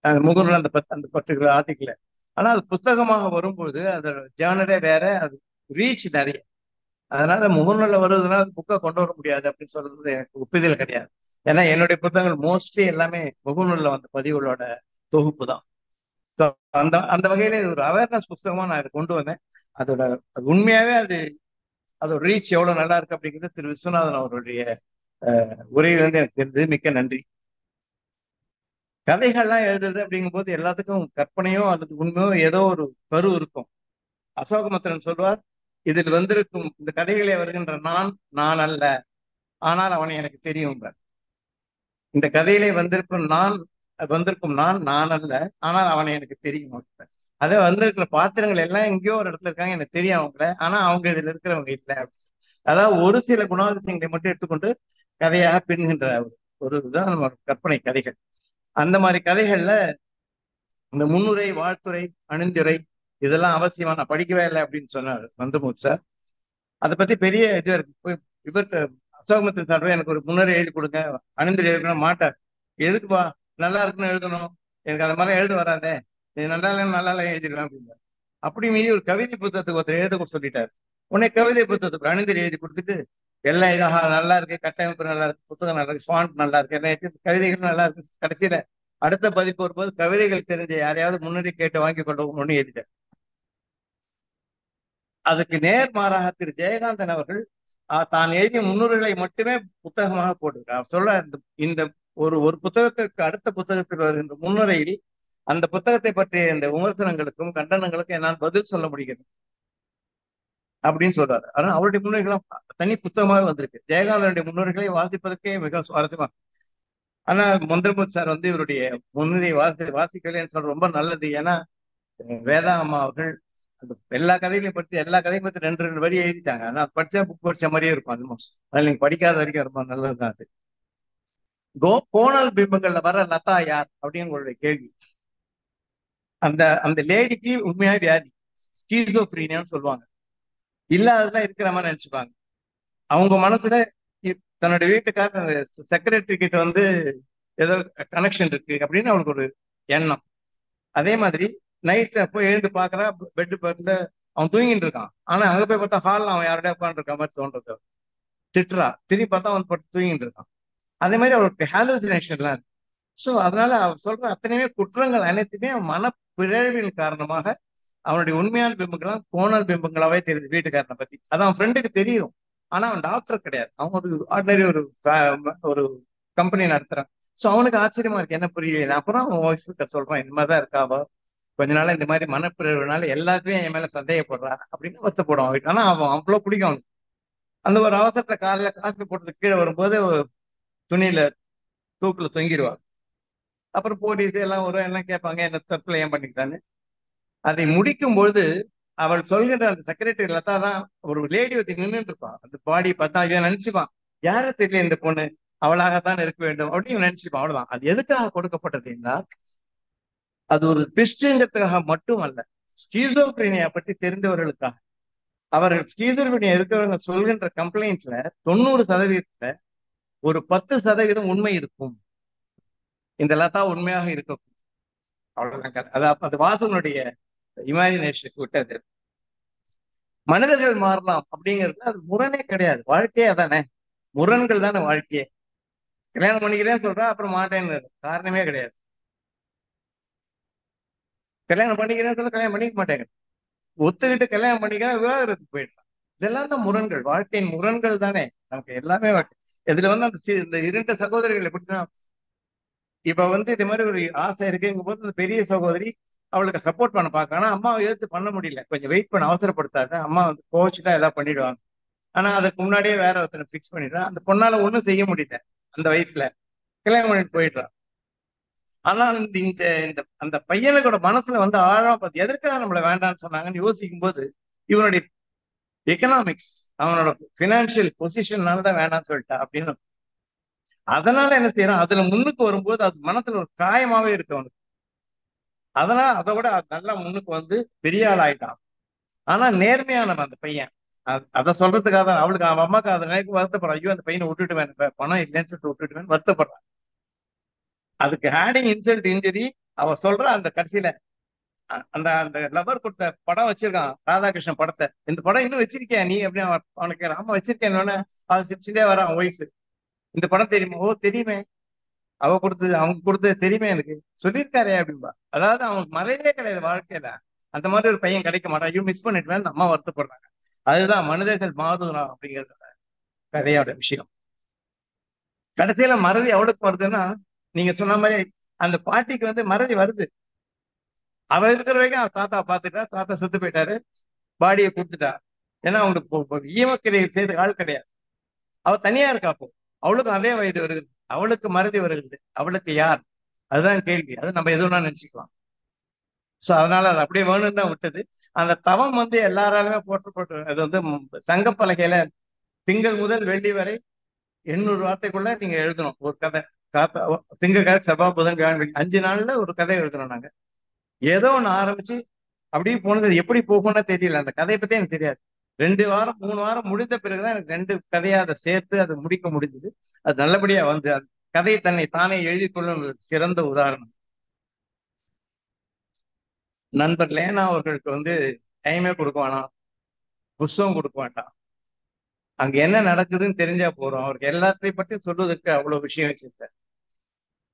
அந்த முகநூல் அந்த பர்டிகுலர் ஆர்டிக்கல. ஆனா அது புத்தகமாக வரும்போது அதோட ஜேர்னரே வேற, அது ரீச் நிறைய. அதனால முகநூல்ல வருவதனால புக்கை கொண்டு வர முடியாது அப்படின்னு சொல்றது எனக்கு ஒப்புதல் கிடையாது. ஏன்னா என்னுடைய புத்தகங்கள் மோஸ்ட்லி எல்லாமே முகநூல்ல வந்த பதிவுகளோட தொகுப்பு தான். ஸோ அந்த அந்த வகையில இது ஒரு அவேர்னஸ் புத்தகமா நான் இதை கொண்டு வந்தேன். அது உண்மையாவே அதோட ரீச் எவ்வளவு நல்லா இருக்கு அப்படிங்கிறது திரு விஸ்வநாதன் அவருடைய உரையிலிருந்து எனக்கு தெரிஞ்சது. மிக்க நன்றி. கதைகள்லாம் எழுதுறது அப்படிங்கும் போது எல்லாத்துக்கும் கற்பனையோ அல்லது உண்மையோ ஏதோ ஒரு கரு இருக்கும். அசோகமித்திரன் சொல்வார், இதில் வந்திருக்கும் இந்த கதைகளை வருகின்ற நான் அல்ல, ஆனால் அவனை எனக்கு தெரியும். இந்த கதையிலே வந்திருக்கும் நான் அல்ல, ஆனால் அவனை எனக்கு தெரியும். அதே வந்திருக்கிற பாத்திரங்கள் எல்லாம் எங்கேயோ ஒரு இடத்துல இருக்காங்க, எனக்கு தெரியும் அவங்கள, ஆனா அவங்க இதுல இருக்கிறவங்க இல்லை. அதாவது ஒரு சில குணாதிசயங்களை மட்டும் எடுத்துக்கொண்டு கதையாக பின்கின்ற ஒரு இதுதான் நம்ம கற்பனை கதைகள். அந்த மாதிரி கதைகள்ல இந்த முன்னுரை, வாழ்த்துரை, அணிந்துரை இதெல்லாம் அவசியமா. நான் படிக்கவே இல்லை அப்படின்னு சொன்னார் நந்தமூர்த்தி சார். அதை பத்தி பெரிய இது இருக்கு. இவர்கிட்ட அசோகமித்திரன் சார் எனக்கு ஒரு முன்னுரை எழுதி கொடுங்க, அணிந்துரை எழுதணும் மாட்டார். எதுக்குப்பா, நல்லா இருக்குன்னு எழுதணும், எனக்கு அந்த மாதிரி எழுத வராதே, நீ நல்லா இல்லை நல்லா இல்லை எழுதிடலாம் அப்படின்னாரு. அப்படி மீறி ஒரு கவிதை புத்தகத்துக்கு ஒருத்தர் எழுத சொல்லிட்டாரு. உடனே கவிதை புத்தகத்துக்கு அணிந்துரை எழுதி கொடுத்துட்டு எல்லாம் இதாக நல்லா இருக்கு, கட்டமைப்பு நல்லா இருக்கு, புத்தகம் நல்லா இருக்கு, ஃபாண்ட் நல்லா இருக்கு, எல்லாம் கவிதைகள் நல்லா இருக்கு. கடைசியில அடுத்த பதிப்பு வரும்போது கவிதைகள் தெரிஞ்ச யாரையாவது முன்னுரை கேட்டு வாங்கி கொண்டு ஒண்ணு எழுதிட்டார். அதுக்கு நேர்மாறாக திரு ஜெயகாந்தன் அவர்கள் தான் எழுதிய முன்னுரைகளை மட்டுமே புத்தகமாக போட்டிருக்கார். அவர் சொல்ல இந்த ஒரு புத்தகத்திற்கு அடுத்த புத்தகத்தில் வருகின்ற முன்னுரையில் அந்த புத்தகத்தை பற்றிய இந்த விமர்சனங்களுக்கும் கண்டனங்களுக்கும் என்னால் பதில் சொல்ல முடிகிறது அப்படின்னு சொல்றாரு. ஆனா அவருடைய முன்னுரைகளும் தனி புத்தகமாக வந்திருக்கு. ஜெயகாந்தனுடைய முன்னுரைகளை வாசிப்பதற்கே மிக சுவாரஸ்யமா. ஆனா நந்தமூர்த்தி சார் இவருடைய முன்னுரை வாசிக்கலன்னு சொல்ற ரொம்ப நல்லது. ஏன்னா வேதா அம்மா அவர்கள் அந்த எல்லா கதைகளையும் பற்றி 2 வரி எழுதிட்டாங்க. ஆனா படிச்சா புக் படிச்ச மாதிரியே இருக்கும் ஆல்மோஸ்ட். அதில் நீங்க படிக்காத வரைக்கும் ரொம்ப நல்லதுதான் அது. கோணல் பிம்பங்கள்ல வர லதா யார் அப்படின்னு உங்களுடைய கேள்வி. அந்த லேடிக்கு உண்மையா வியாதி ஸ்கீசோஃப்ரீனியான்னு சொல்லுவாங்க. இல்லாததான் இருக்கிற மாதிரி நினைச்சுப்பாங்க. அவங்க மனசுல தன்னுடைய வீட்டுக்கார செக்ரட்டரி கிட்ட ஏதோ கனெக்ஷன் இருக்கு அப்படின்னு அவளுக்கு ஒரு எண்ணம். அதே மாதிரி நைட்ல போய் எழுந்து பாக்குறா, பெட் பக்கத்துல அவன் தூங்கிட்டு இருக்கான். ஆனா அங்க போய் பார்த்தா ஹால்ல அவன் யாரோட உட்காந்து இருக்க மாதிரி தோன்றது. திட்டுறா, திரும்பி பார்த்தா அவன் பட்டு தூங்கிட்டு இருக்கான். அதே மாதிரி அவருக்கு ஹாலுசினேஷன் எல்லாம் இருக்கு. ஸோ அதனால அவர் சொல்ற அத்தனையுமே குற்றங்கள் அனைத்துமே மனப்பிறழ்வின் காரணமாக அவனுடைய உண்மையான பிம்பங்கள்லாம் கோணல் பிம்பங்களாவே தெரியுது வீட்டுக்காரனை பத்தி. அது அவன் ஃப்ரெண்டுக்கு தெரியும். ஆனா அவன் டாக்டர் கிடையாது, அவன் ஒரு ஆர்டினரி ஒரு கம்பெனி நடத்துறான். ஸோ அவனுக்கு ஆச்சரியமா இருக்கு, என்ன புரியல. அப்புறம் அவன் ஒய்ஃப்கிட்ட சொல்றான், இந்த மாதிரிதான் இருக்காவோ, கொஞ்ச நாள் இந்த மாதிரி மனப்பிறழ்வுனால எல்லாத்தையும் என் மேல சந்தேகப்படுறா அப்படின்னு வருத்தப்படுவான். ஆனா அவன் அவ்வளவு பிடிக்கும் அவனுக்கு. அந்த ஒரு அவசரத்துல காலையில காஃபி போட்டது கீழே வரும்போது துணியில தூக்குல தொங்கிடுவான். அப்புறம் போலீஸ் எல்லாம் எல்லாம் கேட்பாங்க, என்ன தற்கொலை ஏன் பண்ணிக்கிட்டான்னு. அதை முடிக்கும் பொழுது அவள் சொல்கின்ற அந்த செக்ரட்டரி லதா தான் ஒரு லேடி ஒருத்தி நின்றுட்டு இருப்பான். அந்த பாடி பார்த்தா இவன் நினைச்சுப்பான், யார தெரியல இந்த பொண்ணு, அவளாகத்தான் இருக்க வேண்டும் அப்படின்னு நினைச்சுப்பான். அவ்வளவுதான். அது எதுக்காக கொடுக்கப்பட்டது என்றால் அது ஒரு ட்விஸ்ட்ங்கிறதுக்காக மட்டும் அல்ல, ஸ்கீசோஃப்ரீனியா பற்றி தெரிந்தவர்களுக்காக. அவர்கள் ஸ்கீசோஃப்ரீனியா இருக்கிறவங்க சொல்கின்ற கம்ப்ளைண்ட்ல 90% ஒரு 10% உண்மை இருக்கும். இந்த லதா உண்மையாக இருக்கும். அவ்வளவுதான். அது வாசனுடைய இமேஜினேஷனுக்கு விட்டது. மனிதர்கள் மாறலாம் அப்படிங்கிறது அது முரணே கிடையாது. வாழ்க்கையே அதானே, முரண்கள் தானே வாழ்க்கையே. கல்யாணம் பண்ணிக்கிறேன்னு சொல்றா, அப்புறம் மாட்டேன்னு காரணமே கிடையாது. கல்யாணம் பண்ணிக்கிறேன்னு சொல்ல கல்யாணம் பண்ணிக்க மாட்டேங்க, ஒத்துக்கிட்டு கல்யாணம் பண்ணிக்கிறேன் விவாகரத்துக்கு போயிடலாம். இதெல்லாம் தான் முரண்கள், வாழ்க்கையின் முரண்கள் தானே நமக்கு எல்லாமே. இதுல அந்த இந்த 2 சகோதரிகள் எப்படின்னா, இப்ப இது மாதிரி ஒரு ஆசை இருக்குங்கும் போது அந்த பெரிய சகோதரி அவளுக்கு சப்போர்ட் பண்ண பார்க்க, ஆனா அம்மாவை எதிர்த்து பண்ண முடியல. கொஞ்சம் வெயிட் பண்ண, அவசரப்படுத்தாத, அம்மா கோச்சுட்டா எல்லாம் பண்ணிடுவாங்க. ஆனா அதுக்கு முன்னாடியே வேற ஒருத்தனை பிக்ஸ் பண்ணிடுறான். அந்த பொண்ணால ஒண்ணும் செய்ய முடியல, அந்த வயசுல கல்யாணம் பண்ணிட்டு போயிடுறான். ஆனா இந்த இந்த அந்த பையனுக்கோட மனசுல ஆழமா பார்த்து எதற்காக நம்மள வேண்டாம்னு சொன்னாங்கன்னு யோசிக்கும் போது இவனுடைய எக்கனாமிக்ஸ், அவனோட பினான்சியல் பொசிஷன்னாலதான் வேண்டாம்னு சொல்லிட்டா அப்படின்னு. அதனால என்ன செய்யறான், அதுல முன்னுக்கு வரும்போது அது மனசுல ஒரு காயமாவே இருக்கு அவனுக்கு. அதனால அதை விட நல்லா முன்னுக்கு பெரிய ஆள் ஆயிட்டான். ஆனா நேர்மையானவன் அந்த பையன். அதை சொல்றதுக்காக தான் அவளுக்கு, அவன் அம்மாக்கு அதை நினைக்க வருத்தப்படுறான். ஐயோ அந்த பையனை விட்டுட்டுவேன், பணம் இல்லைன்னு சொல்லிட்டு விட்டுட்டுவேன் வருத்தப்படுறான். அதுக்கு ஹேடிங் இன்சல்ட் இன்ஜுரி அவ சொல்ற அந்த கடைசியில அந்த அந்த லவர் கொடுத்த படம் வச்சிருக்கான், ராதாகிருஷ்ணன் படத்தை. இந்த படம் இன்னும் வச்சிருக்கியா நீ அப்படின்னு அவனுக்கு, அம்மா வச்சிருக்கேன்னு அவன் சிரிச்சுட்டே வரான் ஒய்ஃப். இந்த படம் தெரியுமா? ஓ தெரியுமே, அவங்க கொடுத்தது தெரியுமே, எனக்கு சொல்லியிருக்காரே அப்படின்பா. அதாவது அவனுக்கு மறைவே கிடையாது வாழ்க்கையில. அந்த மாதிரி ஒரு பையன் கிடைக்க மாட்டான். ஐயோ மிஸ் பண்ணிட்டுவேன் அம்மா வருத்தப்படுறாங்க. அதுதான் மனிதர்கள் மாறுதலாம் அப்படிங்கிறது கதையோட விஷயம். கடைசியில மறதி அவளுக்கு வருதுன்னா, நீங்க சொன்ன மாதிரி அந்த பாட்டிக்கு மறதி வருது. அவ இருக்கிற வரைக்கும் அவன் தாத்தா பார்த்துட்டா, தாத்தா செத்து போயிட்டாரு, பாடியை கொடுத்துட்டா. ஏன்னா அவங்களுக்கு ஈமக்கிரை செய்த ஆள் கிடையாது. அவ தனியா இருக்கா. அப்போ அவளுக்கும் அதே வயது வருகிறது, அவளுக்கு மறதி வருகிறது. அவளுக்கு யார், அதுதான் கேள்வி. அது நம்ம எதுவும் நினைச்சுக்கலாம். சோ அதனால அது அப்படியே வேணும்னு தான் விட்டது. அந்த தவம் எல்லாராலுமே போட்டு அது சங்கப்பலகையில திங்கள் முதல் வெள்ளி வரை 800 வார்த்தைக்குள்ள நீங்க எழுதணும் ஒரு கதை. திங்கக்கிழமை, செவ்வாய், புதன், வியாழன், 5 நாள்ல ஒரு கதை எழுதணும் நாங்க. ஏதோ ஒண்ணு ஆரம்பிச்சு அப்படியே போனது, எப்படி போகும்னா தெரியல. அந்த கதையை பத்தி எனக்கு தெரியாது. 2 வாரம் 3 வாரம் முடிந்த பிறகுதான் எனக்கு 2 கதையா அதை சேர்த்து அதை முடிக்க முடிஞ்சது. அது நல்லபடியா வந்து அந்த கதையை தன்னை தானே எழுதி கொள்ளும் ஒரு சிறந்த உதாரணம். நண்பர் லேனா அவர்களுக்கு வந்து டைமே கொடுக்க வேணாம், புஸ்தகம் கொடுக்க வேண்டாம், அங்க என்ன நடக்குதுன்னு தெரிஞ்சா போறோம். அவருக்கு எல்லாத்தையும் பற்றி சொல்வதற்கு அவ்வளவு விஷயம் வச்சிருக்காரு.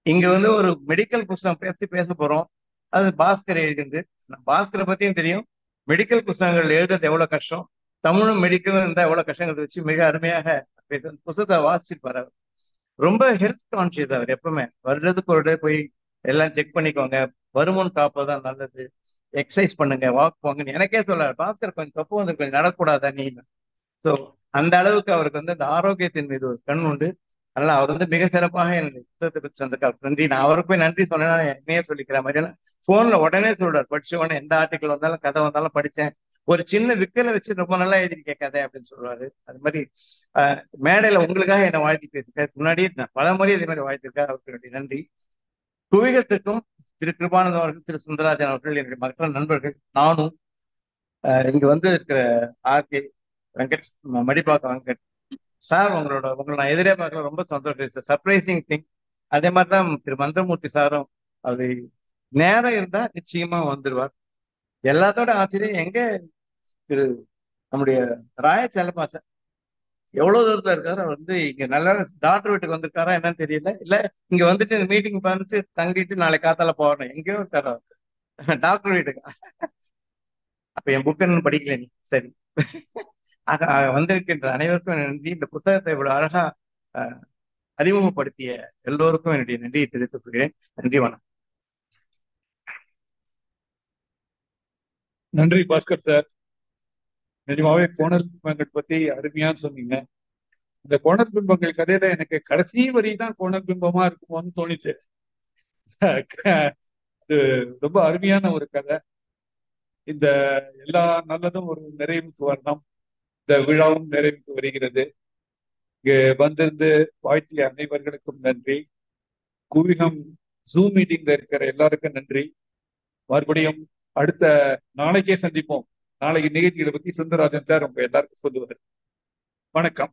இங்க வந்து ஒரு மெடிக்கல் புஸ்தகம் பத்தி பேச போறோம். அது பாஸ்கர் எழுதிருந்து. பாஸ்கரை பத்தியும் தெரியும். மெடிக்கல் புஸ்தகங்கள் எழுதுறது எவ்வளவு கஷ்டம், தமிழும் மெடிக்கலும் இருந்தா எவ்வளவு கஷ்டங்கிறத வச்சு மிக அருமையாக பேச புஸ்தகத்தை வாசிச்சிருப்பாரு. அவர் ரொம்ப ஹெல்த் கான்சியஸ். அவர் எப்பவுமே வருடத்துக்கு ஒரு போய் எல்லாம் செக் பண்ணிக்கோங்க, வருமுன் காப்பதுதான் நல்லது, எக்ஸசைஸ் பண்ணுங்க, வாக் போங்கன்னு எனக்கே சொல்றாரு. பாஸ்கர் கொஞ்சம் தப்பு வந்து கொஞ்சம் நடக்கூடாதா நீ? ஸோ அந்த அளவுக்கு அவருக்கு வந்து அந்த ஆரோக்கியத்தின் மீது ஒரு கண் உண்டு. அதனால அவர் வந்து மிக சிறப்பாக என்னுடைய புத்தகத்தை பற்றி சொன்னதுக்கு நன்றி. நான் அவருக்கு போய் நன்றி சொன்னேன்னா என்னையே சொல்லிக்கிற மாதிரி. ஏன்னா போன்ல உடனே சொல்றாரு, படிச்ச உடனே எந்த ஆர்டிக்கல் வந்தாலும் கதை வந்தாலும் படிச்சேன், ஒரு சின்ன விக்கலை வச்சு ரொம்ப நல்லா எழுதிருக்கேன் கதை அப்படின்னு சொல்றாரு. அது மாதிரி மேடையில உங்களுக்காக என்னை வாழ்த்தி பேசிருக்காரு. முன்னாடியே நான் பல முறை இதே மாதிரி வாழ்த்திருக்காரு. அவருக்கு என்னுடைய நன்றி. குவிகத்திற்கும் திரு கிருபானந்தம் அவர்கள், திரு சுந்தரராஜன் அவர்கள், என்னுடைய மற்ற நண்பர்கள், நானும் இங்க வந்து இருக்கிற ஆர்கே வெங்கட், மடிப்பாக்கம் வெங்கட் சார், உங்களை நான் எதிரே பார்க்கல, ரொம்ப சந்தோஷம். Surprising thing. அதே மாதிரிதான் திரு மந்திரமூர்த்தி சாரும், அது நேரம் இருந்தா நிச்சயமா வந்துடுவார். எல்லாத்தோட ஆச்சரியம் எங்க திரு நம்முடைய ராய செல்லப்பா சார் எவ்வளவு தூரத்துல இருக்காரு. அவர் வந்து இங்க நல்ல டாக்டர் வீட்டுக்கு வந்திருக்காரா என்னன்னு தெரியல, இல்ல இங்க வந்துட்டு இந்த மீட்டிங் பண்ணிட்டு தங்கிட்டு நாளை காத்தால போறேன் எங்கேயோ இருக்காரு டாக்டர் வீட்டுக்கு. அப்ப என் புக் என்ன படிக்கல நீ? சரி. வந்திருக்கின்ற அனைவருக்கும் நன்றி. இந்த புத்தகத்தை இவ்வளவு அழகா அறிமுகப்படுத்திய எல்லோருக்கும் என்னுடைய நன்றியை தெரிவித்துக் கொள்கிறேன். நன்றி, வணக்கம்.
நன்றி பாஸ்கர் சார். நிஜமாவே கோணல் பிம்பங்கள் பத்தி அருமையான்னு சொன்னீங்க. இந்த கோணல் பிம்பங்கள் கதையில எனக்கு கடைசி வரி தான் கோணல் பிம்பமா இருக்குமோன்னு தோணிச்சு. இது ரொம்ப அருமையான ஒரு கதை. இந்த எல்லா நல்லதும் ஒரு நிறைவுக்கு வரணும். இந்த விழாவும் நிறைவுக்கு வருகிறது. இங்கு வந்திருந்து வாழ்த்திய அனைவர்களுக்கும் நன்றி. குவிகம் ஜூம் மீட்டிங்ல இருக்கிற எல்லாருக்கும் நன்றி. மறுபடியும் அடுத்த நாளைக்கே சந்திப்போம். நாளைக்கு நிகழ்ச்சிகளை பத்தி சுந்தரராஜன் சார் உங்க எல்லாருக்கும் சொல்லுவார். வணக்கம்.